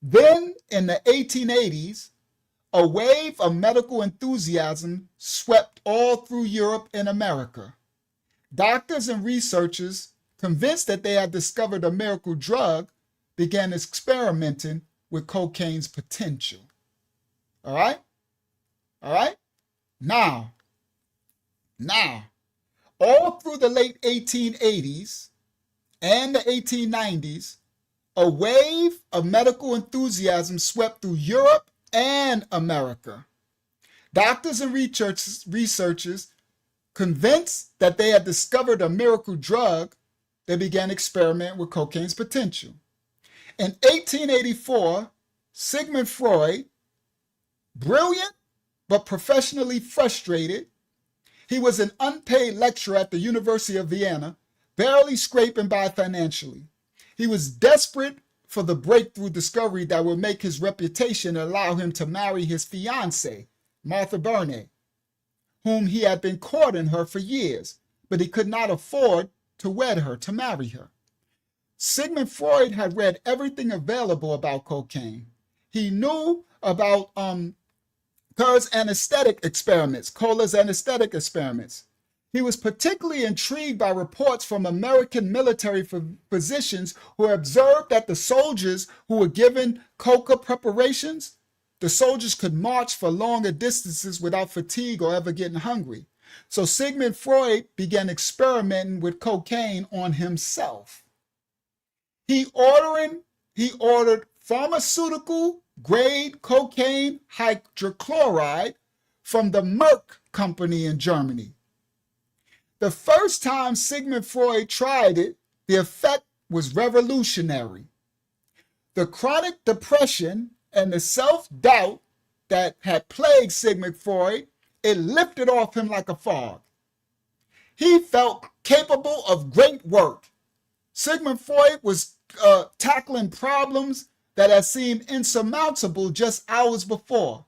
Then, in the 1880s, a wave of medical enthusiasm swept all through Europe and America. Doctors and researchers, convinced that they had discovered a miracle drug, began experimenting with cocaine's potential. All right? Now, all through the late 1880s and the 1890s, a wave of medical enthusiasm swept through Europe and America. Doctors and researchers, convinced that they had discovered a miracle drug, they began experimenting with cocaine's potential. In 1884, Sigmund Freud, brilliant but professionally frustrated, he was an unpaid lecturer at the University of Vienna, barely scraping by financially. He was desperate for the breakthrough discovery that would make his reputation and allow him to marry his fiancée, Martha Bernay, whom he had been courting her for years, but he could not afford to wed her, to marry her. Sigmund Freud had read everything available about cocaine. He knew about Kohler's anesthetic experiments. He was particularly intrigued by reports from American military physicians who observed that the soldiers who were given coca preparations, the soldiers could march for longer distances without fatigue or ever getting hungry. So Sigmund Freud began experimenting with cocaine on himself. He ordered pharmaceutical grade cocaine hydrochloride from the Merck company in Germany. The first time Sigmund Freud tried it, the effect was revolutionary. The chronic depression and the self-doubt that had plagued Sigmund Freud, it lifted off him like a fog. He felt capable of great work. Sigmund Freud was tackling problems that had seemed insurmountable just hours before.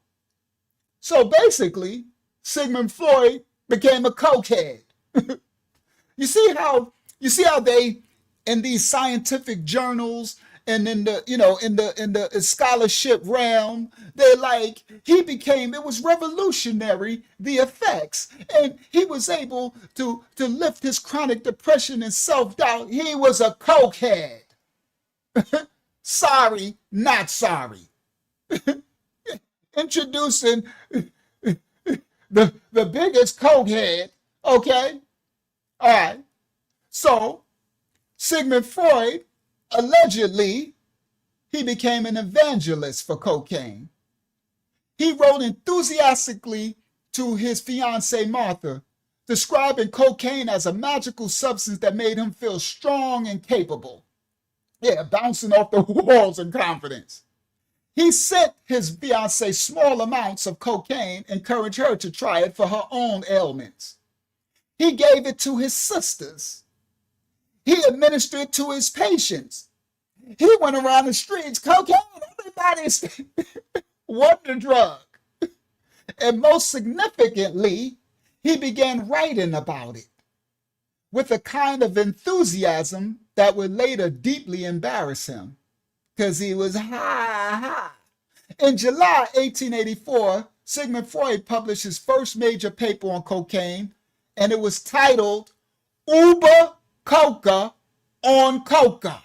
So basically, Sigmund Freud became a cokehead. You see how they, in these scientific journals and in the scholarship realm, they're like, it was revolutionary, the effects, and he was able to lift his chronic depression and self-doubt. He was a cokehead. Sorry, not sorry. Introducing the biggest cokehead, okay? All right. So, Sigmund Freud, allegedly, he became an evangelist for cocaine. He wrote enthusiastically to his fiancée Martha, describing cocaine as a magical substance that made him feel strong and capable. Yeah, bouncing off the walls in confidence. He sent his fiancée small amounts of cocaine, encouraged her to try it for her own ailments. He gave it to his sisters. He administered it to his patients. He went around the streets, cocaine, everybody's wonder drug. And most significantly, he began writing about it with a kind of enthusiasm that would later deeply embarrass him because he was high. In July 1884, Sigmund Freud published his first major paper on cocaine, and it was titled Über Coca on Coca.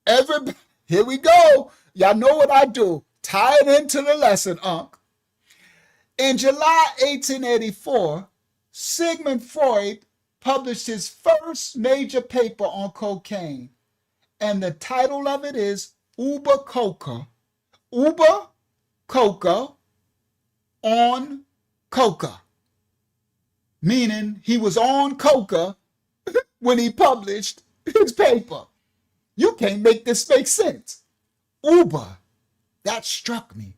Everybody, here we go. Y'all know what I do. Tie it into the lesson, Unc. In July 1884, Sigmund Freud published his first major paper on cocaine, and the title of it is Über Coca on coca, meaning he was on coca when he published his paper. You can't make this make sense. Uber, that struck me.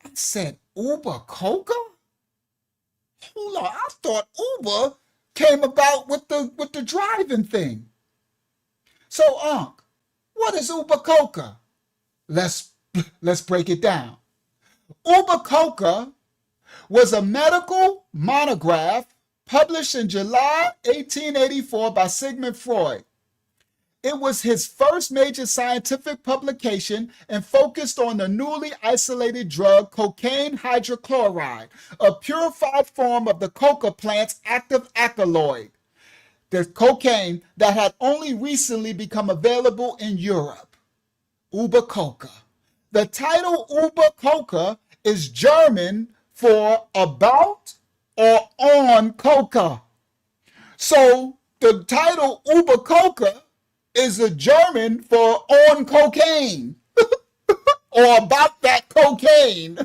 I said, Uber coca? Hold on, I thought Uber came about with the driving thing. So, Unc, what is Uber coca? Let's break it down. Uber coca was a medical monograph published in July 1884 by Sigmund Freud. It was his first major scientific publication and focused on the newly isolated drug cocaine hydrochloride, a purified form of the coca plant's active alkaloid, the cocaine that had only recently become available in Europe. Über Coca. The title Über Coca is German for about or on coca. So the title Über Coca is a German for on cocaine or about that cocaine.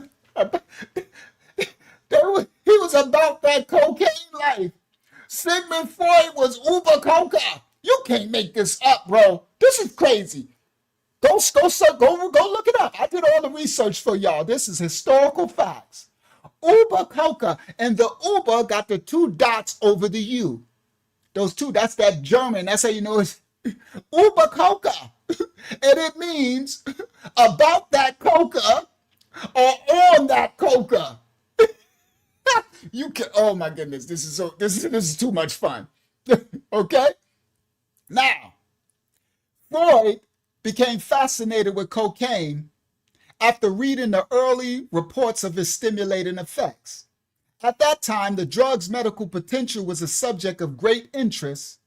He was about that cocaine life. Sigmund Freud was Über Coca. You can't make this up, bro. This is crazy. Go look it up. I did all the research for y'all. This is historical facts. Über Coca, and the Uber got the two dots over the U. Those two, that's that German. That's how you know it's Über Coca. And it means about that coca or on that coca. You can, oh my goodness, this is too much fun. Okay? Now, Freud became fascinated with cocaine after reading the early reports of its stimulating effects. At that time, the drug's medical potential was a subject of great interest,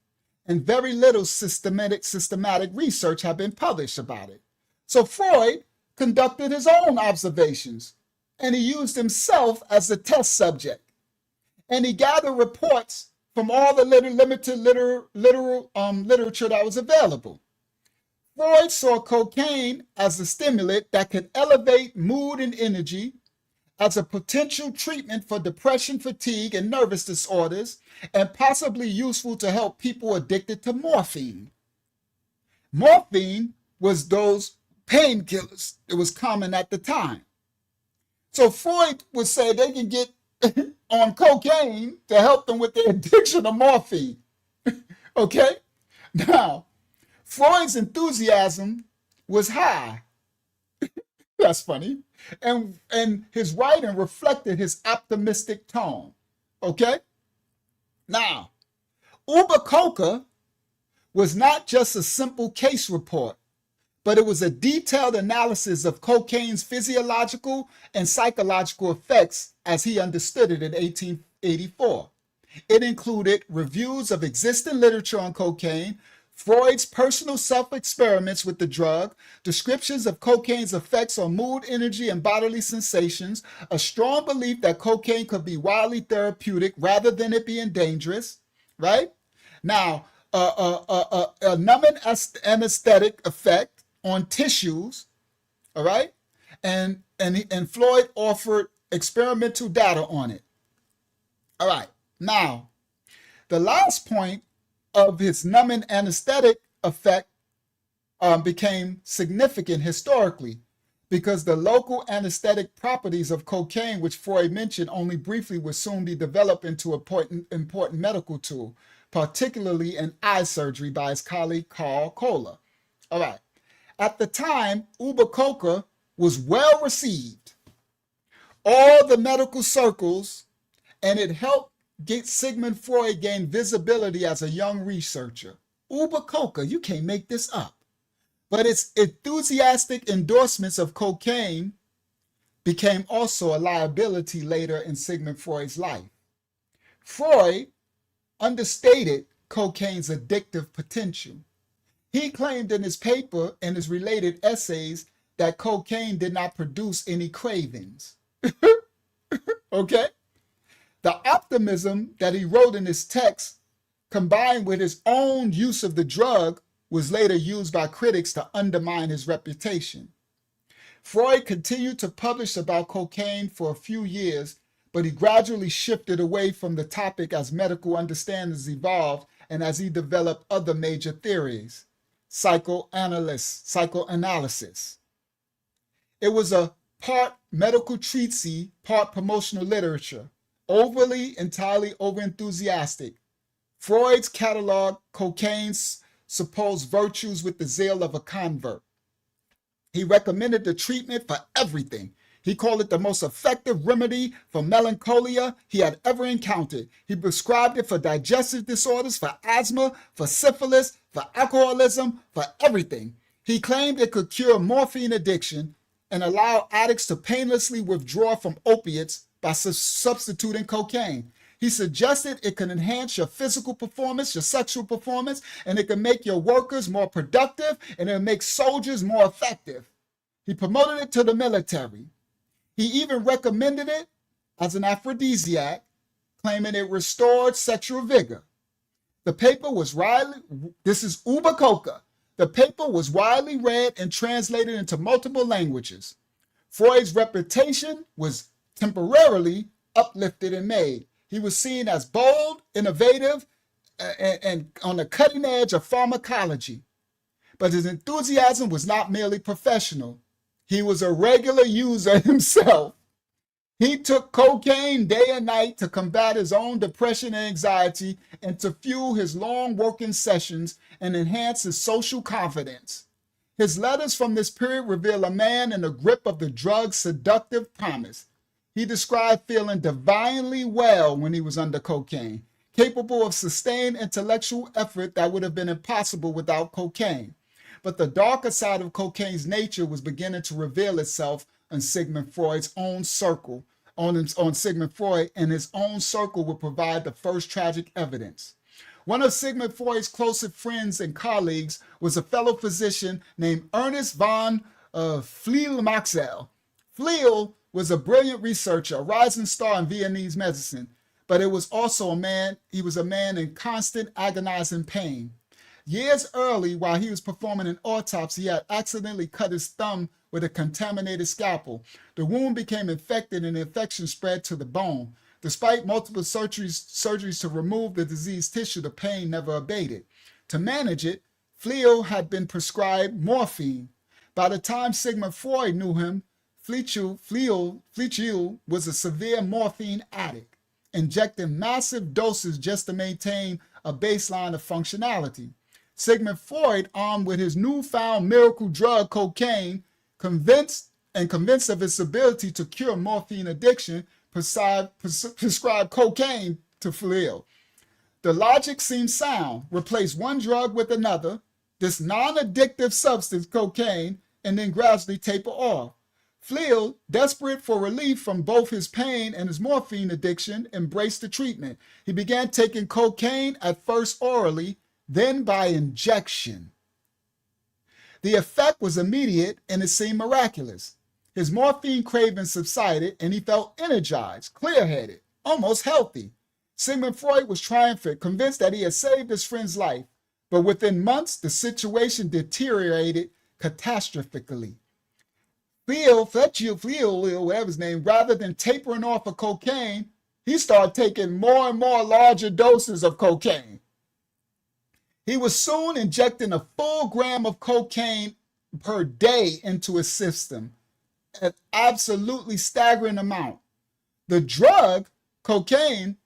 and very little systematic research had been published about it. So Freud conducted his own observations, and he used himself as the test subject. And he gathered reports from all the limited literature that was available. Freud saw cocaine as a stimulant that could elevate mood and energy, as a potential treatment for depression, fatigue, and nervous disorders, and possibly useful to help people addicted to morphine. Morphine was those painkillers that was common at the time. So Freud would say they can get on cocaine to help them with their addiction to morphine. Okay? Now, Freud's enthusiasm was high. That's funny. And his writing reflected his optimistic tone. Okay? Now, Über Coca was not just a simple case report, but it was a detailed analysis of cocaine's physiological and psychological effects as he understood it in 1884. It included reviews of existing literature on cocaine, Freud's personal self-experiments with the drug, descriptions of cocaine's effects on mood, energy, and bodily sensations, a strong belief that cocaine could be wildly therapeutic rather than it being dangerous, right? Now, a numbing anesthetic effect on tissues, all right? And Freud offered experimental data on it. All right, now, the last point of his numbing anesthetic effect became significant historically because the local anesthetic properties of cocaine, which Freud mentioned only briefly, would soon be developed into an important medical tool, particularly in eye surgery by his colleague Carl Kohler. All right. At the time, Uber Coca was well received. All the medical circles, and it helped get Sigmund Freud gain visibility as a young researcher. Uber Coca, you can't make this up. But its enthusiastic endorsements of cocaine became also a liability later in Sigmund Freud's life. Freud understated cocaine's addictive potential. He claimed in his paper and his related essays that cocaine did not produce any cravings. Okay? The optimism that he wrote in his text, combined with his own use of the drug, was later used by critics to undermine his reputation. Freud continued to publish about cocaine for a few years, but he gradually shifted away from the topic as medical understandings evolved and as he developed other major theories. Psychoanalysis. It was a part medical treatise, part promotional literature, entirely over-enthusiastic. Freud's cataloged cocaine's supposed virtues with the zeal of a convert. He recommended the treatment for everything. He called it the most effective remedy for melancholia he had ever encountered. He prescribed it for digestive disorders, for asthma, for syphilis, for alcoholism, for everything. He claimed it could cure morphine addiction and allow addicts to painlessly withdraw from opiates by substituting cocaine. He suggested it can enhance your physical performance, your sexual performance, and it can make your workers more productive, and it'll make soldiers more effective. He promoted it to the military. He even recommended it as an aphrodisiac, claiming it restored sexual vigor. The paper was this is Uber Coca. The paper was widely read and translated into multiple languages. Freud's reputation was temporarily uplifted and made. He was seen as bold, innovative, and on the cutting edge of pharmacology. But his enthusiasm was not merely professional. He was a regular user himself. He took cocaine day and night to combat his own depression and anxiety and to fuel his long working sessions and enhance his social confidence. His letters from this period reveal a man in the grip of the drug's seductive promise. He described feeling divinely well when he was under cocaine, capable of sustained intellectual effort that would have been impossible without cocaine. But the darker side of cocaine's nature was beginning to reveal itself on Sigmund Freud's own circle, on Sigmund Freud, and his own circle would provide the first tragic evidence. One of Sigmund Freud's closest friends and colleagues was a fellow physician named Ernest von Fliel-Maxel. Fliel was a brilliant researcher, a rising star in Viennese medicine, but he was a man in constant agonizing pain. Years early, while he was performing an autopsy, he had accidentally cut his thumb with a contaminated scalpel. The wound became infected and the infection spread to the bone. Despite multiple surgeries to remove the diseased tissue, the pain never abated. To manage it, Fliel had been prescribed morphine. By the time Sigmund Freud knew him, Fliel was a severe morphine addict, injecting massive doses just to maintain a baseline of functionality. Sigmund Freud, armed with his newfound miracle drug cocaine, convinced of its ability to cure morphine addiction, prescribed cocaine to Fliel. The logic seemed sound. Replace one drug with another, this non-addictive substance, cocaine, and then gradually taper off. Fliel, desperate for relief from both his pain and his morphine addiction, embraced the treatment. He began taking cocaine at first orally, then by injection. The effect was immediate and it seemed miraculous. His morphine craving subsided and he felt energized, clear-headed, almost healthy. Sigmund Freud was triumphant, convinced that he had saved his friend's life, but within months the situation deteriorated catastrophically. Fliel, whatever his name, rather than tapering off of cocaine, he started taking more and more larger doses of cocaine. He was soon injecting a full gram of cocaine per day into his system, an absolutely staggering amount. The drug, cocaine,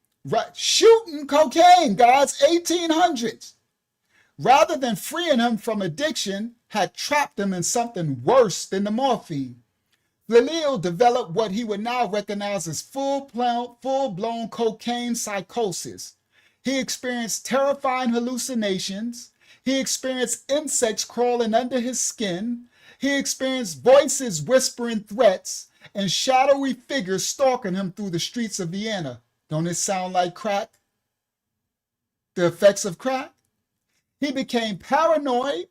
shooting cocaine, guys, 1800s, rather than freeing him from addiction, had trapped him in something worse than the morphine. Lelio developed what he would now recognize as full-blown cocaine psychosis. He experienced terrifying hallucinations. He experienced insects crawling under his skin. He experienced voices whispering threats and shadowy figures stalking him through the streets of Vienna. Don't it sound like crack? The effects of crack? He became paranoid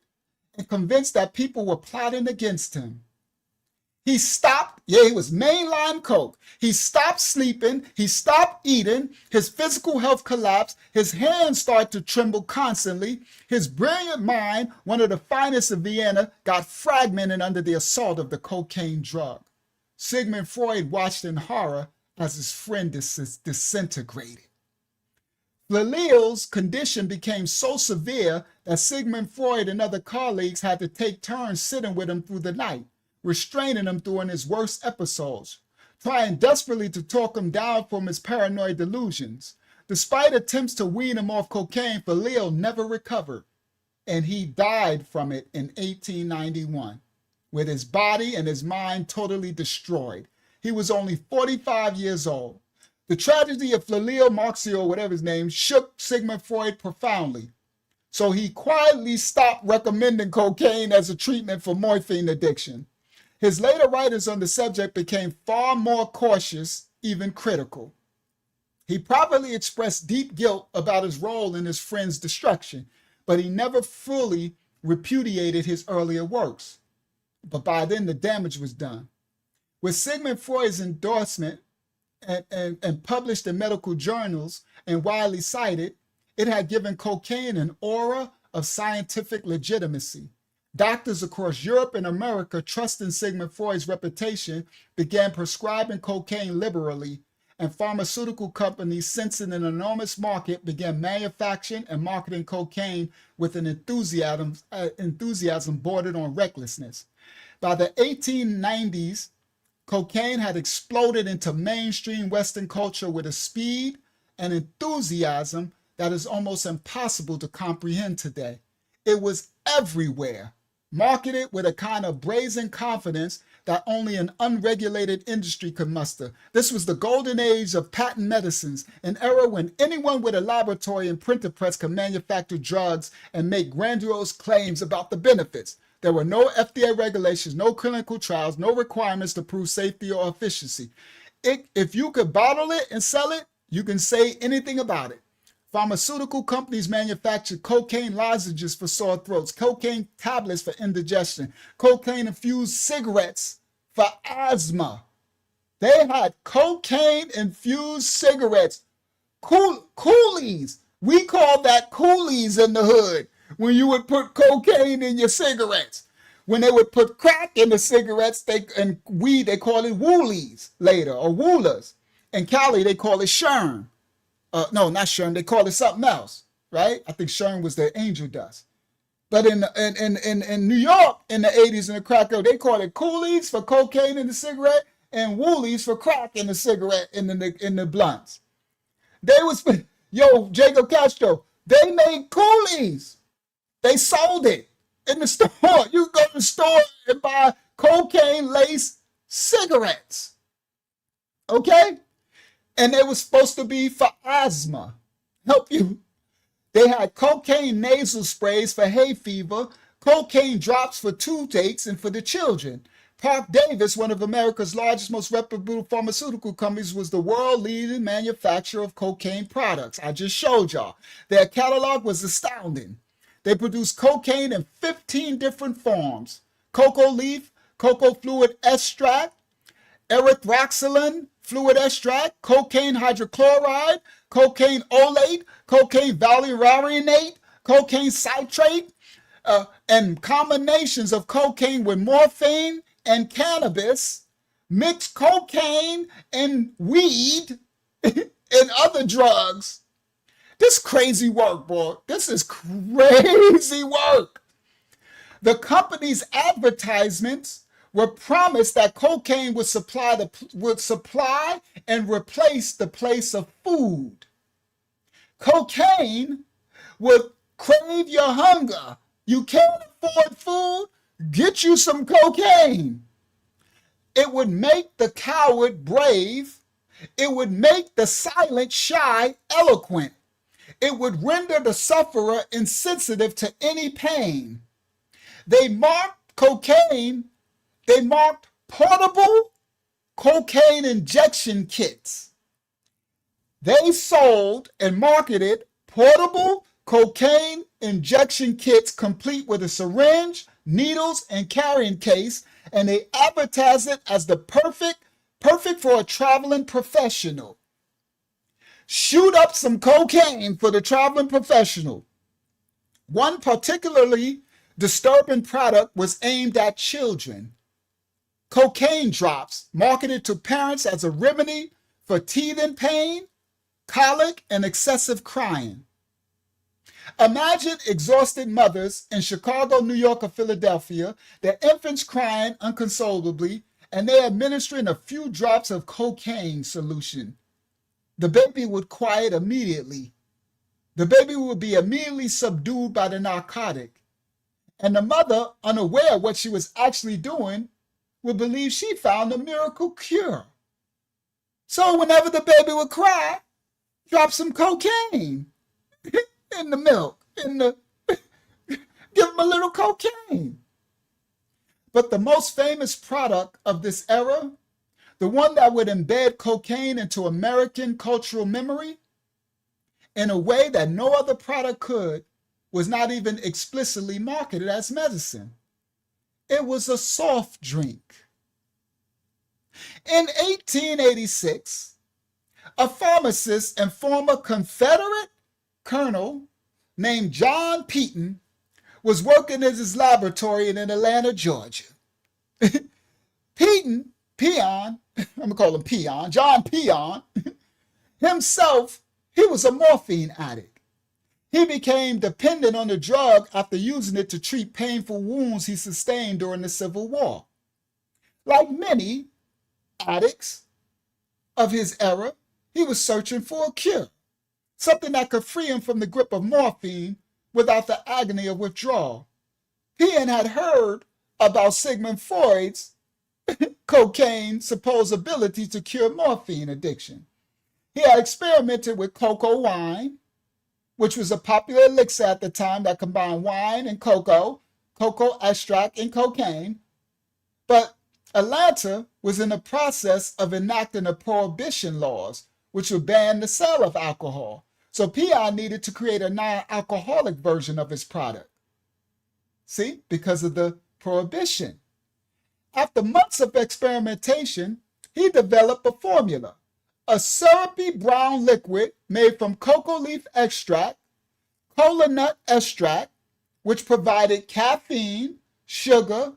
and convinced that people were plotting against him. He stopped, he was mainline coke. He stopped sleeping. He stopped eating. His physical health collapsed. His hands started to tremble constantly. His brilliant mind, one of the finest of Vienna, got fragmented under the assault of the cocaine drug. Sigmund Freud watched in horror as his friend disintegrated. Lelio's condition became so severe that Sigmund Freud and other colleagues had to take turns sitting with him through the night, restraining him during his worst episodes, trying desperately to talk him down from his paranoid delusions. Despite attempts to wean him off cocaine, Lelio never recovered, and he died from it in 1891, with his body and his mind totally destroyed. He was only 45 years old. The tragedy of Lelio Marxio, whatever his name, shook Sigmund Freud profoundly. So he quietly stopped recommending cocaine as a treatment for morphine addiction. His later writings on the subject became far more cautious, even critical. He probably expressed deep guilt about his role in his friend's destruction, but he never fully repudiated his earlier works. But by then the damage was done. With Sigmund Freud's endorsement and published in medical journals and widely cited, it had given cocaine an aura of scientific legitimacy. Doctors across Europe and America, trusting Sigmund Freud's reputation, began prescribing cocaine liberally, and pharmaceutical companies, sensing an enormous market, began manufacturing and marketing cocaine with an enthusiasm bordered on recklessness. By the 1890s, cocaine had exploded into mainstream Western culture with a speed and enthusiasm that is almost impossible to comprehend today. It was everywhere, marketed with a kind of brazen confidence that only an unregulated industry could muster. This was the golden age of patent medicines, an era when anyone with a laboratory and printer press could manufacture drugs and make grandiose claims about the benefits. There were no FDA regulations, no clinical trials, no requirements to prove safety or efficacy. If you could bottle it and sell it, you can say anything about it. Pharmaceutical companies manufactured cocaine lozenges for sore throats, cocaine tablets for indigestion, cocaine-infused cigarettes for asthma. They had cocaine-infused cigarettes, coolies. We called that coolies in the hood. When you would put cocaine in your cigarettes. When they would put crack in the cigarettes and weed, they call it woolies later, or woolers. In Cali, they call it Sherm. No, not Sherm, they call it something else, right? I think Sherm was the angel dust. But in New York in the 80s in the crack era, they call it coolies for cocaine in the cigarette and woolies for crack in the cigarette in the blunts. They was, Jacob Castro, they made coolies. They sold it in the store. You go to the store and buy cocaine-laced cigarettes. Okay? And they were supposed to be for asthma. Help you. They had cocaine nasal sprays for hay fever, cocaine drops for toothaches and for the children. Park Davis, one of America's largest, most reputable pharmaceutical companies, was the world-leading manufacturer of cocaine products. I just showed y'all. Their catalog was astounding. They produced cocaine in 15 different forms: cocoa leaf, cocoa fluid extract, erythroxylin fluid extract, cocaine hydrochloride, cocaine olate, cocaine valerianate, cocaine citrate, and combinations of cocaine with morphine and cannabis, mixed cocaine and weed and other drugs. This crazy work, boy. This is crazy work. The company's advertisements were promised that cocaine would supply and replace the place of food. Cocaine would crave your hunger. You can't afford food? Get you some cocaine. It would make the coward brave. It would make the silent shy eloquent. It would render the sufferer insensitive to any pain. They marked portable cocaine injection kits. They sold and marketed portable cocaine injection kits complete with a syringe, needles, and carrying case, and they advertised it as the perfect for a traveling professional. Shoot up some cocaine for the traveling professional. One particularly disturbing product was aimed at children. Cocaine drops marketed to parents as a remedy for teething pain, colic, and excessive crying. Imagine exhausted mothers in Chicago, New York, or Philadelphia, their infants crying inconsolably, and they're administering a few drops of cocaine solution. The baby would quiet immediately. The baby would be immediately subdued by the narcotic. And the mother, unaware of what she was actually doing, would believe she found a miracle cure. So whenever the baby would cry, drop some cocaine in the milk, give him a little cocaine. But the most famous product of this era, the one that would embed cocaine into American cultural memory in a way that no other product could, was not even explicitly marketed as medicine. It was a soft drink. In 1886, a pharmacist and former Confederate colonel named John Peton was working in his laboratory in Atlanta, Georgia. Peon, I'm going to call him Peon, John Peon, himself, he was a morphine addict. He became dependent on the drug after using it to treat painful wounds he sustained during the Civil War. Like many addicts of his era, he was searching for a cure, something that could free him from the grip of morphine without the agony of withdrawal. Peon had heard about Sigmund Freud's cocaine's supposed ability to cure morphine addiction. He had experimented with cocoa wine, which was a popular elixir at the time that combined wine and cocoa extract, and cocaine. But Atlanta was in the process of enacting the prohibition laws, which would ban the sale of alcohol. So Peon needed to create a non-alcoholic version of his product. See, because of the prohibition. After months of experimentation, he developed a formula, a syrupy brown liquid made from cocoa leaf extract, cola nut extract, which provided caffeine, sugar,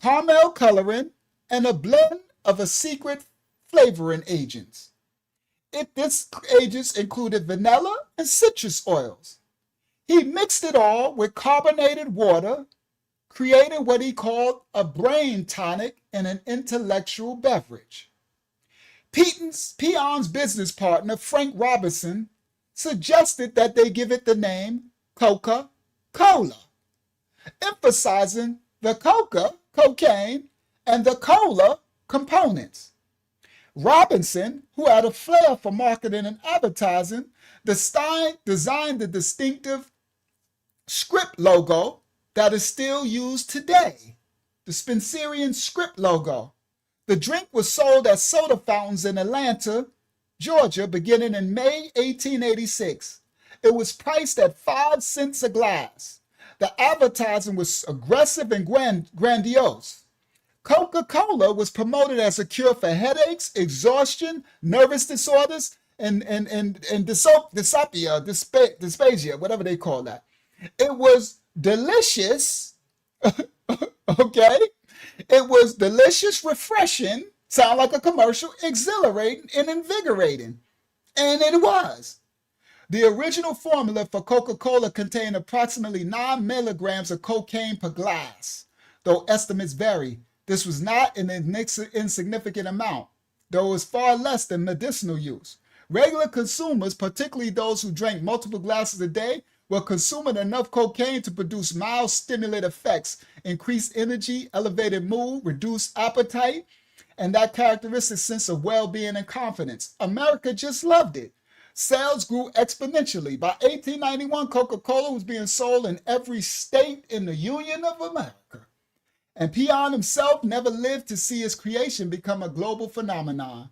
caramel coloring, and a blend of a secret flavoring agents. These agents included vanilla and citrus oils. He mixed it all with carbonated water, creating what he called a brain tonic and an intellectual beverage. Peon's business partner, Frank Robinson, suggested that they give it the name Coca-Cola, emphasizing the cocaine, and the cola components. Robinson, who had a flair for marketing and advertising, designed the distinctive script logo that is still used today, the Spencerian script logo. The drink was sold at soda fountains in Atlanta, Georgia, beginning in May 1886. It was priced at 5 cents a glass. The advertising was aggressive and grandiose. Coca-Cola was promoted as a cure for headaches, exhaustion, nervous disorders, and dysphagia, whatever they call that. It was delicious, okay? It was delicious, refreshing, sound like a commercial, exhilarating, and invigorating. And it was. The original formula for Coca-Cola contained approximately 9 milligrams of cocaine per glass. Though estimates vary, this was not an insignificant amount, though it was far less than medicinal use. Regular consumers, particularly those who drank multiple glasses a day, were consuming enough cocaine to produce mild stimulant effects, increased energy, elevated mood, reduced appetite, and that characteristic sense of well-being and confidence. America just loved it. Sales grew exponentially. By 1891, Coca-Cola was being sold in every state in the Union of America. And Peon himself never lived to see his creation become a global phenomenon.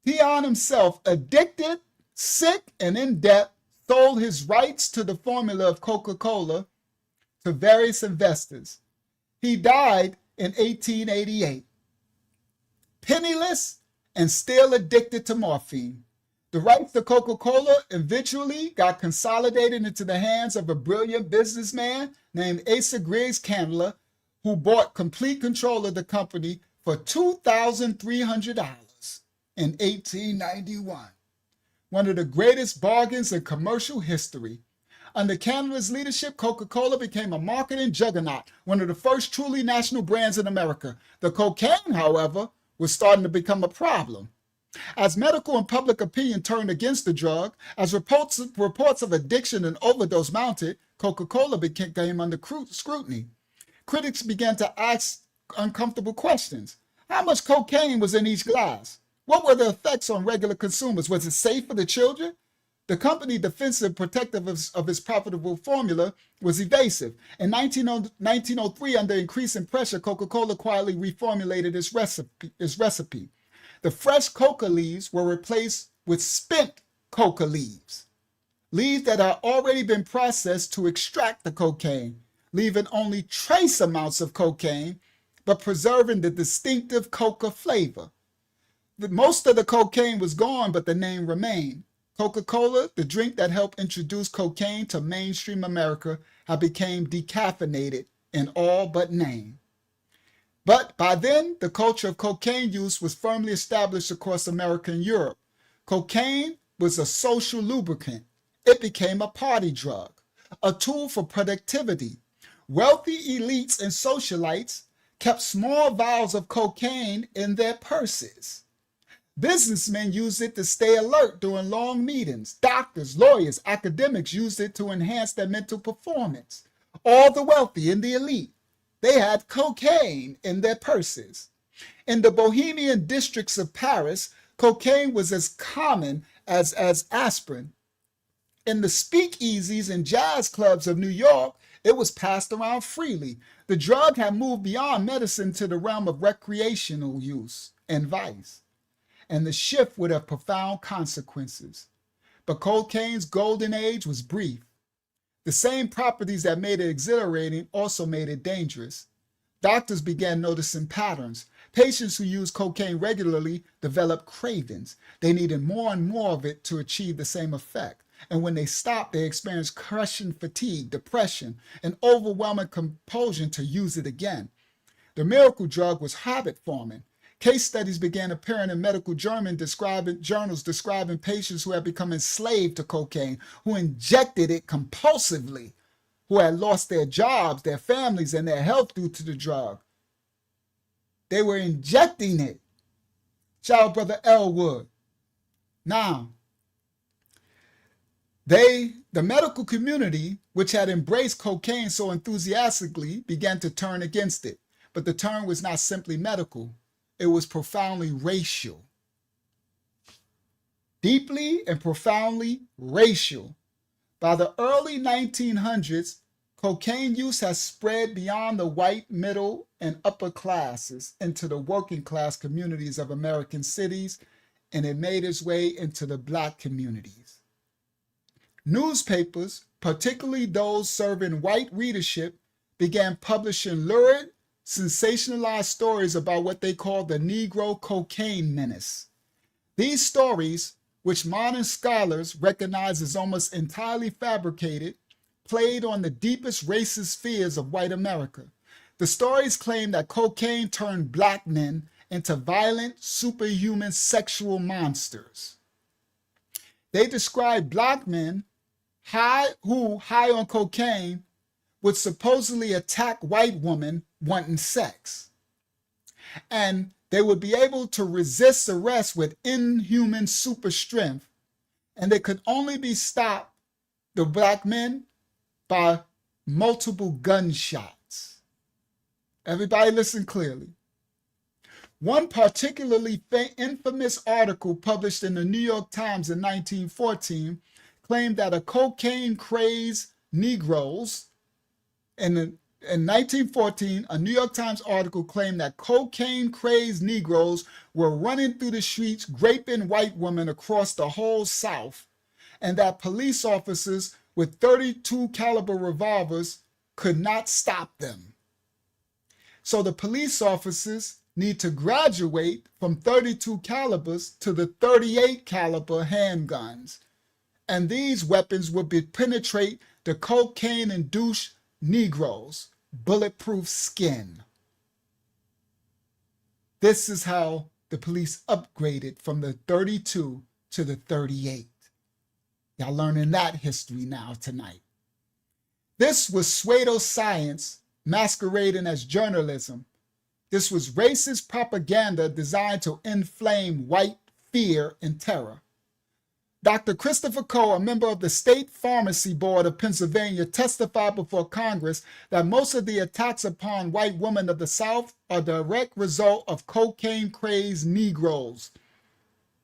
Peon himself, addicted, sick, and in debt, sold his rights to the formula of Coca-Cola to various investors. He died in 1888, penniless and still addicted to morphine. The rights to Coca-Cola eventually got consolidated into the hands of a brilliant businessman named Asa Griggs Candler, who bought complete control of the company for $2,300 in 1891. One of the greatest bargains in commercial history. Under Candler's leadership, Coca-Cola became a marketing juggernaut, one of the first truly national brands in America. The cocaine, however, was starting to become a problem. As medical and public opinion turned against the drug, as reports of addiction and overdose mounted, Coca-Cola became under scrutiny. Critics began to ask uncomfortable questions. How much cocaine was in each glass? What were the effects on regular consumers? Was it safe for the children? The company, defensive, protective of its profitable formula, was evasive. In 1903, under increasing pressure, Coca-Cola quietly reformulated its recipe. The fresh coca leaves were replaced with spent coca leaves that had already been processed to extract the cocaine, leaving only trace amounts of cocaine, but preserving the distinctive coca flavor. Most of the cocaine was gone, but the name remained. Coca-Cola, the drink that helped introduce cocaine to mainstream America, had become decaffeinated in all but name. But by then, the culture of cocaine use was firmly established across America and Europe. Cocaine was a social lubricant. It became a party drug, a tool for productivity. Wealthy elites and socialites kept small vials of cocaine in their purses. Businessmen used it to stay alert during long meetings. Doctors, lawyers, academics used it to enhance their mental performance. All the wealthy and the elite, they had cocaine in their purses. In the Bohemian districts of Paris, cocaine was as common as aspirin. In the speakeasies and jazz clubs of New York, it was passed around freely. The drug had moved beyond medicine to the realm of recreational use and vice. And the shift would have profound consequences. But cocaine's golden age was brief. The same properties that made it exhilarating also made it dangerous. Doctors began noticing patterns. Patients who used cocaine regularly developed cravings. They needed more and more of it to achieve the same effect. And when they stopped, they experienced crushing fatigue, depression, and overwhelming compulsion to use it again. The miracle drug was habit forming. Case studies began appearing in medical journals describing patients who had become enslaved to cocaine, who injected it compulsively, who had lost their jobs, their families, and their health due to the drug. They were injecting it. Child Brother Elwood. Now, the medical community, which had embraced cocaine so enthusiastically, began to turn against it. But the turn was not simply medical. It was profoundly racial. Deeply and profoundly racial. By the early 1900s, cocaine use has spread beyond the white, middle, and upper classes into the working class communities of American cities, and it made its way into the Black communities. Newspapers, particularly those serving white readership, began publishing lurid, sensationalized stories about what they call the Negro cocaine menace. These stories, which modern scholars recognize as almost entirely fabricated, played on the deepest racist fears of white America. The stories claim that cocaine turned Black men into violent, superhuman sexual monsters. They described black men who, high on cocaine, would supposedly attack white women wanting sex. And they would be able to resist arrest with inhuman super strength, and they could only be stopped, the black men, by multiple gunshots. Everybody listen clearly. One particularly infamous article published in the New York Times in 1914 claimed that a cocaine-crazed Negroes, in 1914, a New York Times article claimed that cocaine-crazed Negroes were running through the streets, raping white women across the whole South, and that police officers with .32 caliber revolvers could not stop them. So the police officers need to graduate from .32 calibers to the .38 caliber handguns. And these weapons would penetrate the cocaine-induced Negroes' bulletproof skin. This is how the police upgraded from the .32 to the .38. Y'all learning that history now tonight. This was pseudoscience masquerading as journalism. This was racist propaganda designed to inflame white fear and terror. Dr. Christopher Coe, a member of the State Pharmacy Board of Pennsylvania, testified before Congress that most of the attacks upon white women of the South are a direct result of cocaine-crazed Negroes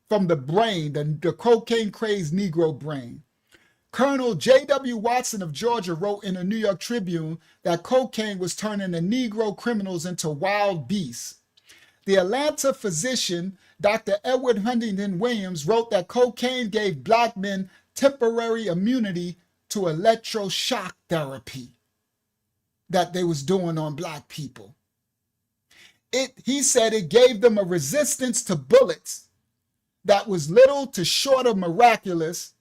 from the brain, the cocaine-crazed Negro brain. Colonel J.W. Watson of Georgia wrote in the New York Tribune that cocaine was turning the Negro criminals into wild beasts. The Atlanta physician, Dr. Edward Huntington Williams, wrote that cocaine gave black men temporary immunity to electroshock therapy that they was doing on black people. He said it gave them a resistance to bullets that was little to short of miraculous,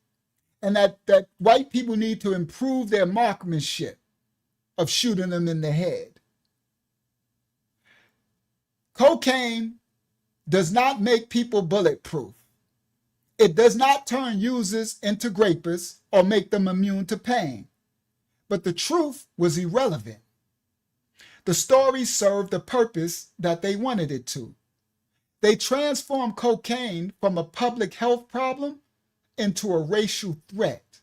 and that white people need to improve their marksmanship of shooting them in the head. Cocaine does not make people bulletproof. It does not turn users into grapers or make them immune to pain. But the truth was irrelevant. The story served the purpose that they wanted it to. They transformed cocaine from a public health problem into a racial threat,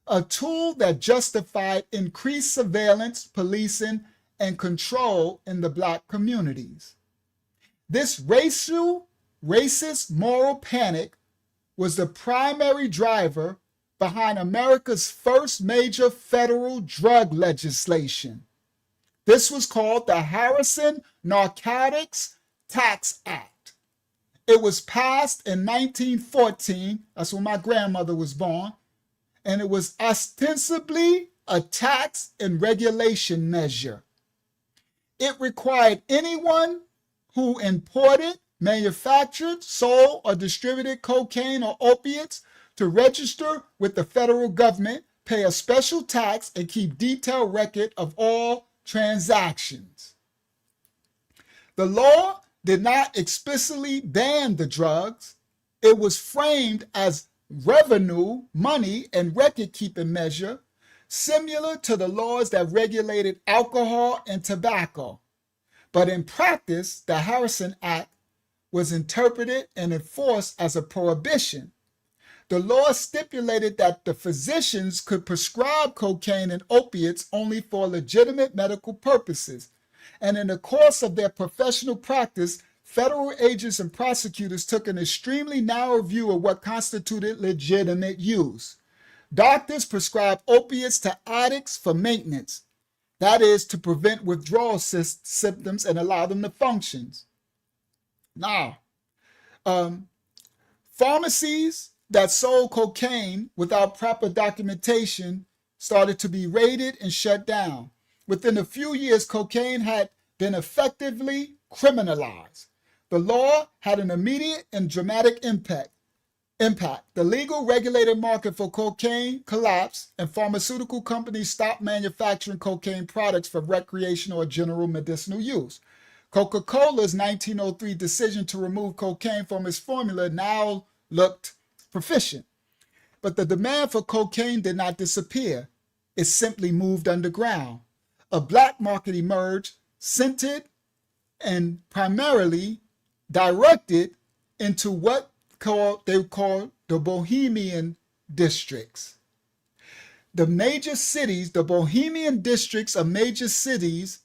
a tool that justified increased surveillance, policing, and control in the black communities. This racist moral panic was the primary driver behind America's first major federal drug legislation. This was called the Harrison Narcotics Tax Act. It was passed in 1914, that's when my grandmother was born, and it was ostensibly a tax and regulation measure. It required anyone who imported, manufactured, sold, or distributed cocaine or opiates to register with the federal government, pay a special tax, and keep detailed record of all transactions. The law did not explicitly ban the drugs. It was framed as revenue, money, and record-keeping measure, similar to the laws that regulated alcohol and tobacco. But in practice, the Harrison Act was interpreted and enforced as a prohibition. The law stipulated that the physicians could prescribe cocaine and opiates only for legitimate medical purposes. And in the course of their professional practice, federal agents and prosecutors took an extremely narrow view of what constituted legitimate use. Doctors prescribed opiates to addicts for maintenance, that is, to prevent withdrawal symptoms and allow them to function. Now, pharmacies that sold cocaine without proper documentation started to be raided and shut down. Within a few years, cocaine had been effectively criminalized. The law had an immediate and dramatic impact. The legal regulated market for cocaine collapsed, and pharmaceutical companies stopped manufacturing cocaine products for recreational or general medicinal use. Coca-Cola's 1903 decision to remove cocaine from its formula now looked proficient. But the demand for cocaine did not disappear. It simply moved underground. A black market emerged, centered and primarily directed into what they call the Bohemian districts. The major cities, the Bohemian districts are major cities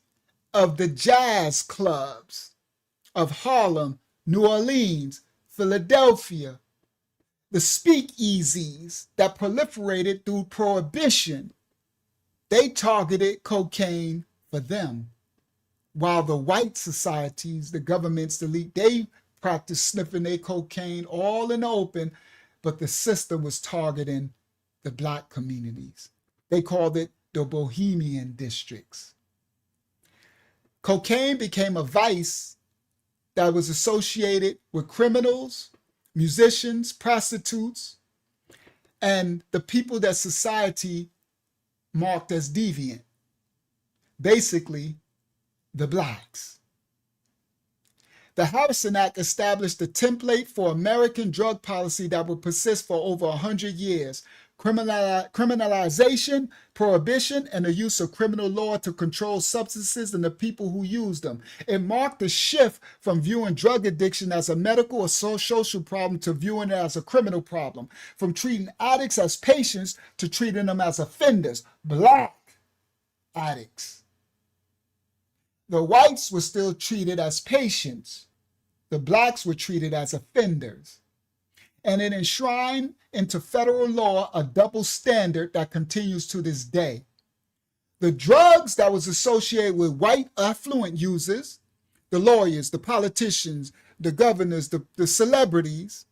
of the jazz clubs of Harlem, New Orleans, Philadelphia, the speakeasies that proliferated through Prohibition. They targeted cocaine for them, while the white societies, the governments, the elite, they practiced sniffing their cocaine all in the open, but the system was targeting the black communities. They called it the Bohemian districts. Cocaine became a vice that was associated with criminals, musicians, prostitutes, and the people that society marked as deviant. Basically, the blacks. The Harrison Act established a template for American drug policy that would persist for over 100 years. Criminalization, prohibition, and the use of criminal law to control substances and the people who use them. It marked a shift from viewing drug addiction as a medical or social problem to viewing it as a criminal problem, from treating addicts as patients to treating them as offenders, black addicts. The whites were still treated as patients. The blacks were treated as offenders. And it enshrined into federal law a double standard that continues to this day. The drugs that was associated with white affluent users, the lawyers, the politicians, the governors, the celebrities,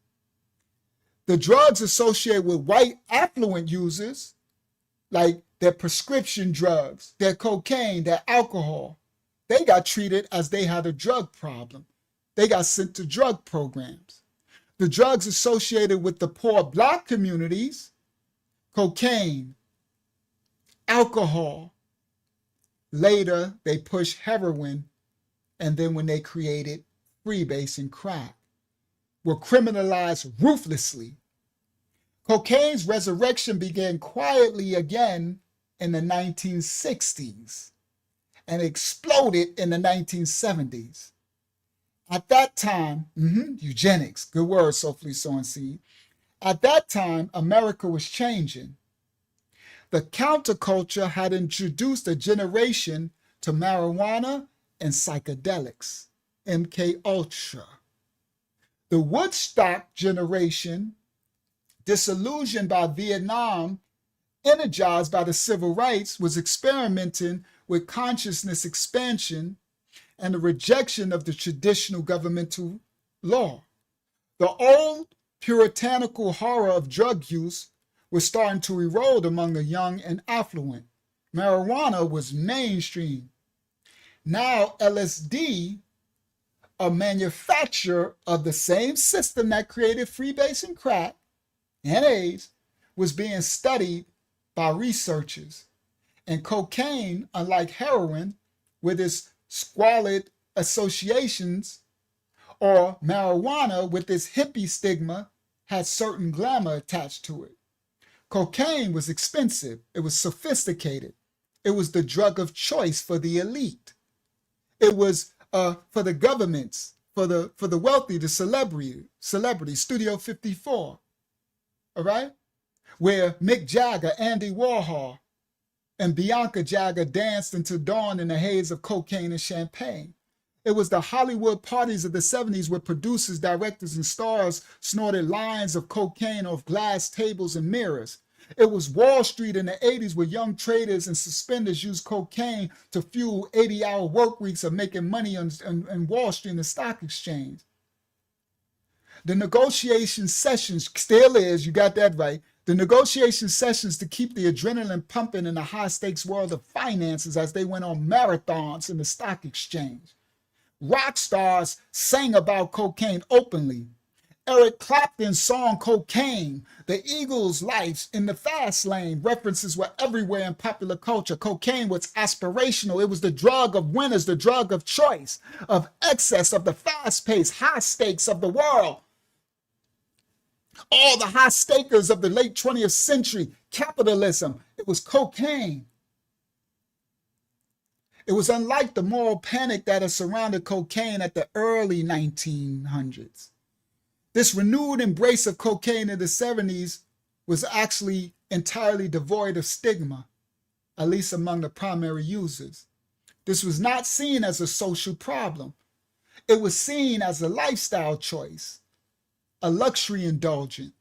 the drugs associated with white affluent users, like their prescription drugs, their cocaine, their alcohol, they got treated as they had a drug problem. They got sent to drug programs. The drugs associated with the poor black communities, cocaine, alcohol. Later, they pushed heroin, and then when they created freebase and crack, were criminalized ruthlessly. Cocaine's resurrection began quietly again in the 1960s and exploded in the 1970s. At that time, eugenics, good word, Sophie Sorensen. At that time, America was changing. The counterculture had introduced a generation to marijuana and psychedelics, MK Ultra. The Woodstock generation, disillusioned by Vietnam, energized by the civil rights, was experimenting with consciousness expansion and the rejection of the traditional governmental law. The old puritanical horror of drug use was starting to erode among the young and affluent. Marijuana was mainstream. Now LSD, a manufacturer of the same system that created freebase and crack and AIDS, was being studied by researchers. And cocaine, unlike heroin, with its squalid associations, or marijuana with its hippie stigma, had certain glamour attached to it. Cocaine was expensive. It was sophisticated. It was the drug of choice for the elite. It was for the governments, for the wealthy, the celebrity, Studio 54, all right? Where Mick Jagger, Andy Warhol, and Bianca Jagger danced into dawn in the haze of cocaine and champagne. It was the Hollywood parties of the 70s where producers, directors, and stars snorted lines of cocaine off glass tables and mirrors. It was Wall Street in the 80s where young traders and suspenders used cocaine to fuel 80-hour work weeks of making money on Wall Street and the stock exchange. The negotiation sessions still is, you got that right, the negotiation sessions to keep the adrenaline pumping in the high-stakes world of finances as they went on marathons in the stock exchange. Rock stars sang about cocaine openly. Eric Clapton's song Cocaine, the Eagles' Life in the Fast Lane, references were everywhere in popular culture. Cocaine was aspirational. It was the drug of winners, the drug of choice, of excess, of the fast pace, high stakes of the world. All the high stakers of the late 20th century, capitalism, it was cocaine. It was unlike the moral panic that had surrounded cocaine at the early 1900s. This renewed embrace of cocaine in the 70s was actually entirely devoid of stigma, at least among the primary users. This was not seen as a social problem. It was seen as a lifestyle choice, a luxury indulgence,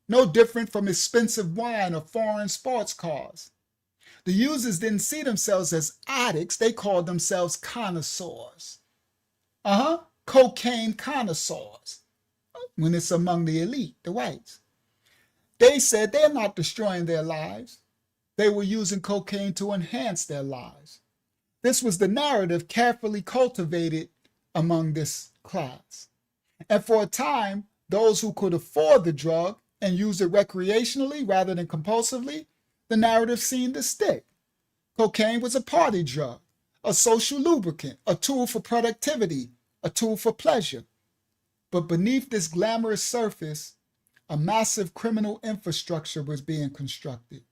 no different from expensive wine or foreign sports cars. The users didn't see themselves as addicts, they called themselves connoisseurs. Cocaine connoisseurs, when it's among the elite, the whites. They said they're not destroying their lives. They were using cocaine to enhance their lives. This was the narrative carefully cultivated among this class. And for a time, those who could afford the drug and use it recreationally rather than compulsively, the narrative seemed to stick. Cocaine was a party drug, a social lubricant, a tool for productivity, a tool for pleasure. But beneath this glamorous surface, a massive criminal infrastructure was being constructed.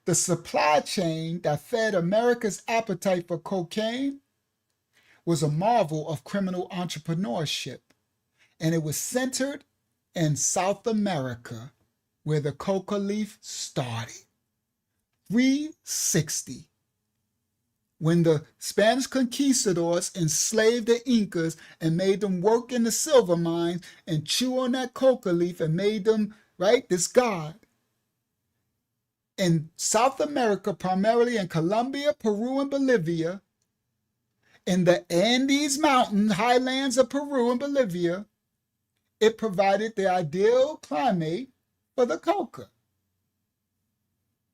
The supply chain that fed America's appetite for cocaine was a marvel of criminal entrepreneurship, and it was centered in South America, where the coca leaf started. 360. When the Spanish conquistadors enslaved the Incas and made them work in the silver mines and chew on that coca leaf and made them, right, this god. In South America, primarily in Colombia, Peru, and Bolivia, in the Andes Mountain highlands of Peru and Bolivia, it provided the ideal climate for the coca.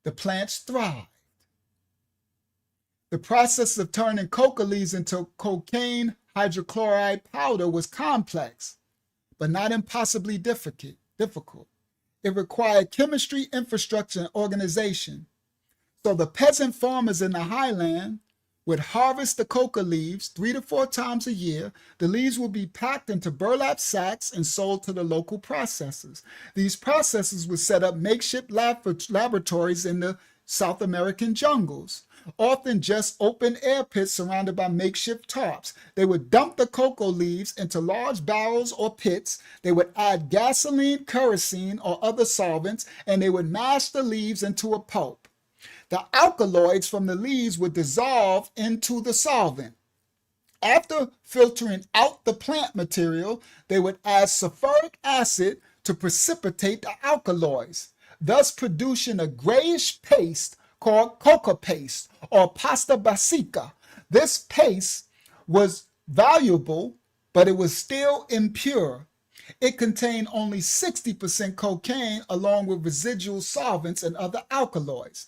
The plants thrived. The process of turning coca leaves into cocaine hydrochloride powder was complex, but not impossibly difficult. It required chemistry, infrastructure, and organization. So the peasant farmers in the highland would harvest the coca leaves 3 to 4 times a year. The leaves would be packed into burlap sacks and sold to the local processors. These processors would set up makeshift laboratories in the South American jungles, often just open air pits surrounded by makeshift tarps. They would dump the cocoa leaves into large barrels or pits. They would add gasoline, kerosene, or other solvents, and they would mash the leaves into a pulp. The alkaloids from the leaves would dissolve into the solvent. After filtering out the plant material, they would add sulfuric acid to precipitate the alkaloids, thus producing a grayish paste called coca paste or pasta basica. This paste was valuable, but it was still impure. It contained only 60% cocaine along with residual solvents and other alkaloids.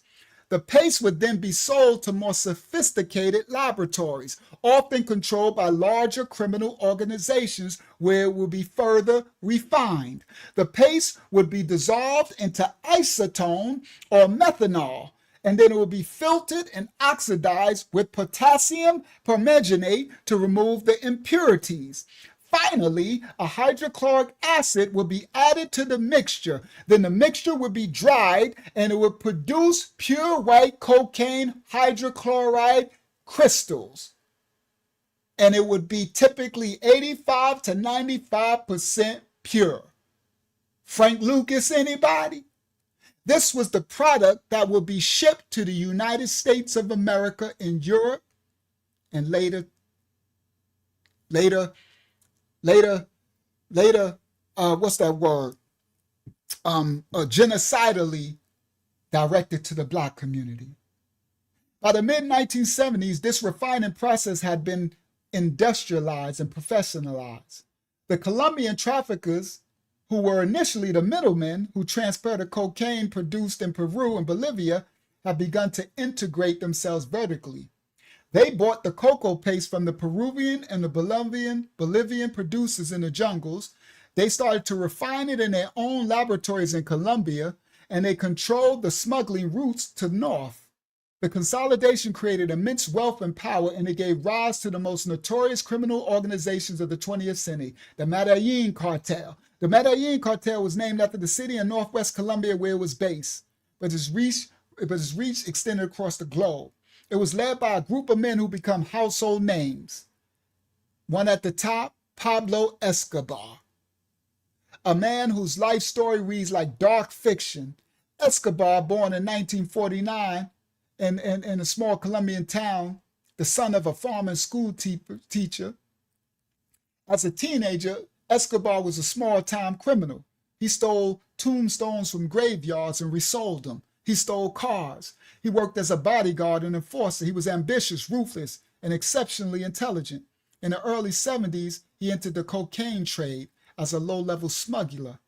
The paste would then be sold to more sophisticated laboratories, often controlled by larger criminal organizations, where it would be further refined. The paste would be dissolved into acetone or methanol, and then it would be filtered and oxidized with potassium permanganate to remove the impurities. Finally, a hydrochloric acid would be added to the mixture. Then the mixture would be dried and it would produce pure white cocaine hydrochloride crystals. And it would be typically 85 to 95% pure. Frank Lucas, anybody? This was the product that would be shipped to the United States of America in Europe and later, what's that word? Genocidally directed to the Black community. By the mid-1970s, this refining process had been industrialized and professionalized. The Colombian traffickers, who were initially the middlemen who transported cocaine produced in Peru and Bolivia, have begun to integrate themselves vertically. They bought the cocoa paste from the Peruvian and the Bolivian producers in the jungles. They started to refine it in their own laboratories in Colombia, and they controlled the smuggling routes to the north. The consolidation created immense wealth and power, and it gave rise to the most notorious criminal organizations of the 20th century, the Medellin cartel. The Medellin cartel was named after the city in northwest Colombia where it was based, but its reach extended across the globe. It was led by a group of men who become household names. One at the top, Pablo Escobar, a man whose life story reads like dark fiction. Escobar, born in 1949 in a small Colombian town, the son of a farmer and school teacher. As a teenager, Escobar was a small-time criminal. He stole tombstones from graveyards and resold them. He stole cars. He worked as a bodyguard and enforcer. He was ambitious, ruthless, and exceptionally intelligent. In the early 70s, he entered the cocaine trade as a low-level smuggler.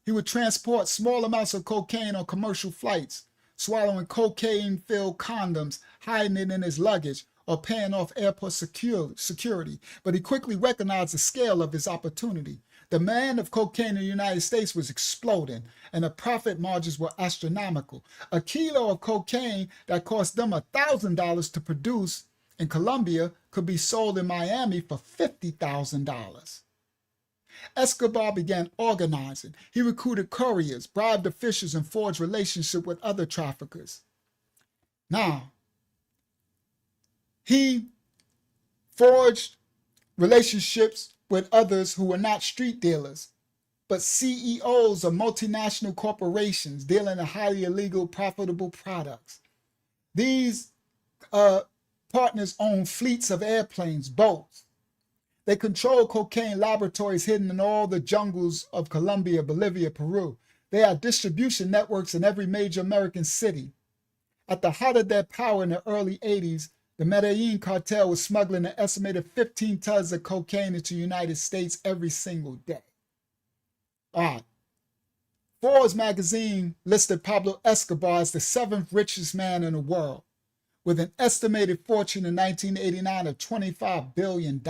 He would transport small amounts of cocaine on commercial flights, swallowing cocaine-filled condoms, hiding it in his luggage, or paying off airport security. But he quickly recognized the scale of his opportunity. The demand of cocaine in the United States was exploding, and the profit margins were astronomical. A kilo of cocaine that cost them $1,000 to produce in Colombia could be sold in Miami for $50,000. Escobar began organizing. He recruited couriers, bribed officials, and forged relationships with other traffickers. Now, he forged relationships with others who were not street dealers, but CEOs of multinational corporations dealing in highly illegal, profitable products. These partners own fleets of airplanes, boats. They control cocaine laboratories hidden in all the jungles of Colombia, Bolivia, Peru. They had distribution networks in every major American city. At the height of their power in the early 80s, the Medellin cartel was smuggling an estimated 15 tons of cocaine into the United States every single day. All right. Forbes magazine listed Pablo Escobar as the 7th richest man in the world, with an estimated fortune in 1989 of $25 billion.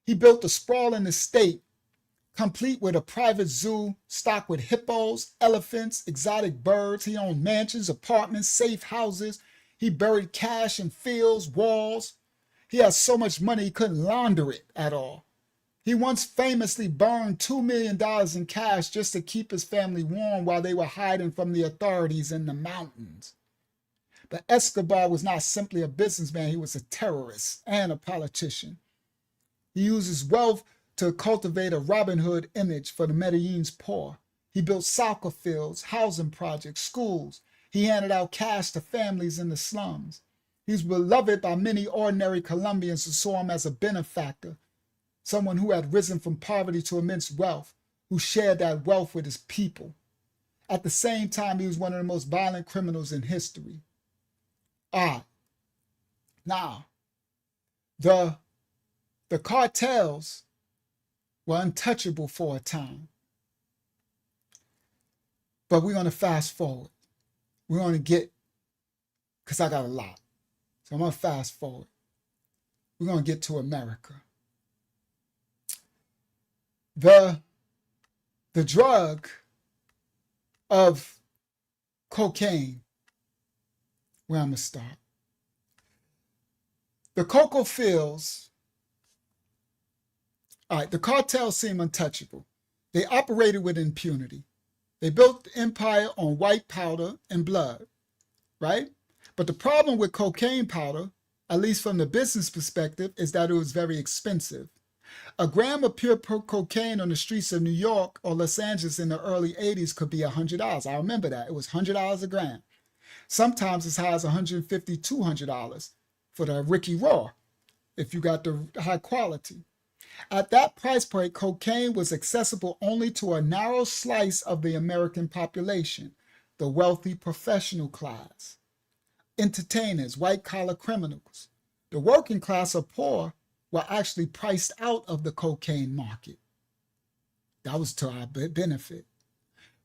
He built a sprawling estate, complete with a private zoo stocked with hippos, elephants, exotic birds. He owned mansions, apartments, safe houses. He buried cash in fields, walls. He had so much money he couldn't launder it at all. He once famously burned $2 million in cash just to keep his family warm while they were hiding from the authorities in the mountains. But Escobar was not simply a businessman, he was a terrorist and a politician. He used his wealth to cultivate a Robin Hood image for the Medellin's poor. He built soccer fields, housing projects, schools. He handed out cash to families in the slums. He was beloved by many ordinary Colombians who saw him as a benefactor, someone who had risen from poverty to immense wealth, who shared that wealth with his people. At the same time, he was one of the most violent criminals in history. Now, the cartels were untouchable for a time. But we're going to fast forward. We're going to get, because I got a lot. So I'm going to fast forward. We're going to get to America. The drug of cocaine, where I'm going to start. The cocoa fields, the cartels seem untouchable. They operated with impunity. They built the empire on white powder and blood, right? But the problem with cocaine powder, at least from the business perspective, is that it was very expensive. A gram of pure cocaine on the streets of New York or Los Angeles in the early 80s could be $100. I remember that. It was $100 a gram. Sometimes as high as $150, $200 for the Ricky Raw, if you got the high quality. At that price point, cocaine was accessible only to a narrow slice of the American population, the wealthy professional class, entertainers, white-collar criminals. The working class or poor were actually priced out of the cocaine market. That was to our benefit.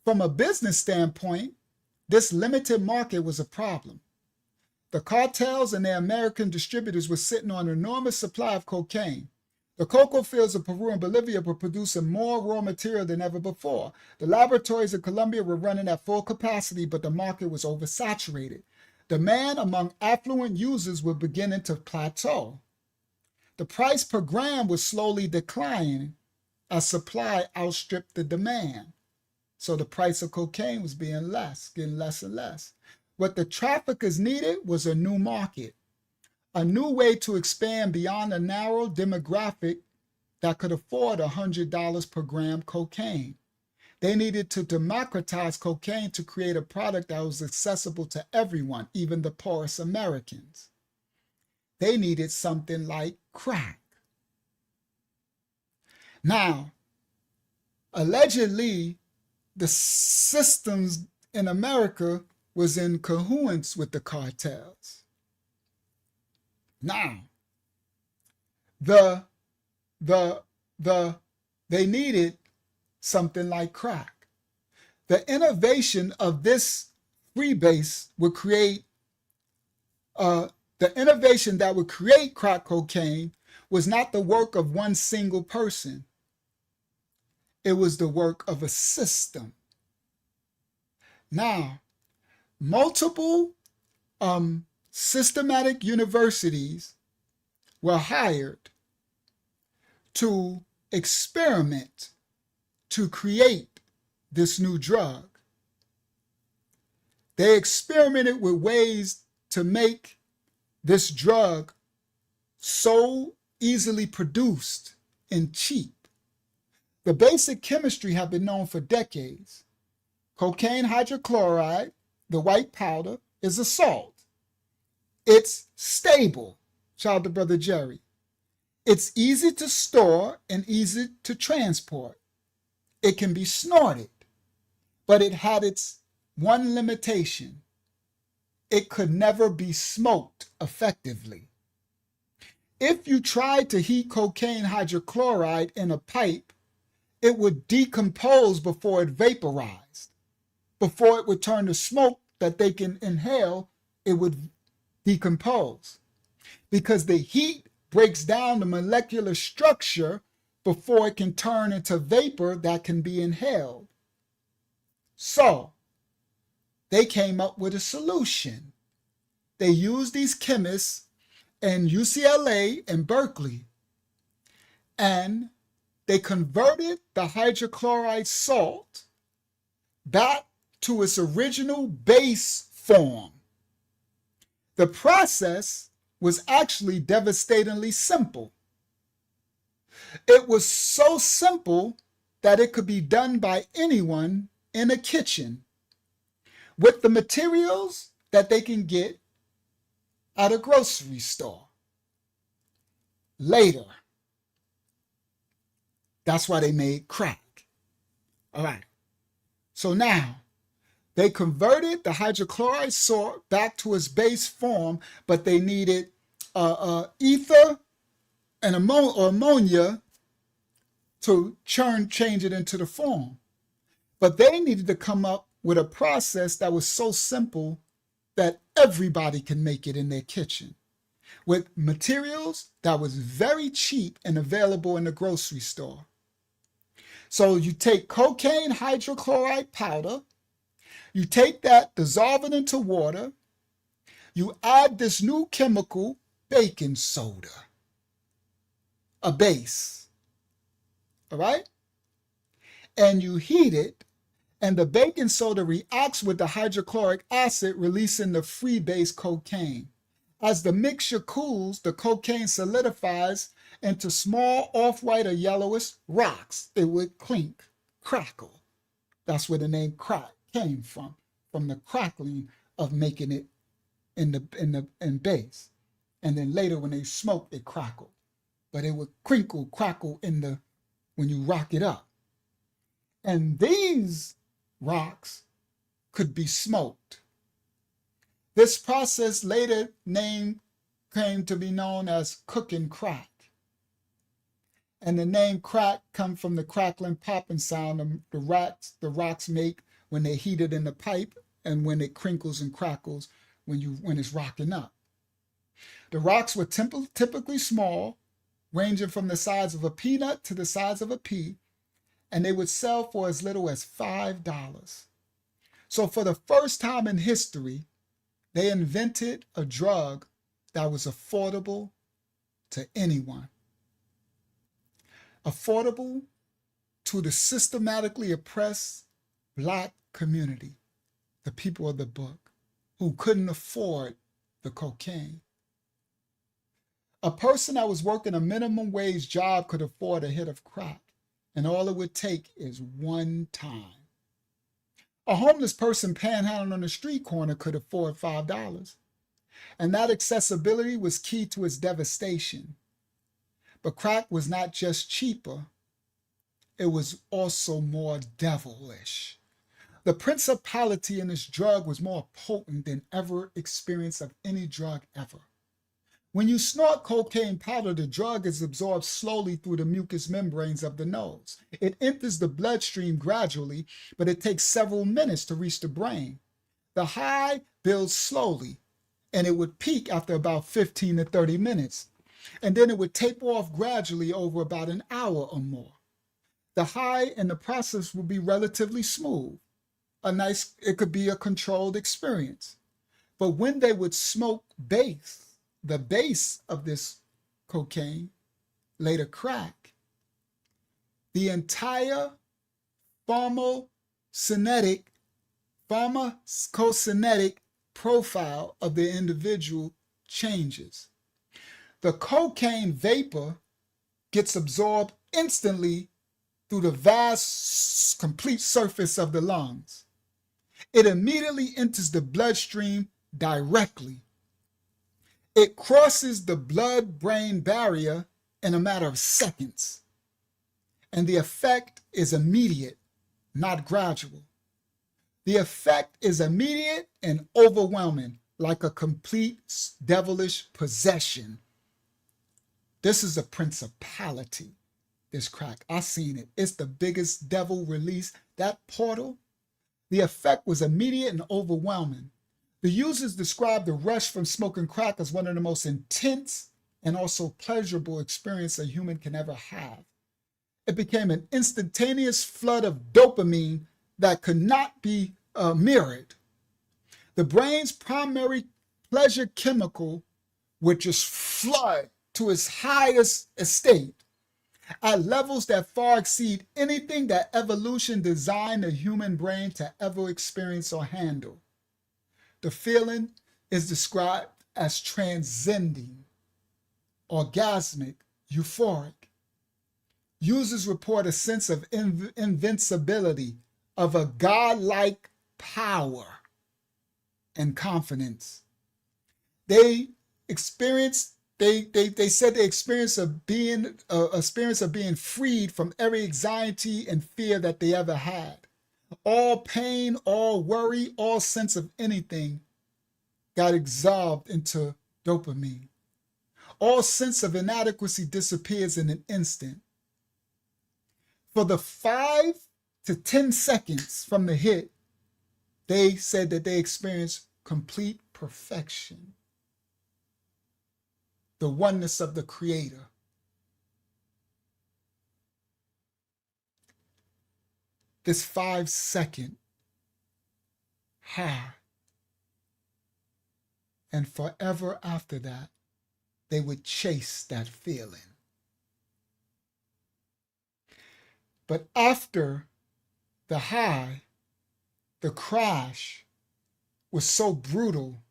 From a business standpoint, this limited market was a problem. The cartels and their American distributors were sitting on an enormous supply of cocaine. The cocoa fields of Peru and Bolivia were producing more raw material than ever before. The laboratories in Colombia were running at full capacity, but the market was oversaturated. Demand among affluent users was beginning to plateau. The price per gram was slowly declining as supply outstripped the demand. So the price of cocaine was getting less and less. What the traffickers needed was a new market, a new way to expand beyond a narrow demographic that could afford $100 per gram cocaine. They needed to democratize cocaine to create a product that was accessible to everyone, even the poorest Americans. They needed something like crack. Now, allegedly, the systems in America was in cahoots with the cartels. Now, they needed something like crack. The innovation of this freebase would create, the innovation that would create crack cocaine was not the work of one single person. It was the work of a system. Now, multiple systematic universities were hired to experiment to create this new drug. They experimented with ways to make this drug so easily produced and cheap. The basic chemistry had been known for decades. Cocaine hydrochloride, the white powder, is a salt. It's stable. Shout out to Brother Jerry. It's easy to store and easy to transport. It can be snorted, but it had its one limitation. It could never be smoked effectively. If you tried to heat cocaine hydrochloride in a pipe, it would decompose before it vaporized. Before it would turn to smoke that they can inhale, it would decompose. Because the heat breaks down the molecular structure before it can turn into vapor that can be inhaled. So, they came up with a solution. They used these chemists in UCLA and Berkeley, and they converted the hydrochloride salt back to its original base form. The process was actually devastatingly simple. It was so simple that it could be done by anyone in a kitchen with the materials that they can get at a grocery store. Later, that's why they made crack. All right. So now, they converted the hydrochloride salt back to its base form, but they needed ether and ammonia to change it into the form. But they needed to come up with a process that was so simple that everybody can make it in their kitchen with materials that was very cheap and available in the grocery store. So you take cocaine hydrochloride powder, you take that, dissolve it into water, you add this new chemical, baking soda, a base, all right? And you heat it, and the baking soda reacts with the hydrochloric acid, releasing the free base cocaine. As the mixture cools, the cocaine solidifies into small off-white or yellowish rocks. It would clink, crackle. That's where the name crack came from the crackling of making it in base. And then later when they smoked, it crackled. But it would crinkle, crackle when you rock it up. And these rocks could be smoked. This process later came to be known as cooking crack. And the name crack comes from the crackling, popping sound the rocks make when they're heated in the pipe and when it crinkles and crackles when it's rocking up. The rocks were typically small, ranging from the size of a peanut to the size of a pea, and they would sell for as little as $5. So for the first time in history, they invented a drug that was affordable to anyone. Affordable to the systematically oppressed Black community, the people of the book, who couldn't afford the cocaine. A person that was working a minimum wage job could afford a hit of crack, and all it would take is one time. A homeless person panhandling on the street corner could afford $5, and that accessibility was key to its devastation. But crack was not just cheaper, it was also more devilish. The principality in this drug was more potent than ever experience of any drug ever. When you snort cocaine powder, the drug is absorbed slowly through the mucous membranes of the nose. It enters the bloodstream gradually, but it takes several minutes to reach the brain. The high builds slowly, and it would peak after about 15 to 30 minutes, and then it would taper off gradually over about an hour or more. The high in the process would be relatively smooth. It could be a controlled experience. But when they would smoke the base of this cocaine, later crack, the entire pharmacokinetic profile of the individual changes. The cocaine vapor gets absorbed instantly through the vast, complete surface of the lungs. It immediately enters the bloodstream directly. It crosses the blood-brain barrier in a matter of seconds, and the effect is immediate, not gradual. The effect is immediate and overwhelming, like a complete devilish possession. This is a principality, this crack. I seen it. It's the biggest devil release. That portal, the effect was immediate and overwhelming. The users described the rush from smoking crack as one of the most intense and also pleasurable experience a human can ever have. It became an instantaneous flood of dopamine that could not be mirrored. The brain's primary pleasure chemical would just flood to its highest estate at levels that far exceed anything that evolution designed the human brain to ever experience or handle. The feeling is described as transcending, orgasmic, euphoric. Users report a sense of invincibility, of a godlike power and confidence. They said the experience of being freed from every anxiety and fear that they ever had. All pain, all worry, all sense of anything got absorbed into dopamine. All sense of inadequacy disappears in an instant. For the 5 to 10 seconds from the hit, they said that they experienced complete perfection. The oneness of the Creator. This 5-second high. And forever after that, they would chase that feeling. But after the high, the crash was so brutal.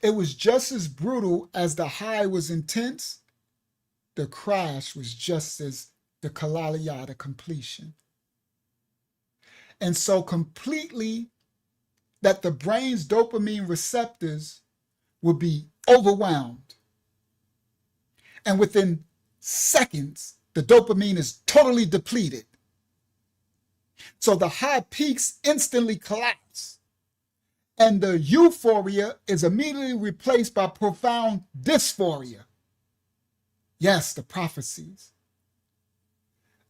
It was just as brutal as the high was intense. The crash was just as the kalalaya, the completion. And so completely that the brain's dopamine receptors would be overwhelmed. And within seconds, the dopamine is totally depleted. So the high peaks instantly collapse. And the euphoria is immediately replaced by profound dysphoria. Yes, the prophecies.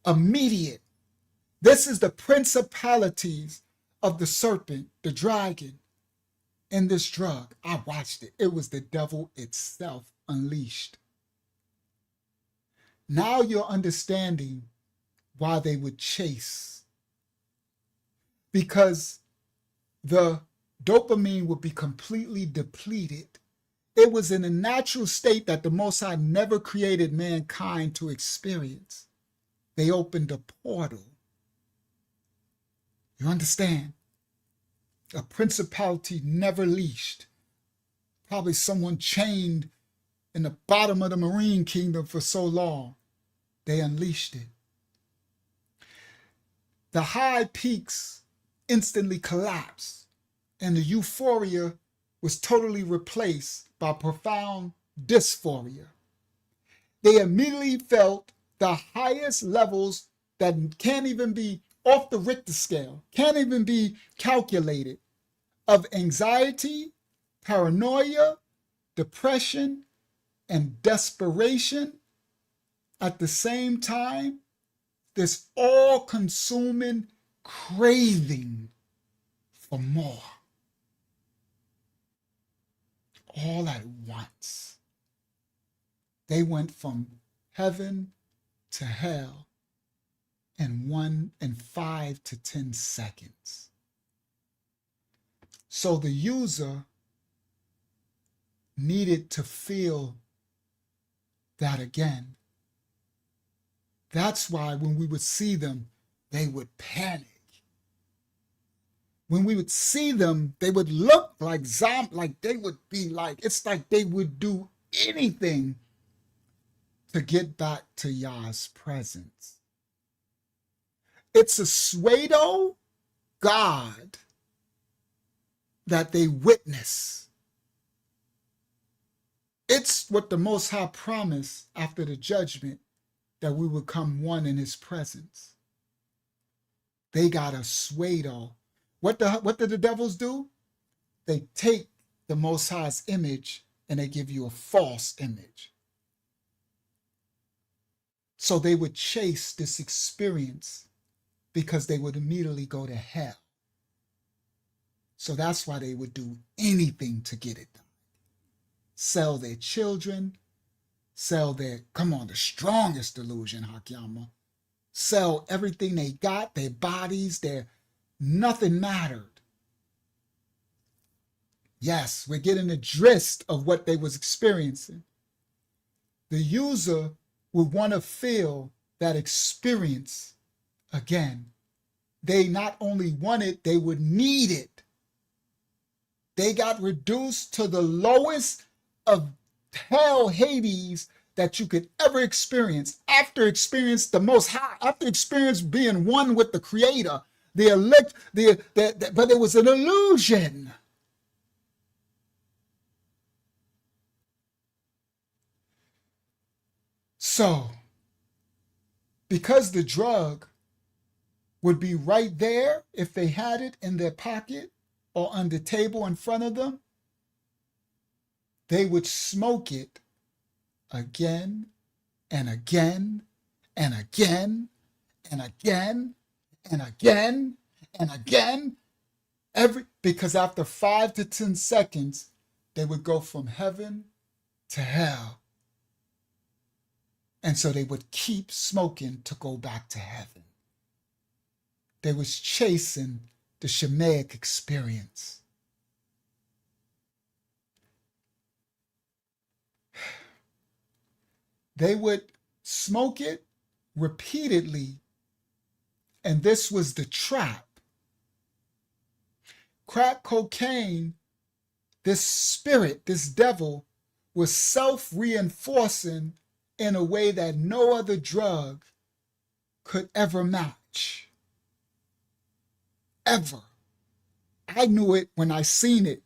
Immediate. This is the principalities of the serpent, the dragon, in this drug. I watched it. It was the devil itself unleashed. Now you're understanding why they would chase. Because the dopamine would be completely depleted. It was in a natural state that the Most High never created mankind to experience. They opened a portal. You understand? A principality never leashed. Probably someone chained in the bottom of the marine kingdom for so long. They unleashed it. The high peaks instantly collapsed, and the euphoria was totally replaced by profound dysphoria. They immediately felt the highest levels that can't even be off the Richter scale, can't even be calculated, of anxiety, paranoia, depression, and desperation. At the same time, this all-consuming craving for more. All at once. They went from heaven to hell in 5 to 10 seconds. So the user needed to feel that again. That's why when we would see them, they would panic. When we would see them, they would look like zombies, like they would be like, it's like they would do anything to get back to Yah's presence. It's a pseudo God that they witness. It's what the Most High promised after the judgment, that we would come one in his presence. They got a pseudo. What did the devils do? They take the Most High's image and they give you a false image. So they would chase this experience because they would immediately go to hell. So that's why they would do anything to get it done. Sell their children, sell their, the strongest delusion, Hakyama. Sell everything they got, their bodies, nothing mattered. Yes, we're getting the gist of what they was experiencing. The user would want to feel that experience again. They not only want it, they would need it. They got reduced to the lowest of hell, Hades, that you could ever experience. After experience the Most High, after experience being one with the Creator, the elect, but it was an illusion. So, because the drug would be right there if they had it in their pocket or on the table in front of them, they would smoke it again and again and again and again and again and again, because after 5 to 10 seconds, they would go from heaven to hell. And so they would keep smoking to go back to heaven. They was chasing the Shemaic experience. They would smoke it repeatedly, and this was the trap. Crack cocaine, this spirit, this devil, was self-reinforcing in a way that no other drug could ever match. Ever. I knew it when I seen it.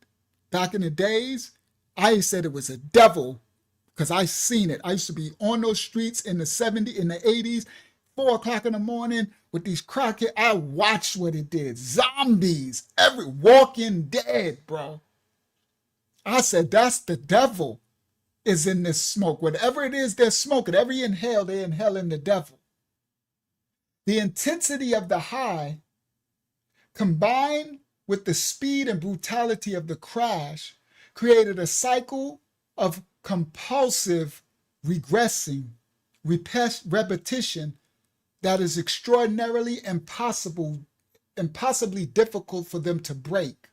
Back in the days, I said it was a devil because I seen it. I used to be on those streets in the 70s, in the 80s, 4 o'clock in the morning with these crackheads. I watched what it did. Zombies, every Walking Dead, bro. I said, that's the devil is in this smoke. Whatever it is they're smoking, every inhale, they're inhaling the devil. The intensity of the high combined with the speed and brutality of the crash created a cycle of compulsive regressing repetition that is extraordinarily impossibly difficult for them to break.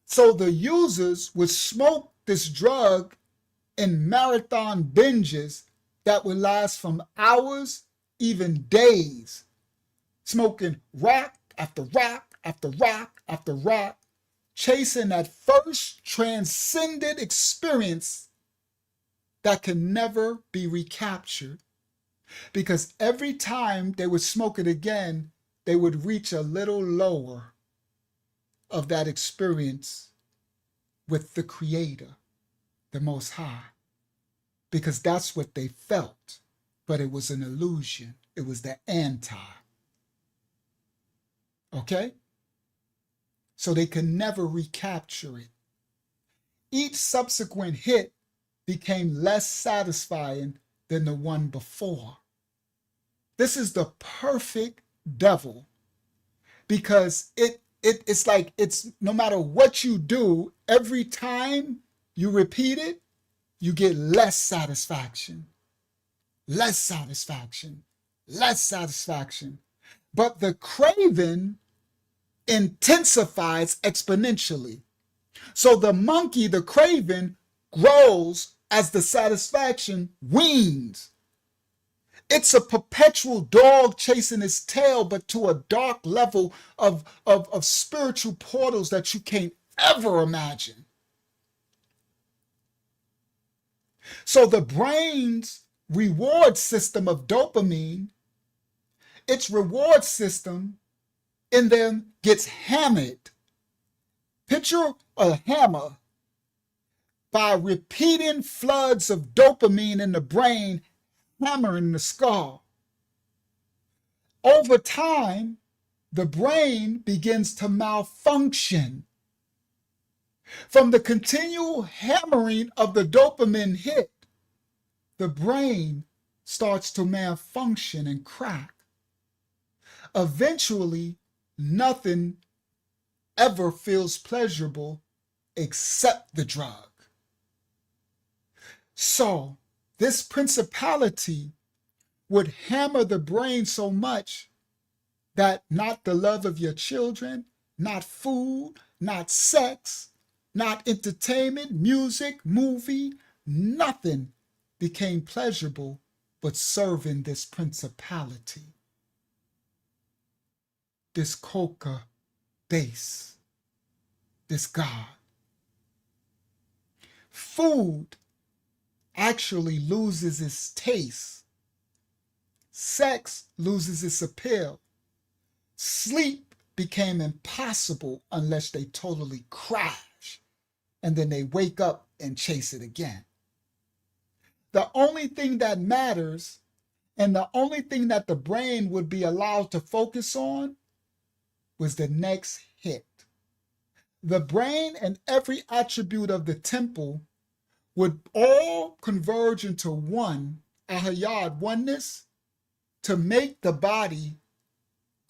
So the users would smoke this drug in marathon binges that would last from hours, even days, smoking rock after rock after rock after rock, chasing that first transcendent experience that can never be recaptured. Because every time they would smoke it again, they would reach a little lower of that experience with the Creator, the Most High. Because that's what they felt, but it was an illusion. It was the anti. Okay? So they could never recapture it. Each subsequent hit became less satisfying than the one before. This is the perfect devil, because it's like, it's no matter what you do, every time you repeat it, you get less satisfaction, less satisfaction, less satisfaction. But the craving intensifies exponentially. So the monkey, the craving, grows as the satisfaction weans. It's a perpetual dog chasing its tail, but to a dark level of spiritual portals that you can't ever imagine. So the brain's reward system of dopamine, its reward system in them gets hammered. Picture a hammer by repeating floods of dopamine in the brain, hammering the skull. Over time, the brain begins to malfunction. From the continual hammering of the dopamine hit, the brain starts to malfunction and crack. Eventually, nothing ever feels pleasurable except the drug. So, this principality would hammer the brain so much that not the love of your children, not food, not sex, not entertainment, music, movie, nothing became pleasurable but serving this principality, this coca base, this God. Food actually loses its taste. Sex loses its appeal. Sleep became impossible unless they totally crash, and then they wake up and chase it again. The only thing that matters, and the only thing that the brain would be allowed to focus on, was the next hit. The brain and every attribute of the temple would all converge into one, ahayad, oneness, to make the body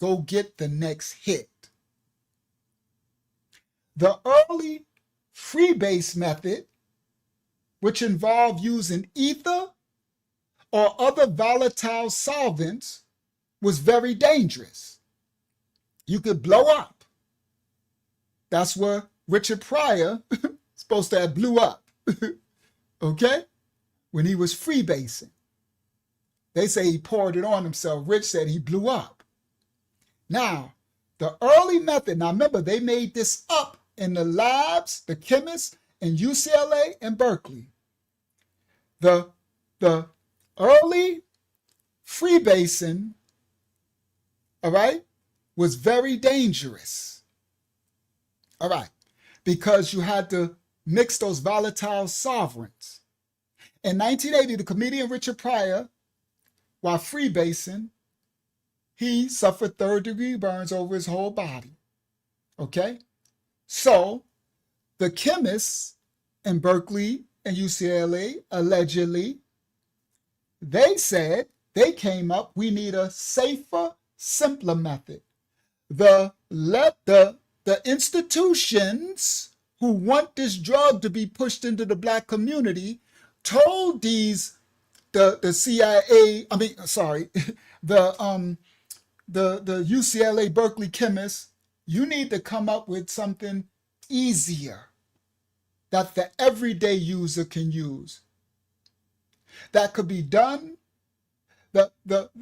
go get the next hit. The early freebase method, which involved using ether or other volatile solvents, was very dangerous. You could blow up. That's where Richard Pryor supposed to have blew up, okay? When he was freebasing. They say he poured it on himself. Rich said he blew up. Now, the early method, now remember, they made this up in the labs, the chemists in UCLA and Berkeley. The early freebasing, all right, was very dangerous. All right, because you had to mix those volatile solvents. In 1980, the comedian Richard Pryor, while freebasing, he suffered third-degree burns over his whole body. Okay? So, the chemists in Berkeley and UCLA, allegedly, they said, they came up, we need a safer, simpler method. The institutions who want this drug to be pushed into the Black community told these the CIA, I mean, sorry, the UCLA Berkeley chemists, you need to come up with something easier that the everyday user can use. That could be done,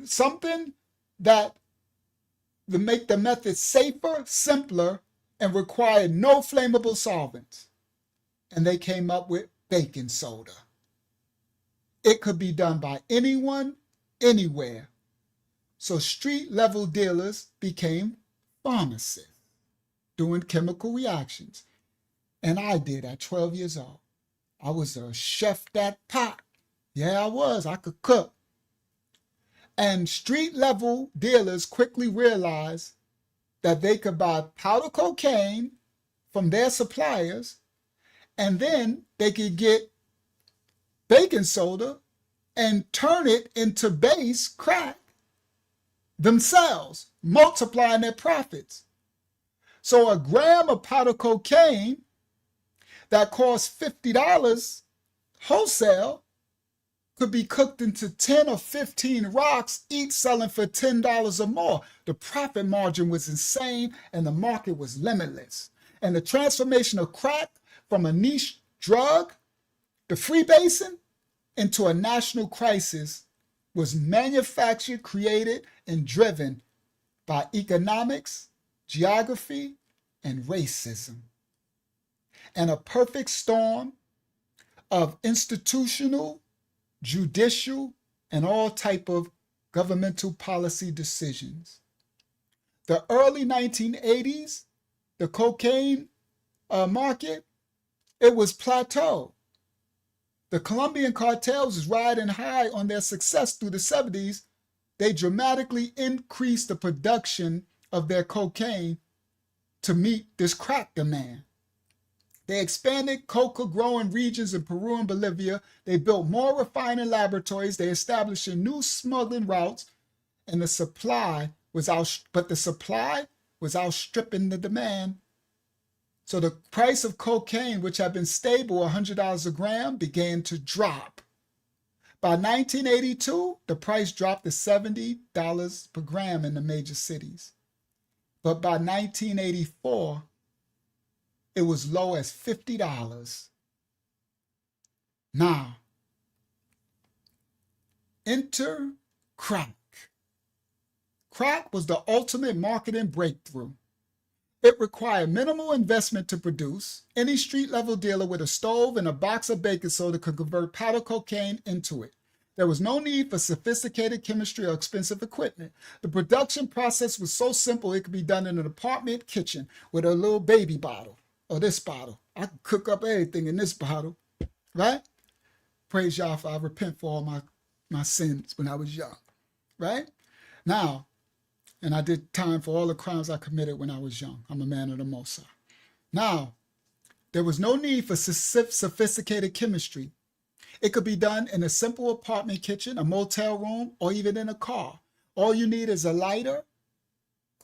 something that to make the method safer, simpler, and require no flammable solvents. And they came up with baking soda. It could be done by anyone, anywhere. So street level dealers became pharmacists doing chemical reactions. And I did at 12 years old. I was a chef that pot. Yeah, I was. I could cook. And street level dealers quickly realized that they could buy powder cocaine from their suppliers, and then they could get baking soda and turn it into base crack themselves, multiplying their profits. So a gram of powder cocaine that costs $50 wholesale could be cooked into 10 or 15 rocks, each selling for $10 or more. The profit margin was insane and the market was limitless. And the transformation of crack from a niche drug, the freebasing, into a national crisis was manufactured, created, and driven by economics, geography, and racism. And a perfect storm of institutional, judicial, and all type of governmental policy decisions. The early 1980s, the cocaine market, it was plateau. The Colombian cartels was riding high on their success through the 70s. They dramatically increased the production of their cocaine to meet this crack demand. They expanded coca growing regions in Peru and Bolivia. They built more refining laboratories. They established new smuggling routes, and the supply was outstripping the demand. So the price of cocaine, which had been stable $100 a gram, began to drop. By 1982, the price dropped to $70 per gram in the major cities. But by 1984, it was low as $50. Now, enter crack. Crack was the ultimate marketing breakthrough. It required minimal investment to produce. Any street-level dealer with a stove and a box of baking soda could convert powder cocaine into it. There was no need for sophisticated chemistry or expensive equipment. The production process was so simple it could be done in an apartment kitchen with a little baby bottle or this bottle. I could cook up everything in this bottle, right? Praise y'all for I repent for all my sins when I was young, right? Now, and I did time for all the crimes I committed when I was young. I'm a man of the Most High. Now, there was no need for sophisticated chemistry. It could be done in a simple apartment kitchen, a motel room, or even in a car. All you need is a lighter,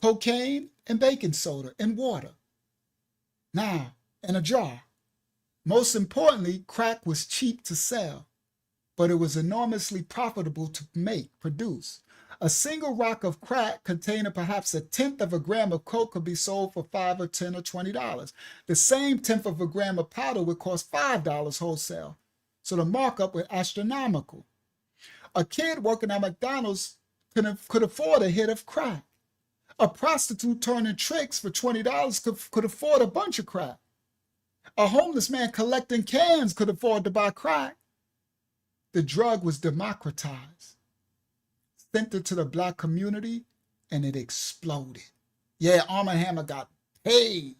cocaine, and baking soda, and water. Now, in a jar. Most importantly, crack was cheap to sell, but it was enormously profitable to produce. A single rock of crack containing perhaps a tenth of a gram of coke could be sold for $5 or $10 or $20. The same tenth of a gram of powder would cost $5 wholesale. So the markup was astronomical. A kid working at McDonald's could afford a hit of crack. A prostitute turning tricks for $20 could afford a bunch of crack. A homeless man collecting cans could afford to buy crack. The drug was democratized, sent it to the Black community, and it exploded. Yeah, Arm & Hammer got paid.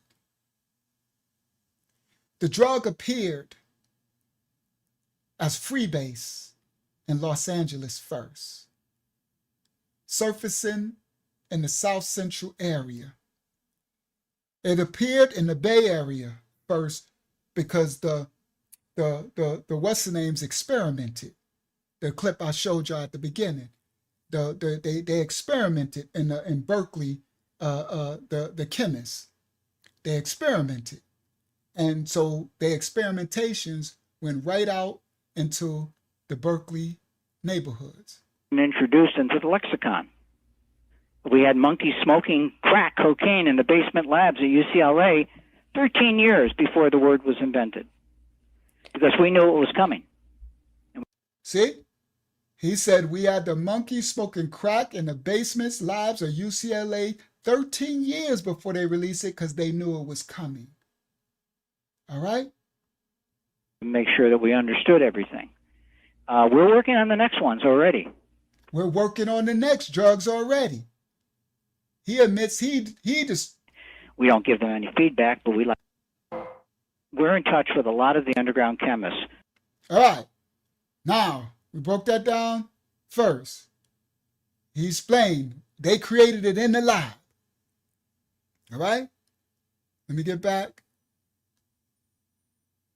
The drug appeared as freebase in Los Angeles first, surfacing in the South Central area. It appeared in the Bay Area first because the what's the names experimented. The clip I showed you at the beginning. They experimented in Berkeley, the chemists. They experimented. And so their experimentations went right out into the Berkeley neighborhoods. Introduced into the lexicon. We had monkeys smoking crack cocaine in the basement labs at UCLA 13 years before the word was invented, because we knew it was coming. See? He said we had the monkeys smoking crack in the basements labs of UCLA 13 years before they released it because they knew it was coming. All right? Make sure that we understood everything. We're working on the next ones already. We're working on the next drugs already. He admits he just... We don't give them any feedback, but we're in touch with a lot of the underground chemists. All right. Now, we broke that down first. He explained they created it in the lab. All right? Let me get back.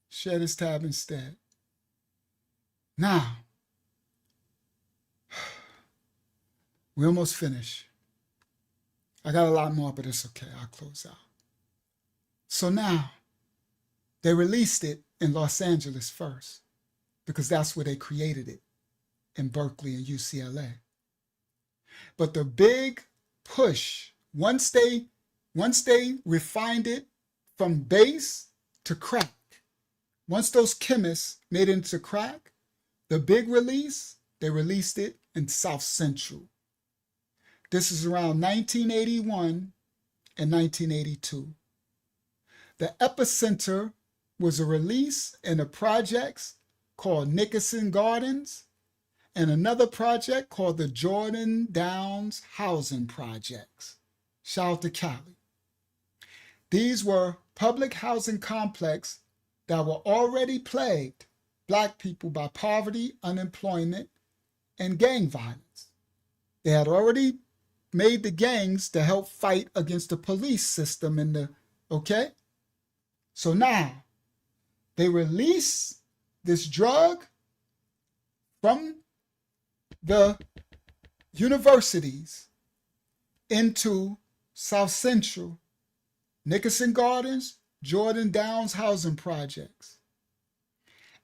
Share this tab instead. Now, we almost finished. I got a lot more, but it's okay. I'll close out. So now, they released it in Los Angeles first, because that's where they created it, in Berkeley and UCLA. But the big push, once they refined it from base to crack, once those chemists made it into crack, the big release, they released it in South Central. This is around 1981 and 1982. The epicenter was a release in the projects called Nickerson Gardens and another project called the Jordan Downs Housing Projects. Shout out to Cali. These were public housing complexes that were already plagued Black people by poverty, unemployment, and gang violence. They had already made the gangs to help fight against the police system okay? So now, they release this drug from the universities into South Central, Nickerson Gardens, Jordan Downs housing projects.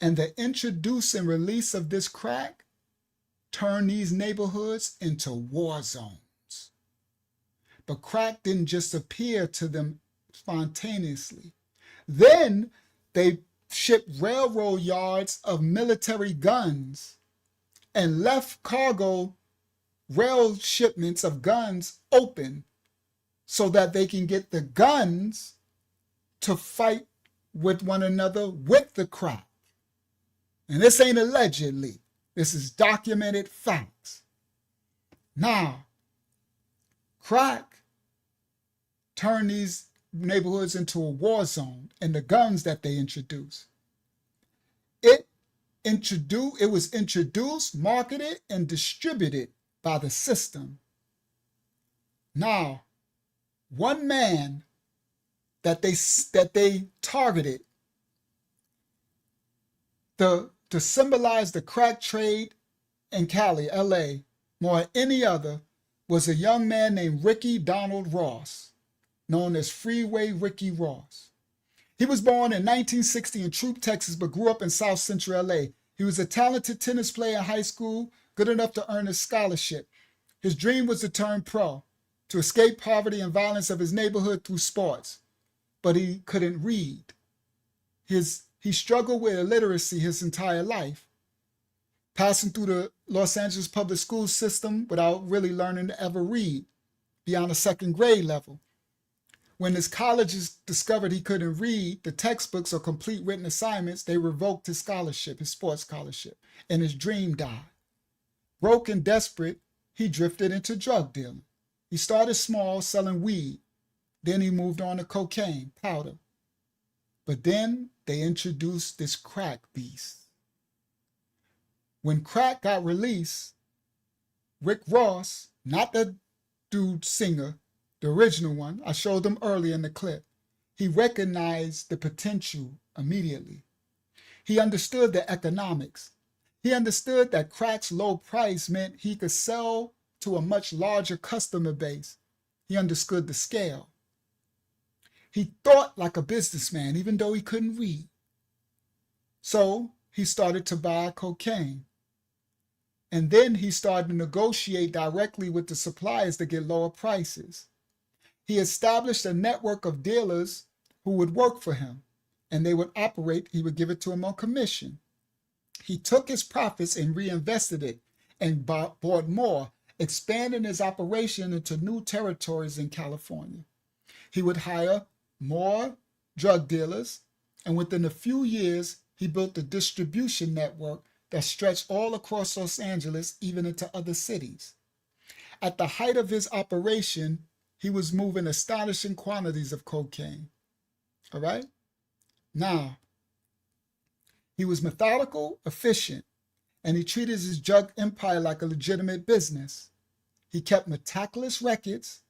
And the introduce and release of this crack turned these neighborhoods into war zones. But crack didn't just appear to them spontaneously. Then they shipped railroad yards of military guns and left cargo rail shipments of guns open so that they can get the guns to fight with one another with the crack. And this ain't allegedly. This is documented facts. Now, crack turned these neighborhoods into a war zone, and the guns that they introduced. It was introduced, marketed, and distributed by the system. Now, one man that they targeted to symbolize the crack trade in Cali, LA, more than any other, was a young man named Ricky Donald Ross, known as Freeway Ricky Ross. He was born in 1960 in Troop, Texas, but grew up in South Central LA. He was a talented tennis player in high school, good enough to earn a scholarship. His dream was to turn pro, to escape poverty and violence of his neighborhood through sports, but he couldn't read. He struggled with illiteracy his entire life, passing through the Los Angeles public school system without really learning to ever read beyond a second grade level. When his colleges discovered he couldn't read the textbooks or complete written assignments, they revoked his scholarship, his sports scholarship, and his dream died. Broke and desperate, he drifted into drug dealing. He started small, selling weed. Then he moved on to cocaine, powder. But then they introduced this crack beast. When crack got released, Rick Ross, not the dude singer, the original one, I showed them earlier in the clip, he recognized the potential immediately. He understood the economics. He understood that crack's low price meant he could sell to a much larger customer base. He understood the scale. He thought like a businessman, even though he couldn't read. So he started to buy cocaine. And then he started to negotiate directly with the suppliers to get lower prices. He established a network of dealers who would work for him, and they would operate. He would give it to him on commission. He took his profits and reinvested it and bought more, expanding his operation into new territories in California. He would hire more drug dealers, and within a few years, he built a distribution network that stretched all across Los Angeles, even into other cities. At the height of his operation, he was moving astonishing quantities of cocaine. All right? Now, he was methodical, efficient, and he treated his drug empire like a legitimate business. He kept meticulous records,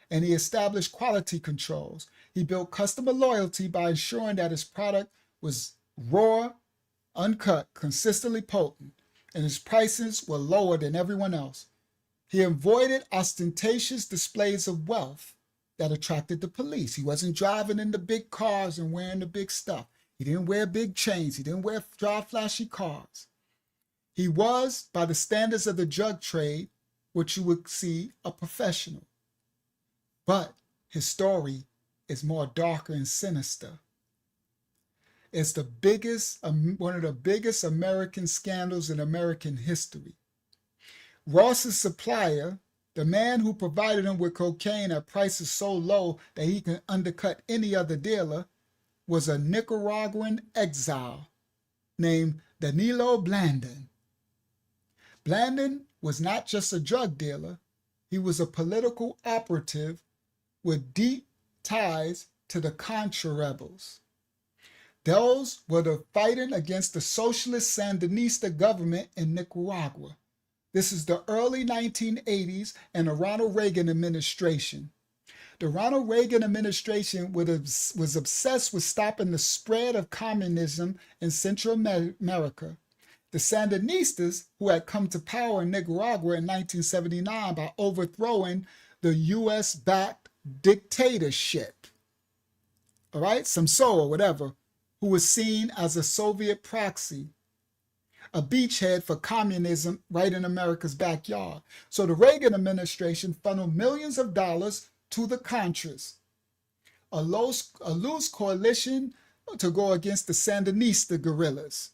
and he established quality controls. He built customer loyalty by ensuring that his product was raw, uncut, consistently potent, and his prices were lower than everyone else. He avoided ostentatious displays of wealth that attracted the police. He wasn't driving in the big cars and wearing the big stuff. He didn't wear big chains. He didn't drive flashy cars. He was, by the standards of the drug trade, what you would see a professional. But his story is more darker and sinister. It's the biggest, one of the biggest American scandals in American history. Ross's supplier, the man who provided him with cocaine at prices so low that he can undercut any other dealer, was a Nicaraguan exile named Danilo Blandon. Blandon was not just a drug dealer, he was a political operative with deep ties to the Contra rebels. Those were the fighting against the socialist Sandinista government in Nicaragua. This is the early 1980s and the Ronald Reagan administration. The Ronald Reagan administration was obsessed with stopping the spread of communism in Central America. The Sandinistas, who had come to power in Nicaragua in 1979 by overthrowing the US-backed dictatorship, all right, Samso or whatever, who was seen as a Soviet proxy, a beachhead for communism right in America's backyard. So the Reagan administration funneled millions of dollars to the Contras, a loose coalition to go against the Sandinista guerrillas,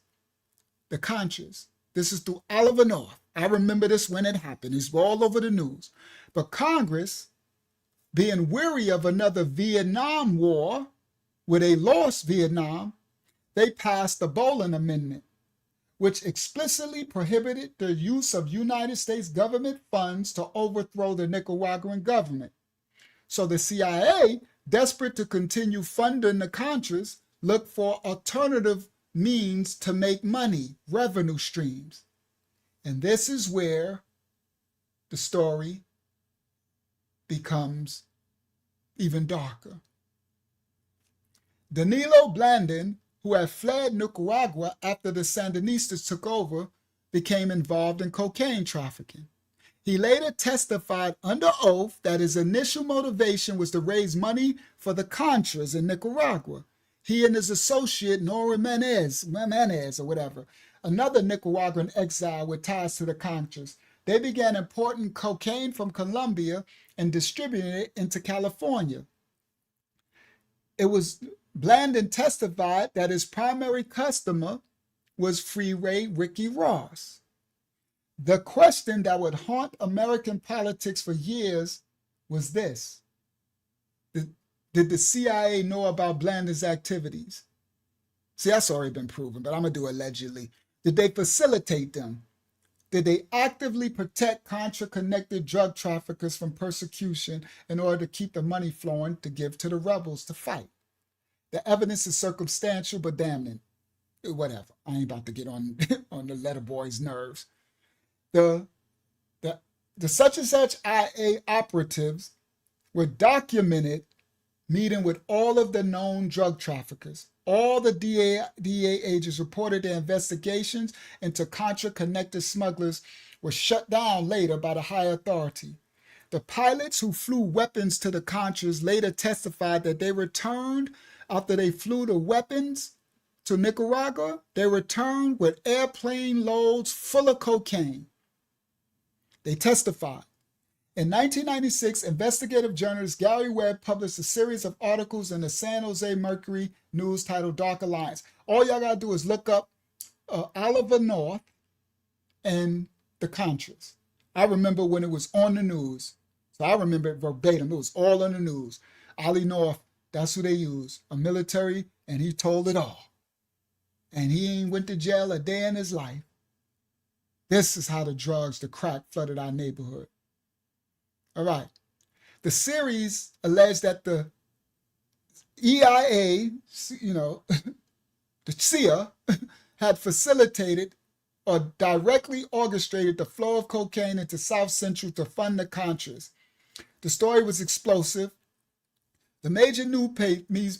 the Contras. This is through Oliver North. I remember this when it happened. It's all over the news. But Congress, being weary of another Vietnam War, where they lost Vietnam, they passed the Boland Amendment, which explicitly prohibited the use of United States government funds to overthrow the Nicaraguan government. So the CIA, desperate to continue funding the Contras, looked for alternative means to make money, revenue streams. And this is where the story becomes even darker. Danilo Blandon, who had fled Nicaragua after the Sandinistas took over, became involved in cocaine trafficking. He later testified under oath that his initial motivation was to raise money for the Contras in Nicaragua. He and his associate, Nora Menez or whatever, another Nicaraguan exile with ties to the Contras, they began importing cocaine from Colombia and distributing it into California. Blandon testified that his primary customer was Freeway Ricky Ross. The question that would haunt American politics for years was this: did the CIA know about Blandon's activities? See, that's already been proven, but I'm going to do allegedly. Did they facilitate them? Did they actively protect Contra-connected drug traffickers from persecution in order to keep the money flowing to give to the rebels to fight? The evidence is circumstantial, but damn it, whatever. I ain't about to get on the letter boy's nerves. The such and such IA operatives were documented meeting with all of the known drug traffickers. All the DEA agents reported their investigations into Contra-connected smugglers were shut down later by the high authority. The pilots who flew weapons to the Contras later testified that they returned after they flew the weapons to Nicaragua. They returned with airplane loads full of cocaine. They testified. In 1996, investigative journalist Gary Webb published a series of articles in the San Jose Mercury News titled Dark Alliance. All y'all gotta do is look up Oliver North and the Contras. I remember when it was on the news. So I remember it verbatim. It was all on the news. Ollie North, that's who they used, a military, and he told it all. And he ain't went to jail a day in his life. This is how the drugs, the crack, flooded our neighborhood. All right. The series alleged that the EIA, the CIA, had facilitated or directly orchestrated the flow of cocaine into South Central to fund the Contras. The story was explosive. The major newspapers,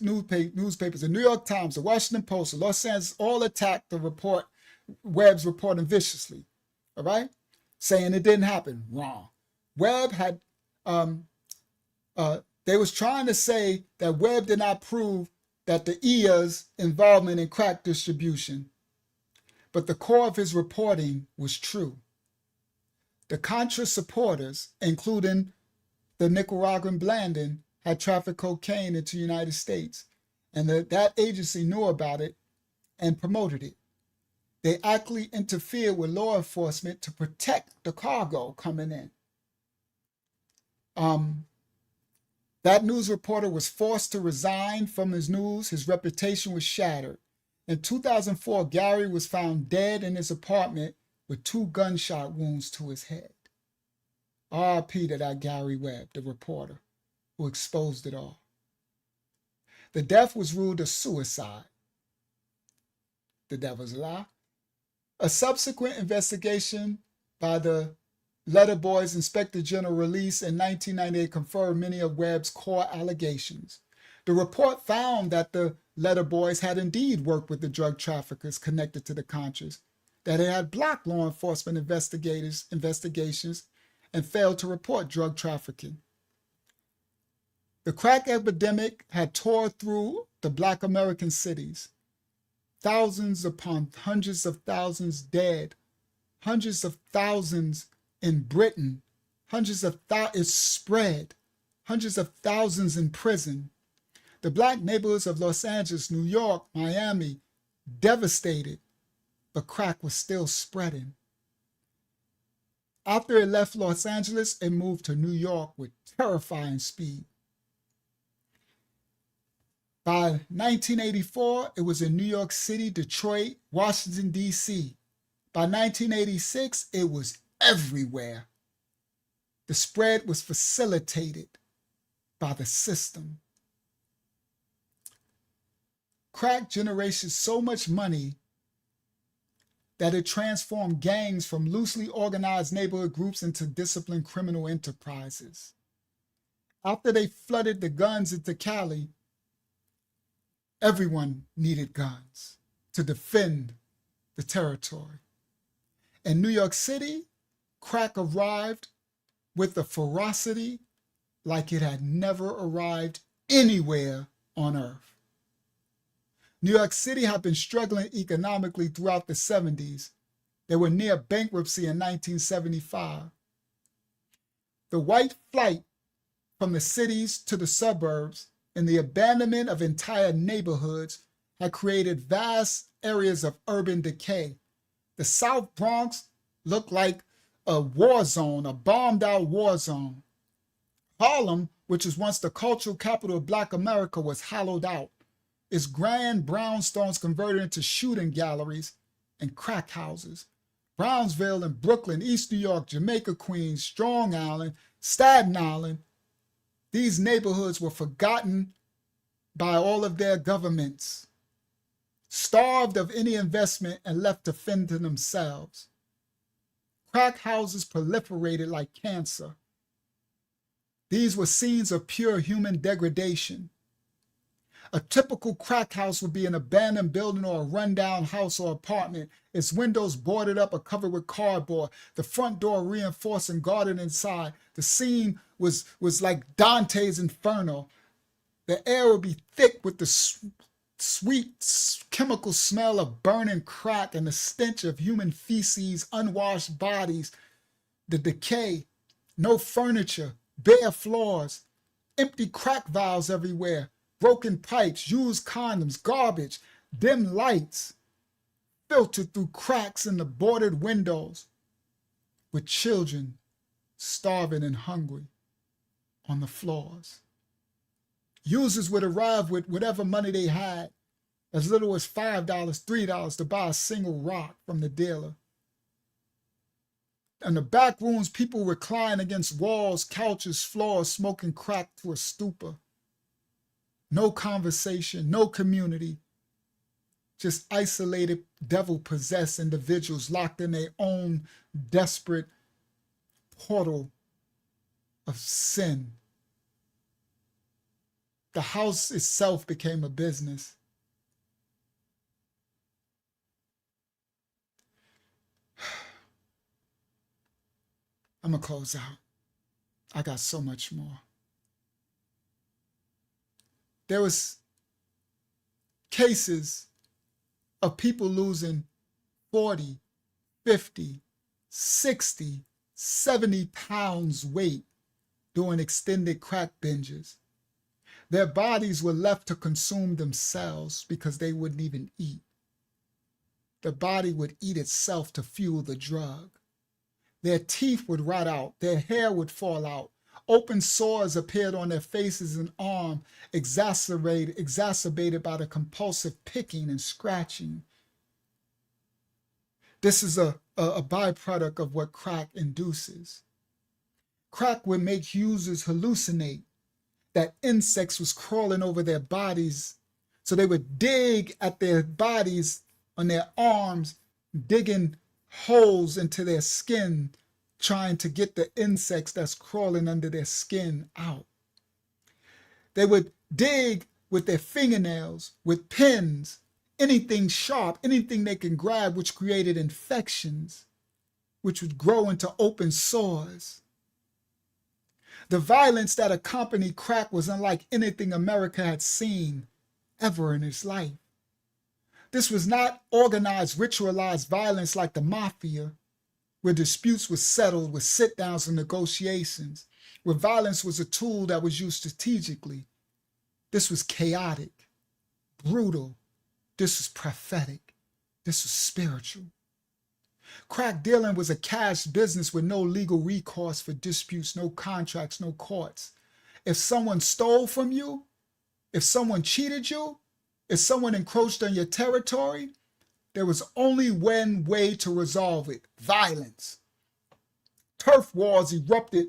the New York Times, the Washington Post, the Los Angeles, all attacked the report, Webb's reporting viciously, all right? Saying it didn't happen. Wrong. Webb had, they was trying to say that Webb did not prove that the EIA's involvement in crack distribution, but the core of his reporting was true. The Contra supporters, including the Nicaraguan Blandon, had trafficked cocaine into the United States, and that agency knew about it and promoted it. They actually interfered with law enforcement to protect the cargo coming in. That news reporter was forced to resign from his news. His reputation was shattered. In 2004, Gary was found dead in his apartment with 2 gunshot wounds to his head. R.I.P. to that Gary Webb, the reporter who exposed it all. The death was ruled a suicide. The devil's lie. A subsequent investigation by the Letter Boys Inspector General release in 1998 confirmed many of Webb's core allegations. The report found that the Letter Boys had indeed worked with the drug traffickers connected to the Contras, that it had blocked law enforcement investigations and failed to report drug trafficking. The crack epidemic had tore through the Black American cities. Thousands upon hundreds of thousands dead, hundreds of thousands in Britain, it spread, hundreds of thousands in prison. The Black neighborhoods of Los Angeles, New York, Miami, devastated, but crack was still spreading. After it left Los Angeles, it moved to New York with terrifying speed. By 1984, it was in New York City, Detroit, Washington, D.C. By 1986, it was everywhere. The spread was facilitated by the system. Crack generated so much money that it transformed gangs from loosely organized neighborhood groups into disciplined criminal enterprises. After they flooded the guns into Cali, everyone needed guns to defend the territory. In New York City, crack arrived with a ferocity like it had never arrived anywhere on earth. New York City had been struggling economically throughout the 70s. They were near bankruptcy in 1975. The white flight from the cities to the suburbs and the abandonment of entire neighborhoods had created vast areas of urban decay. The South Bronx looked like a war zone, a bombed out war zone. Harlem, which was once the cultural capital of Black America, was hollowed out. Its grand brownstones converted into shooting galleries and crack houses. Brownsville and Brooklyn, East New York, Jamaica, Queens, Strong Island, Staten Island, these neighborhoods were forgotten by all of their governments, starved of any investment and left to fend to themselves. Crack houses proliferated like cancer. These were scenes of pure human degradation. A typical crack house would be an abandoned building or a rundown house or apartment, its windows boarded up or covered with cardboard, the front door reinforced and guarded inside. The scene was like Dante's Inferno. The air would be thick with the sweet chemical smell of burning crack and the stench of human feces, unwashed bodies, the decay, no furniture, bare floors, empty crack vials everywhere, broken pipes, used condoms, garbage, dim lights filtered through cracks in the boarded windows, with children starving and hungry on the floors. Users would arrive with whatever money they had, as little as $5, $3 to buy a single rock from the dealer. In the back rooms, people recline against walls, couches, floors, smoking crack to a stupor. No conversation, no community, just isolated, devil-possessed individuals locked in their own desperate portal of sin. The house itself became a business. I'm gonna close out. I got so much more. There was cases of people losing 40, 50, 60, 70 pounds weight during extended crack binges. Their bodies were left to consume themselves because they wouldn't even eat. The body would eat itself to fuel the drug. Their teeth would rot out, their hair would fall out, open sores appeared on their faces and arms, exacerbated by the compulsive picking and scratching. This is a byproduct of what crack induces. Crack would make users hallucinate that insects was crawling over their bodies, so they would dig at their bodies on their arms, digging holes into their skin, trying to get the insects that's crawling under their skin out. They would dig with their fingernails, with pins, anything sharp, anything they can grab, which created infections, which would grow into open sores. The violence that accompanied crack was unlike anything America had seen ever in its life. This was not organized, ritualized violence like the mafia, where disputes were settled with sit-downs and negotiations, where violence was a tool that was used strategically. This was chaotic, brutal. This was prophetic. This was spiritual. Crack dealing was a cash business with no legal recourse for disputes, no contracts, no courts. If someone stole from you, if someone cheated you, if someone encroached on your territory, there was only one way to resolve it: violence. Turf wars erupted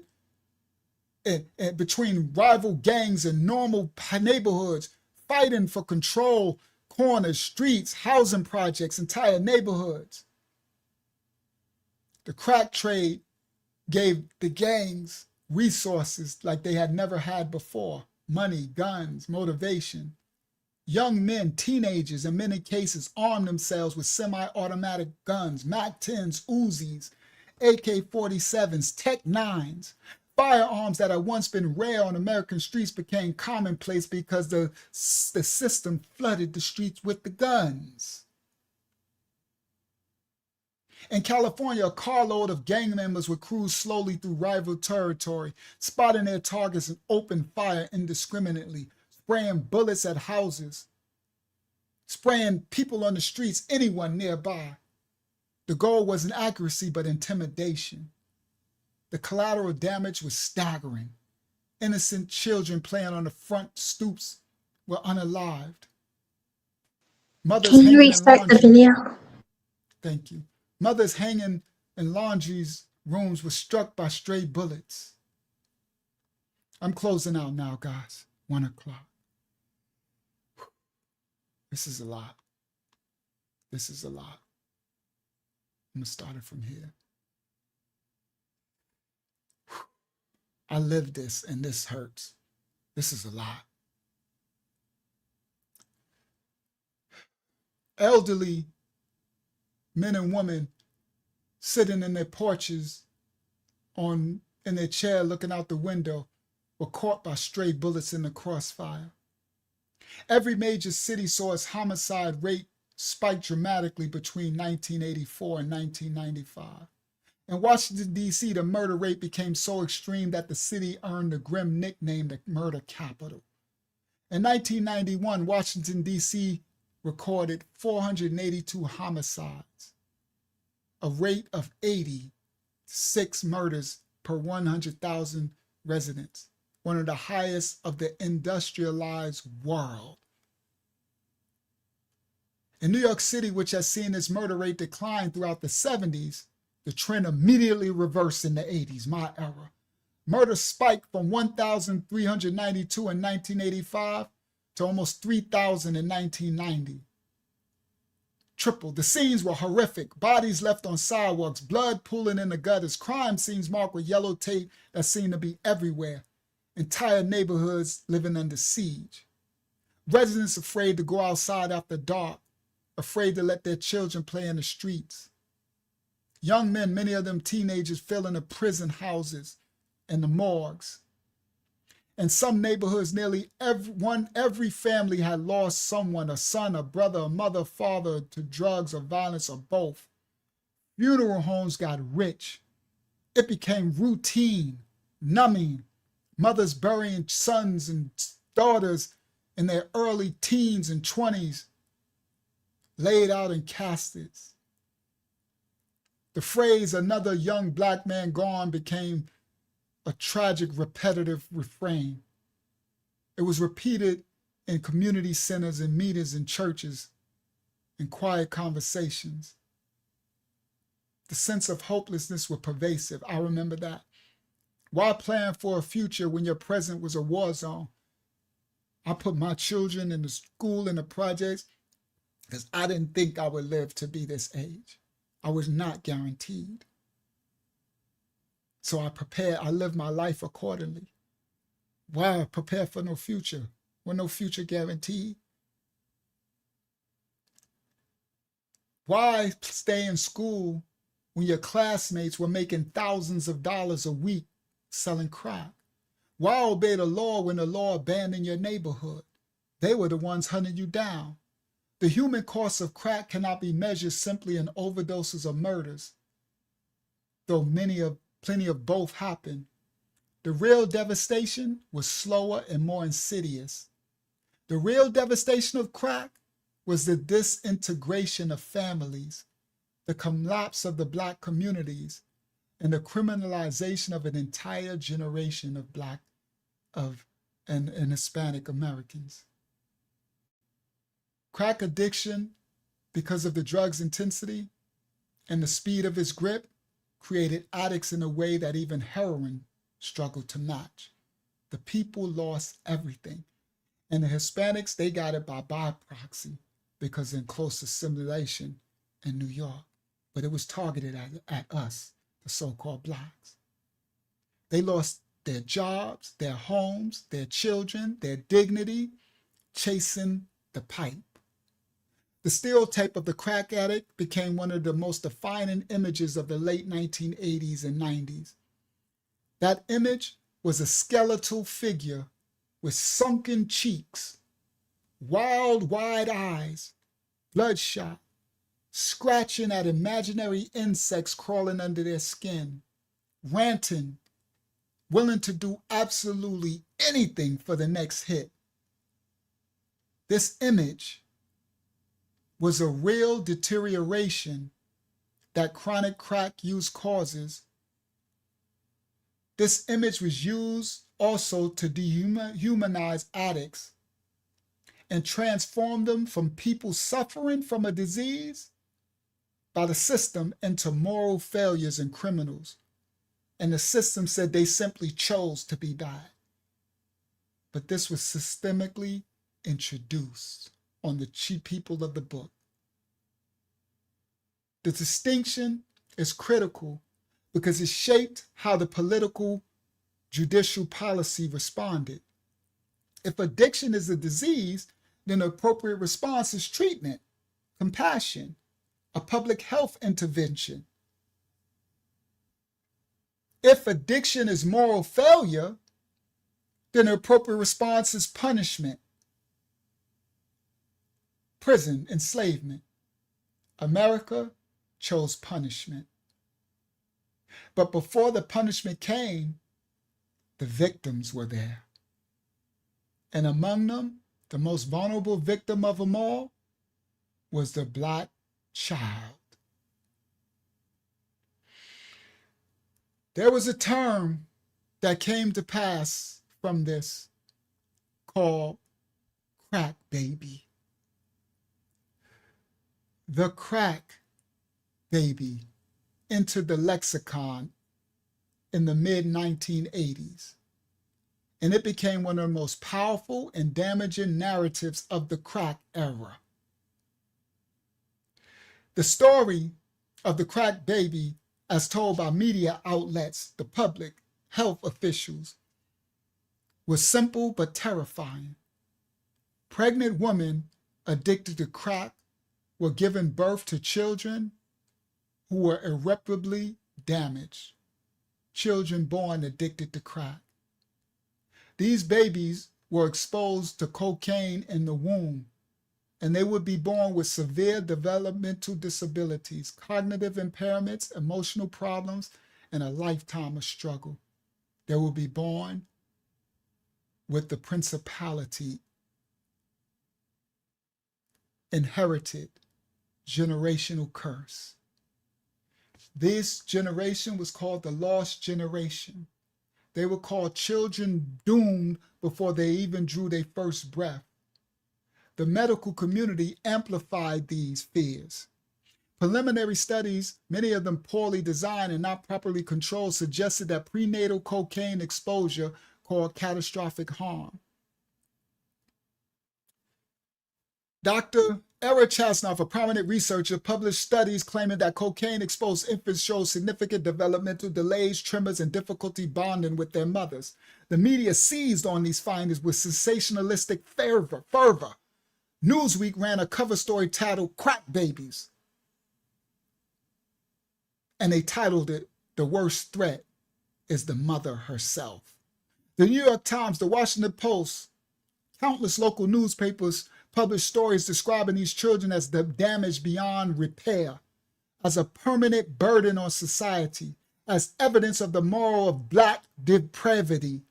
between rival gangs in normal neighborhoods, fighting for control, corners, streets, housing projects, entire neighborhoods. The crack trade gave the gangs resources like they had never had before: money, guns, motivation. Young men, teenagers, in many cases, armed themselves with semi-automatic guns, MAC-10s, Uzis, AK-47s, Tech-9s. Firearms that had once been rare on American streets became commonplace because the system flooded the streets with the guns. In California, a carload of gang members would cruise slowly through rival territory, spotting their targets and open fire indiscriminately, spraying bullets at houses, spraying people on the streets, anyone nearby. The goal wasn't accuracy, but intimidation. The collateral damage was staggering. Innocent children playing on the front stoops were unalived. Mothers Can you restart the video? Thank you. Mothers hanging in laundry rooms were struck by stray bullets. I'm closing out now, guys. 1 o'clock. This is a lot. This is a lot. I'm going to start it from here. I lived this, and this hurts. This is a lot. Elderly men and women sitting in their porches in their chair looking out the window were caught by stray bullets in the crossfire. Every major city saw its homicide rate spike dramatically between 1984 and 1995. In Washington, D.C., the murder rate became so extreme that the city earned the grim nickname the murder capital. In 1991, Washington, D.C. recorded 482 homicides, a rate of 86 murders per 100,000 residents, one of the highest of the industrialized world. In New York City, which has seen its murder rate decline throughout the 70s, the trend immediately reversed in the 80s, my era. Murder spiked from 1,392 in 1985 to almost 3,000 in 1990. Tripled. The scenes were horrific. Bodies left on sidewalks, blood pooling in the gutters, crime scenes marked with yellow tape that seemed to be everywhere. Entire neighborhoods living under siege. Residents afraid to go outside after dark, afraid to let their children play in the streets. Young men, many of them teenagers, filling the prison houses and the morgues. In some neighborhoods, nearly every family had lost someone, a son, a brother, a mother, a father, to drugs or violence or both. Funeral homes got rich. It became routine, numbing. Mothers burying sons and daughters in their early teens and 20s, laid out in caskets. The phrase, "another young black man gone," became a tragic, repetitive refrain. It was repeated in community centers and meetings in churches, in quiet conversations. The sense of hopelessness was pervasive. I remember that. Why plan for a future when your present was a war zone? I put my children in the school and the projects because I didn't think I would live to be this age. I was not guaranteed. So I prepared, I lived my life accordingly. Why prepare for no future when no future guaranteed? Why stay in school when your classmates were making thousands of dollars a week selling crack? Why obey the law when the law abandoned your neighborhood? They were the ones hunting you down. The human cost of crack cannot be measured simply in overdoses or murders, though plenty of both happen. The real devastation was slower and more insidious. The real devastation of crack was the disintegration of families, the collapse of the Black communities, and the criminalization of an entire generation of Black and Hispanic Americans. Crack addiction, because of the drug's intensity and the speed of its grip, created addicts in a way that even heroin struggled to match. The people lost everything. And the Hispanics, they got it by proxy because in close assimilation in New York. But it was targeted at us, the so-called Blacks. They lost their jobs, their homes, their children, their dignity, chasing the pipe. The stereotype of the crack addict became one of the most defining images of the late 1980s and 90s. That image was a skeletal figure with sunken cheeks, wild, wide eyes, bloodshot, scratching at imaginary insects crawling under their skin, ranting, willing to do absolutely anything for the next hit. This image was a real deterioration that chronic crack use causes. This image was used also to dehumanize addicts and transform them from people suffering from a disease by the system into moral failures and criminals. And the system said they simply chose to be bad. But this was systemically introduced on the cheap people of the book. The distinction is critical because it shaped how the political judicial policy responded. If addiction is a disease, then the appropriate response is treatment, compassion, a public health intervention. If addiction is moral failure, then the appropriate response is punishment, prison, enslavement. America chose punishment. But before the punishment came, the victims were there. And among them, the most vulnerable victim of them all was the Black child. There was a term that came to pass from this called crack baby. The crack baby entered the lexicon in the mid-1980s, and it became one of the most powerful and damaging narratives of the crack era. The story of the crack baby, as told by media outlets, the public, health officials, was simple but terrifying. Pregnant women addicted to crack were giving birth to children who were irreparably damaged. Children born addicted to crack. These babies were exposed to cocaine in the womb, and they would be born with severe developmental disabilities, cognitive impairments, emotional problems, and a lifetime of struggle. They will be born with the principality, inherited generational curse. This generation was called the lost generation. They were called children doomed before they even drew their first breath. The medical community amplified these fears. Preliminary studies, many of them poorly designed and not properly controlled, suggested that prenatal cocaine exposure caused catastrophic harm. Dr. Era Chasnoff, a prominent researcher, published studies claiming that cocaine-exposed infants show significant developmental delays, tremors, and difficulty bonding with their mothers. The media seized on these findings with sensationalistic fervor. Newsweek ran a cover story titled "Crack Babies," and they titled it, "The Worst Threat is the Mother Herself." The New York Times, the Washington Post, countless local newspapers published stories describing these children as the damage beyond repair, as a permanent burden on society, as evidence of the moral of Black depravity,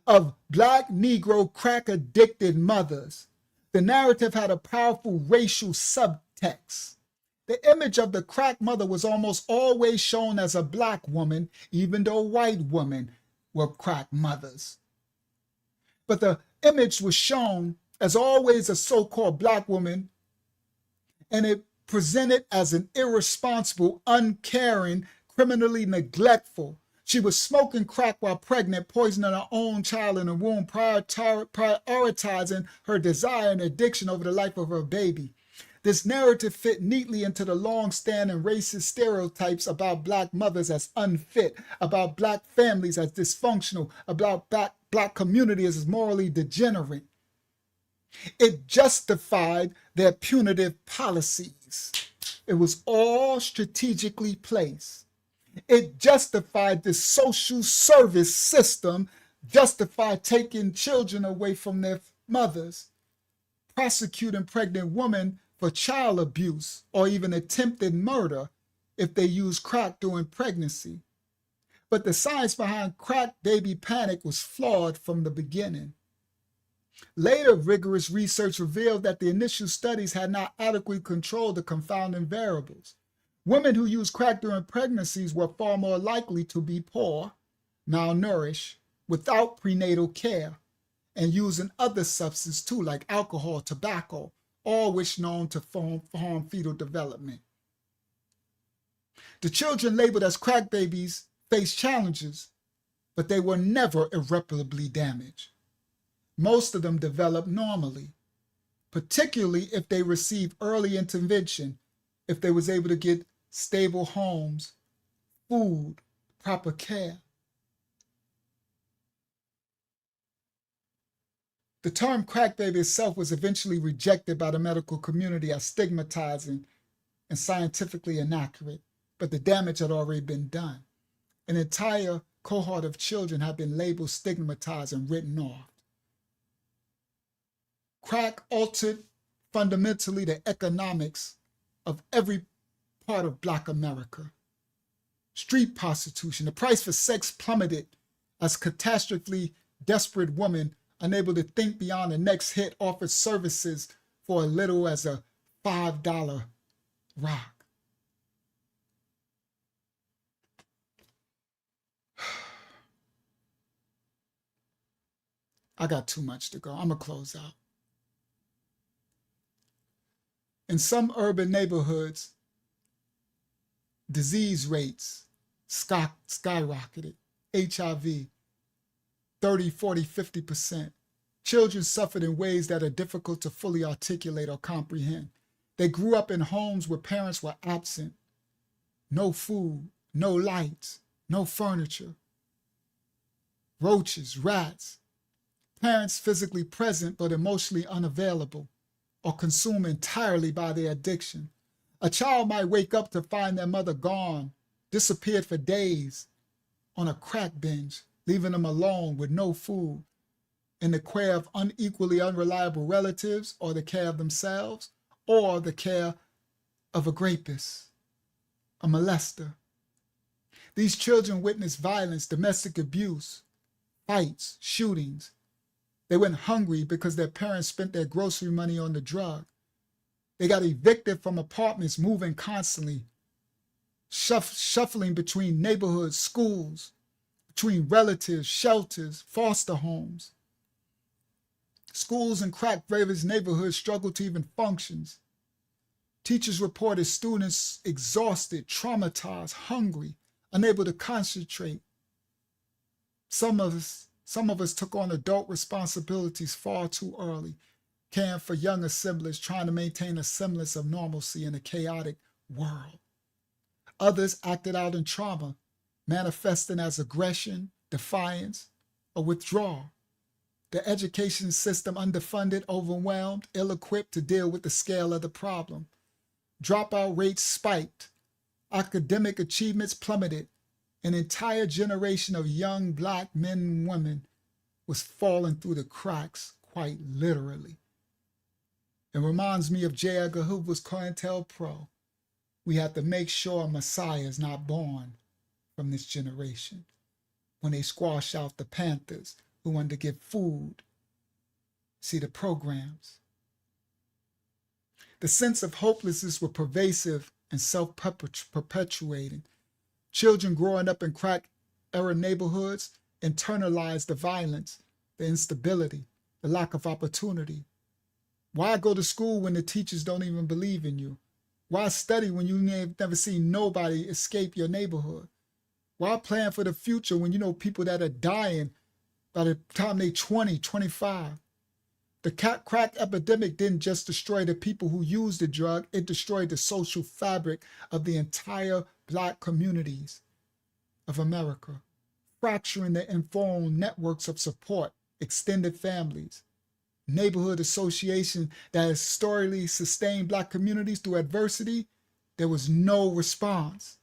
of Black Negro crack-addicted mothers. The narrative had a powerful racial subtext. The image of the crack mother was almost always shown as a Black woman, even though white women were crack mothers. But the image was shown as always a so-called Black woman, and it presented as an irresponsible, uncaring, criminally neglectful. She was smoking crack while pregnant, poisoning her own child in the womb, prioritizing her desire and addiction over the life of her baby. This narrative fit neatly into the long-standing racist stereotypes about Black mothers as unfit, about Black families as dysfunctional, about Black community as morally degenerate. It justified their punitive policies. It was all strategically placed. It justified the social service system, justified taking children away from their mothers, prosecuting pregnant women for child abuse or even attempted murder if they used crack during pregnancy. But the science behind crack baby panic was flawed from the beginning. Later, rigorous research revealed that the initial studies had not adequately controlled the confounding variables. Women who used crack during pregnancies were far more likely to be poor, malnourished, without prenatal care, and using other substances too, like alcohol, tobacco, all which known to harm fetal development. The children labeled as crack babies faced challenges, but they were never irreparably damaged. Most of them developed normally, particularly if they received early intervention, if they was able to get stable homes, food, proper care. The term crack baby itself was eventually rejected by the medical community as stigmatizing and scientifically inaccurate, but the damage had already been done. An entire cohort of children had been labeled, stigmatized, and written off. Crack altered fundamentally the economics of every part of Black America. Street prostitution. The price for sex plummeted as catastrophically desperate women, unable to think beyond the next hit, offered services for as little as a $5 rock. I got too much to go. I'm going to close out. In some urban neighborhoods, disease rates skyrocketed. HIV, 30, 40, 50%. Children suffered in ways that are difficult to fully articulate or comprehend. They grew up in homes where parents were absent. No food, no lights, no furniture. Roaches, rats. Parents physically present but emotionally unavailable or consumed entirely by their addiction. A child might wake up to find their mother gone, disappeared for days on a crack binge, leaving them alone with no food, in the care of unequally unreliable relatives, or the care of themselves, or the care of a rapist, a molester. These children witnessed violence, domestic abuse, fights, shootings. They went hungry because their parents spent their grocery money on the drug. They got evicted from apartments, moving constantly, shuffling between neighborhoods, schools, between relatives, shelters, foster homes. Schools in crack-ravaged neighborhoods struggled to even function. Teachers reported students exhausted, traumatized, hungry, unable to concentrate. Some of us took on adult responsibilities far too early, caring for young assemblies, trying to maintain a semblance of normalcy in a chaotic world. Others acted out in trauma, manifesting as aggression, defiance, or withdrawal. The education system underfunded, overwhelmed, ill-equipped to deal with the scale of the problem. Dropout rates spiked. Academic achievements plummeted. An entire generation of young Black men and women was falling through the cracks, quite literally. It reminds me of J. Edgar Hoover's COINTELPRO. We have to make sure a Messiah is not born from this generation. When they squash out the Panthers who wanted to give food, see the programs. The sense of hopelessness was pervasive and self-perpetuating. Children growing up in crack-era neighborhoods internalized the violence, the instability, the lack of opportunity. Why go to school when the teachers don't even believe in you? Why study when you've never seen nobody escape your neighborhood? Why plan for the future when you know people that are dying by the time they're 20, 25? The crack epidemic didn't just destroy the people who used the drug, it destroyed the social fabric of the entire Black communities of America, fracturing the informal networks of support, extended families, neighborhood association that historically sustained Black communities through adversity. There was no response.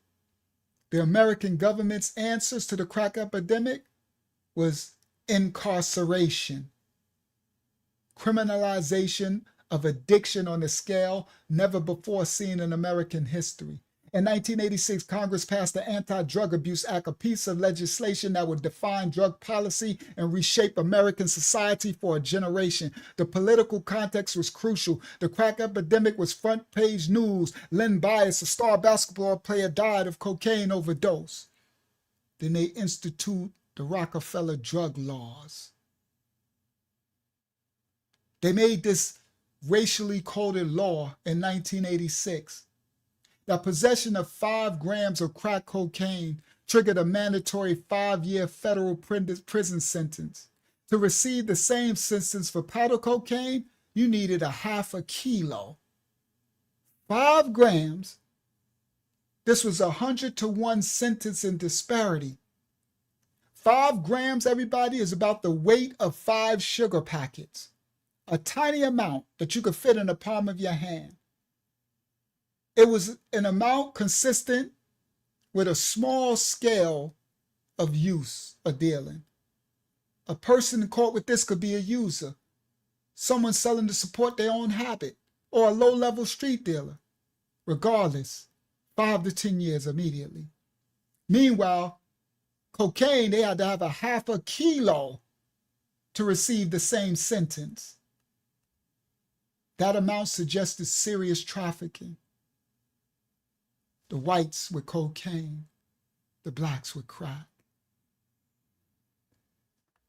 The American government's answers to the crack epidemic was incarceration, criminalization of addiction on a scale never before seen in American history. In 1986, Congress passed the Anti-Drug Abuse Act, a piece of legislation that would define drug policy and reshape American society for a generation. The political context was crucial. The crack epidemic was front-page news. Len Bias, a star basketball player, died of cocaine overdose. Then they institute the Rockefeller drug laws. They made this racially coded law in 1986. That possession of 5 grams of crack cocaine triggered a mandatory 5-year federal prison sentence. To receive the same sentence for powder cocaine, you needed a half a kilo. 5 grams. This was 100-to-1 sentencing disparity. 5 grams, everybody, is about the weight of 5 sugar packets. A tiny amount that you could fit in the palm of your hand. It was an amount consistent with a small scale of use or dealing. A person caught with this could be a user, someone selling to support their own habit, or a low-level street dealer. Regardless, 5 to 10 years immediately. Meanwhile, cocaine, they had to have a half a kilo to receive the same sentence. That amounts to just as serious trafficking. The whites with cocaine, the blacks with crack.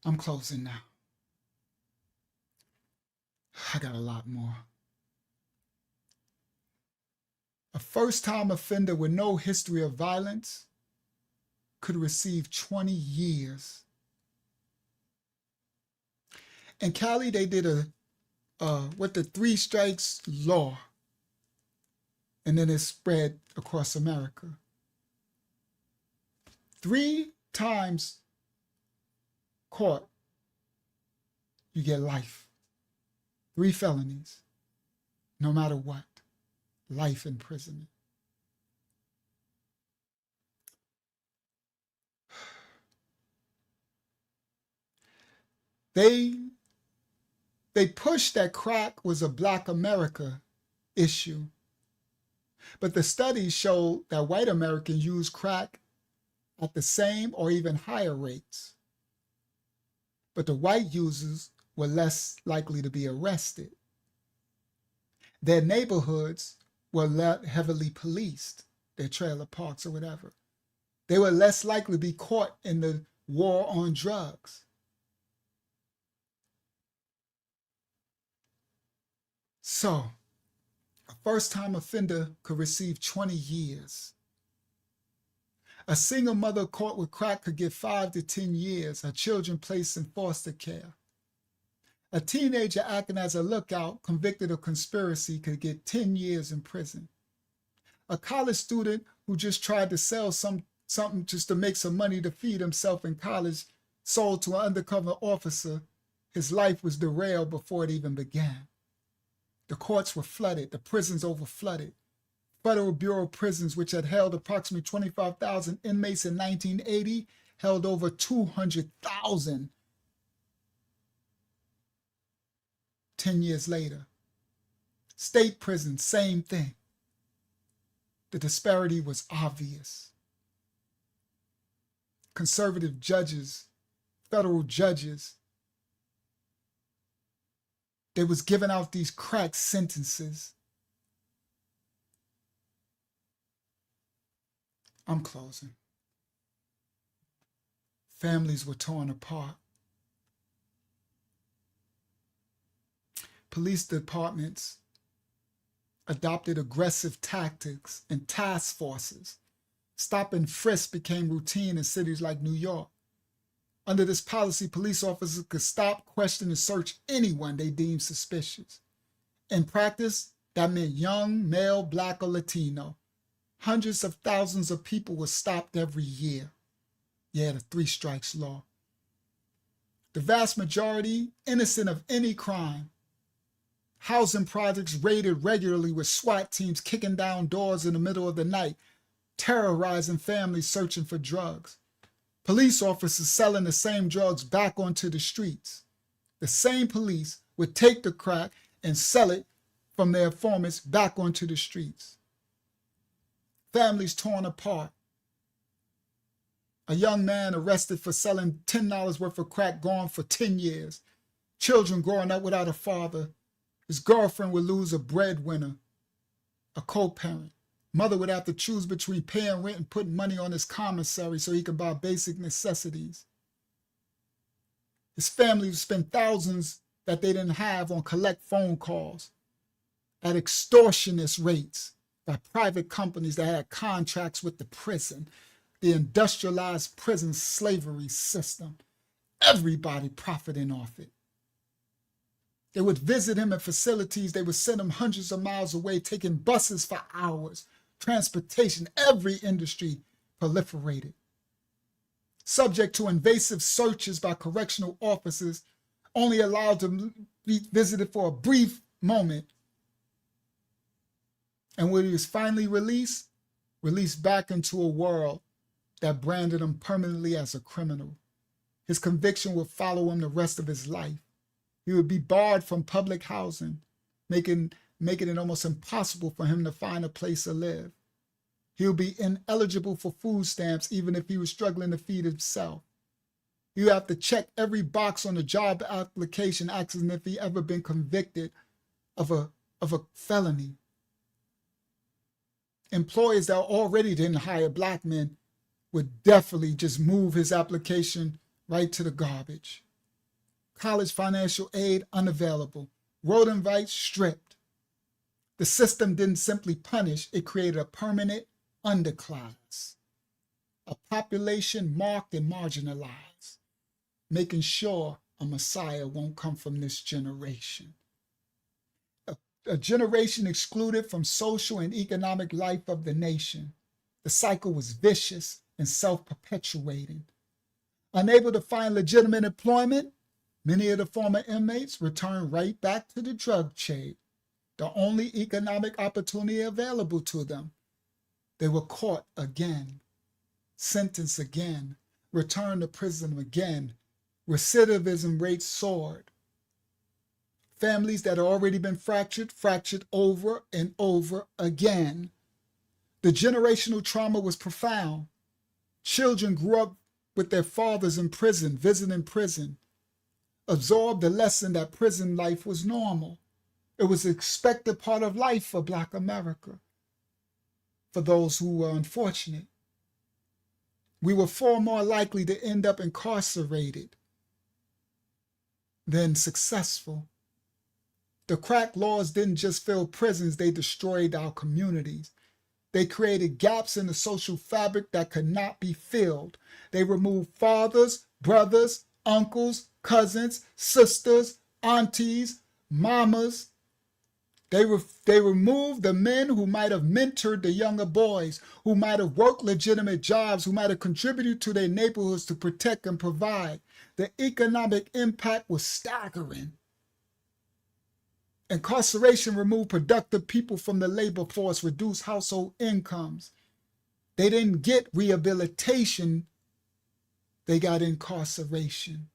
I'm closing now. I got a lot more. A first-time offender with no history of violence could receive 20 years. In Cali, they did with the 3 strikes law, and then it spread across America. 3 times caught, you get life. 3 felonies, no matter what, life imprisonment. They pushed that crack was a Black America issue, but the studies showed that white Americans use crack at the same or even higher rates. But the white users were less likely to be arrested. Their neighborhoods were heavily policed, their trailer parks or whatever. They were less likely to be caught in the war on drugs. So, a first-time offender could receive 20 years. A single mother caught with crack could get 5 to 10 years, her children placed in foster care. A teenager acting as a lookout convicted of conspiracy could get 10 years in prison. A college student who just tried to sell something just to make some money to feed himself in college, sold to an undercover officer, his life was derailed before it even began. The courts were flooded, the prisons overflooded. Federal Bureau of Prisons, which had held approximately 25,000 inmates in 1980, held over 200,000 10 years later. State prisons, same thing. The disparity was obvious. Conservative judges, federal judges, they was giving out these crack sentences. I'm closing. Families were torn apart. Police departments adopted aggressive tactics and task forces. Stop and frisk became routine in cities like New York. Under this policy, police officers could stop, question, and search anyone they deemed suspicious. In practice, that meant young, male, Black, or Latino. Hundreds of thousands of people were stopped every year. Yeah, the 3 strikes law. The vast majority innocent of any crime. Housing projects raided regularly with SWAT teams kicking down doors in the middle of the night, terrorizing families searching for drugs. Police officers selling the same drugs back onto the streets. The same police would take the crack and sell it from their informants back onto the streets. Families torn apart. A young man arrested for selling $10 worth of crack, gone for 10 years. Children growing up without a father. His girlfriend would lose a breadwinner, a co-parent. Mother would have to choose between paying rent and putting money on his commissary so he could buy basic necessities. His family would spend thousands that they didn't have on collect phone calls at extortionist rates by private companies that had contracts with the prison, the industrialized prison slavery system. Everybody profiting off it. They would visit him at facilities. They would send him hundreds of miles away, taking buses for hours. Transportation, every industry proliferated. Subject to invasive searches by correctional officers, only allowed to be visited for a brief moment. And when he was finally released back into a world that branded him permanently as a criminal. His conviction would follow him the rest of his life. He would be barred from public housing, making it almost impossible for him to find a place to live. He'll be ineligible for food stamps even if he was struggling to feed himself. You have to check every box on the job application asking if he ever been convicted of a felony. Employers that already didn't hire black men would definitely just move his application right to the garbage. College financial aid unavailable. Voting rights stripped. The system didn't simply punish, it created a permanent underclass, a population marked and marginalized, making sure a Messiah won't come from this generation. A generation excluded from social and economic life of the nation. The cycle was vicious and self-perpetuating. Unable to find legitimate employment, many of the former inmates returned right back to the drug trade, the only economic opportunity available to them. They were caught again, sentenced again, returned to prison again. Recidivism rates soared. Families that had already been fractured over and over again. The generational trauma was profound. Children grew up with their fathers in prison, visiting prison, absorbed the lesson that prison life was normal. It was an expected part of life for Black America, for those who were unfortunate. We were far more likely to end up incarcerated than successful. The crack laws didn't just fill prisons, they destroyed our communities. They created gaps in the social fabric that could not be filled. They removed fathers, brothers, uncles, cousins, sisters, aunties, mamas. They removed the men who might have mentored the younger boys, who might have worked legitimate jobs, who might have contributed to their neighborhoods to protect and provide. The economic impact was staggering. Incarceration removed productive people from the labor force, reduced household incomes. They didn't get rehabilitation, they got incarceration.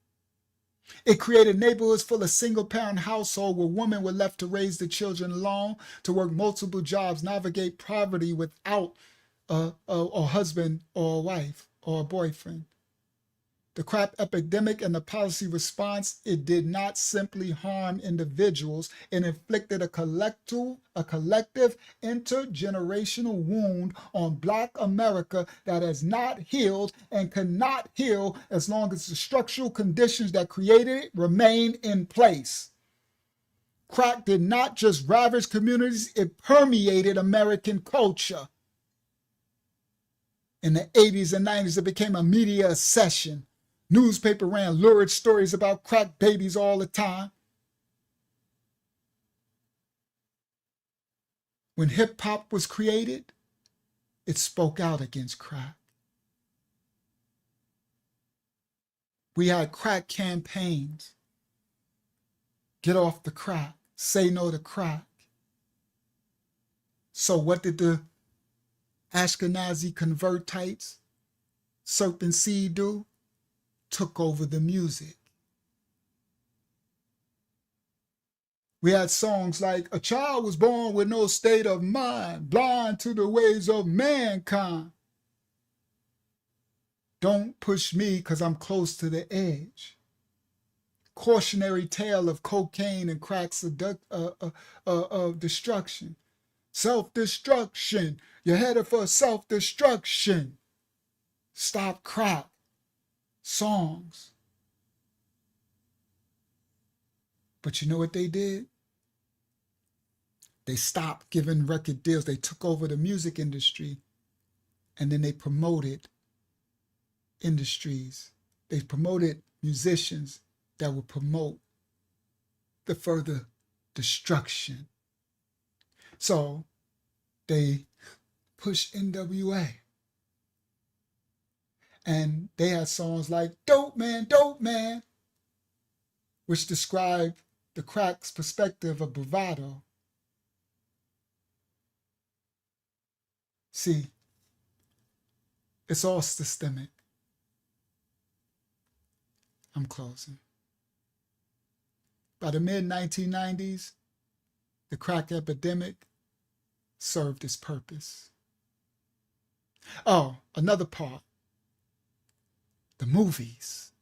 It created neighborhoods full of single-parent households where women were left to raise the children alone, to work multiple jobs, navigate poverty without a husband or a wife or a boyfriend. The crack epidemic and the policy response, it did not simply harm individuals, it inflicted a collective intergenerational wound on Black America that has not healed and cannot heal as long as the structural conditions that created it remain in place. Crack did not just ravage communities, it permeated American culture. In the 80s and 90s, it became a media obsession. Newspaper ran lurid stories about crack babies all the time. When hip hop was created, it spoke out against crack. We had crack campaigns. Get off the crack, say no to crack. So what did the Ashkenazi convertites, Serpent Seed do? Took over the music. We had songs like, a child was born with no state of mind, blind to the ways of mankind. Don't push me because I'm close to the edge. Cautionary tale of cocaine and crack's destruction. Self-destruction. You're headed for self-destruction. Stop crack. Songs. But you know what they did? They stopped giving record deals. They took over the music industry, and then they promoted industries. They promoted musicians that would promote the further destruction. So they pushed NWA. And they had songs like Dope Man, which described the crack's perspective of bravado. See, it's all systemic. I'm closing. By the mid-1990s, the crack epidemic served its purpose. Oh, another part. The movies.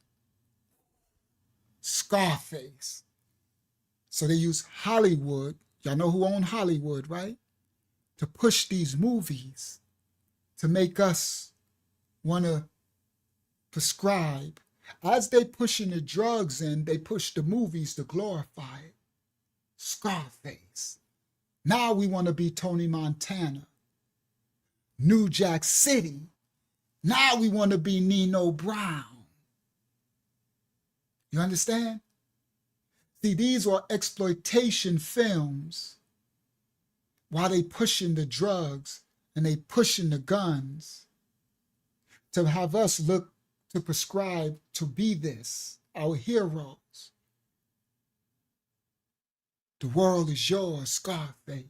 Scarface. So they use Hollywood. Y'all know who owned Hollywood, right? To push these movies to make us want to prescribe. As they pushing the drugs in, they push the movies to glorify it. Scarface. Now we want to be Tony Montana. New Jack City. Now we want to be Nino Brown. You understand? See, these are exploitation films while they pushing the drugs and they pushing the guns to have us look to prescribe to be this, our heroes. The world is yours, Scarface.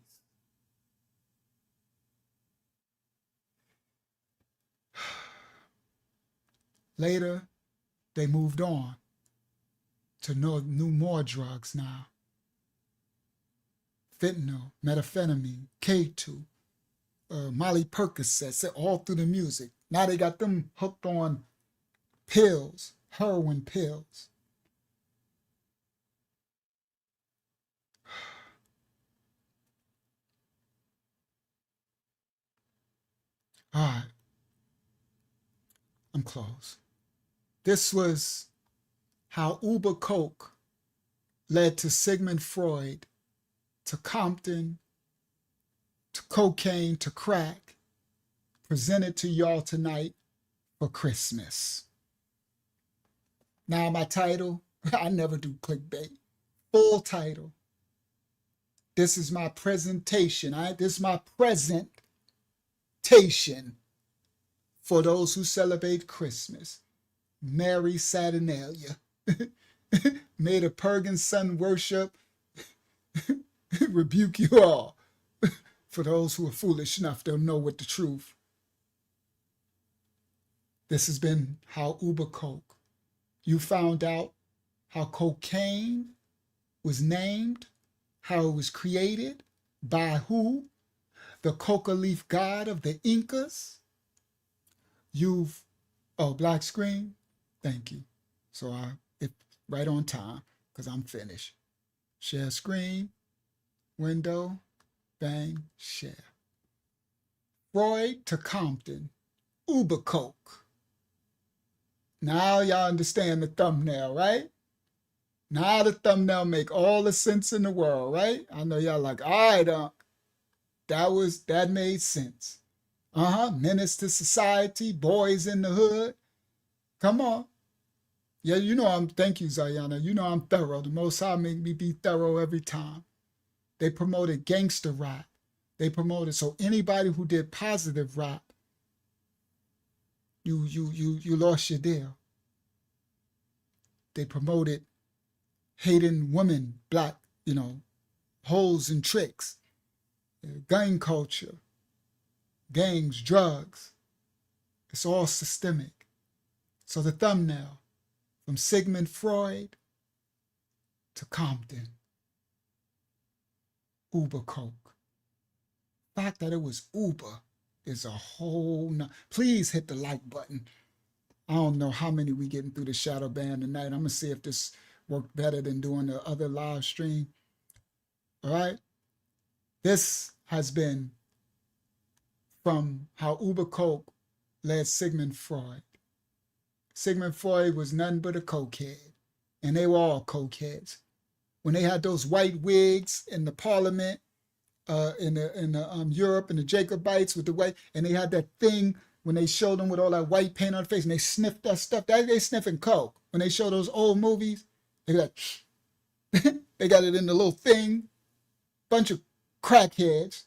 Later, they moved on to new more drugs now. Fentanyl, methamphetamine, K2, Molly Percocet, all through the music. Now they got them hooked on pills, heroin pills. All right, I'm close. This was how Uber Coke led to Sigmund Freud, to Compton, to cocaine, to crack, presented to y'all tonight for Christmas. Now my title, I never do clickbait. Full title. This is my presentation. This is my presentation for those who celebrate Christmas. Merry Saturnalia. May the pagan sun worship rebuke you all. For those who are foolish enough, they'll know what the truth. This has been how Uber Coke. You found out how cocaine was named, how it was created, by who? The coca leaf god of the Incas. Black screen? Thank you. So it's right on time because I'm finished. Share screen, window, bang, share. Freud to Compton, Uber Coke. Now y'all understand the thumbnail, right? Now the thumbnail make all the sense in the world, right? I know y'all like, all right, that made sense. Menace to society, boys in the hood. Come on. Yeah, thank you, Zayana. You know I'm thorough. The Most High make me be thorough every time. They promoted gangster rap. They promoted, so anybody who did positive rap, you lost your deal. They promoted hating women, black, hoes and tricks, gang culture, gangs, drugs. It's all systemic. So the thumbnail, from Sigmund Freud to Compton, Uber Coke. The fact that it was Uber is a whole please hit the like button. I don't know how many we getting through the shadow band tonight. I'm gonna see if this worked better than doing the other live stream. All right. This has been from how Uber Coke led Sigmund Freud. Sigmund Freud was nothing but a cokehead, and they were all cokeheads. When they had those white wigs in the parliament, in Europe, and the Jacobites with the white, and they had that thing when they showed them with all that white paint on their face, and they sniffed that stuff. They sniffing coke. When they show those old movies, they got they got it in the little thing. Bunch of crackheads.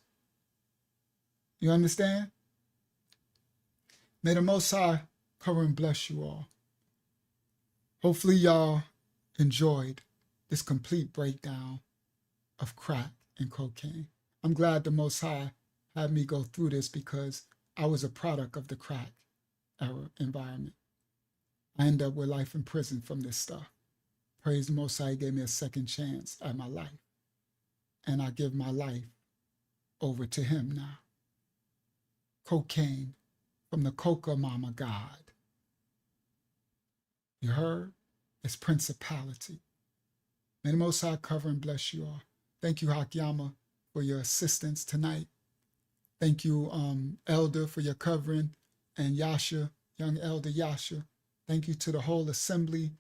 You understand? May the Most High cover and bless you all. Hopefully y'all enjoyed this complete breakdown of crack and cocaine. I'm glad the Most High had me go through this because I was a product of the crack era environment. I ended up with life in prison from this stuff. Praise the Most High, he gave me a second chance at my life. And I give my life over to him now. Cocaine from the coca mama God. You heard? It's principality. May the Most High cover and bless you all. Thank you, Hakyama, for your assistance tonight. Thank you, Elder, for your covering, and Yasha, young Elder Yasha. Thank you to the whole assembly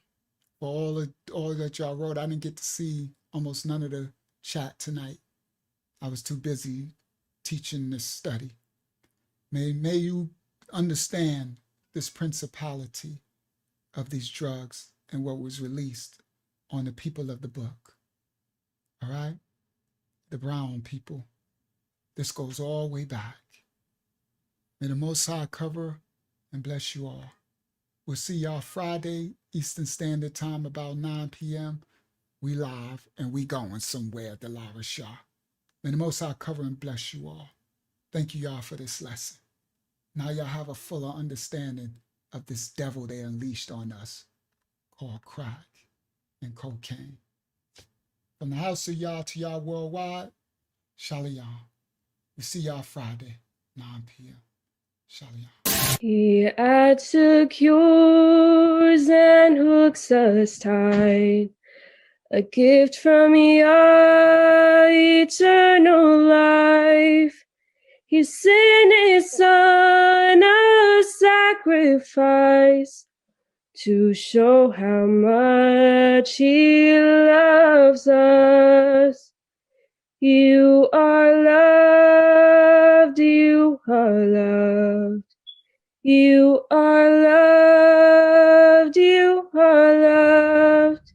for all that y'all wrote. I didn't get to see almost none of the chat tonight. I was too busy teaching this study. May you understand this principality of these drugs and what was released on the people of the book. All right? The brown people. This goes all the way back. May the Most High cover and bless you all. We'll see y'all Friday, Eastern Standard Time, about 9 p.m. We live and we going somewhere at the Lara Shah. May the Most High cover and bless you all. Thank you, y'all, for this lesson. Now y'all have a fuller understanding of this devil they unleashed on us called crack and cocaine. From the house of y'all to y'all worldwide, Shalom. We see y'all Friday, 9 p.m. Shalom. He adds secures and hooks us tight, a gift from Yah, eternal life. He sent his son a sacrifice to show how much he loves us. You are loved, you are loved. You are loved, you are loved.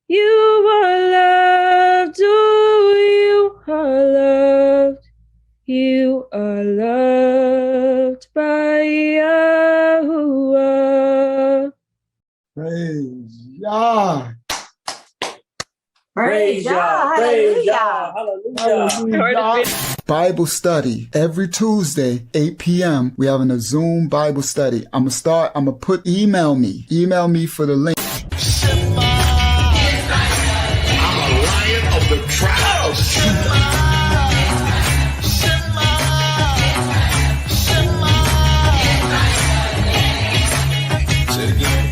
You are loved, oh, you are loved. You are loved by Yahuwah. Praise Yah. Praise Yah. Praise Yah. Hallelujah. Bible study every Tuesday, 8 p.m. We having a Zoom Bible study. I'm gonna put email me for the link. I'm a lion of the tribe of Judah. Say it again.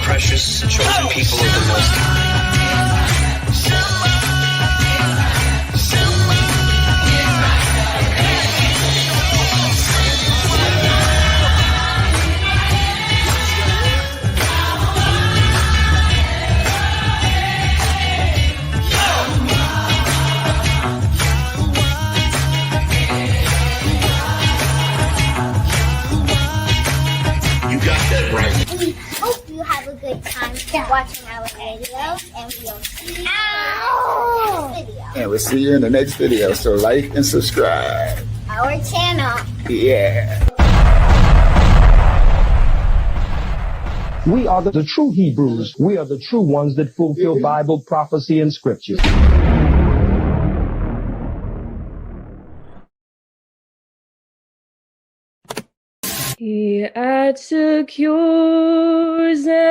Precious chosen people of the Most High. You got that right. We hope you have a good time watching our videos, and we'll see you in the next video. And we'll see you in the next video. So like and subscribe. Our channel. Yeah. We are the true Hebrews. We are the true ones that fulfill Bible prophecy and scripture. He adds secures and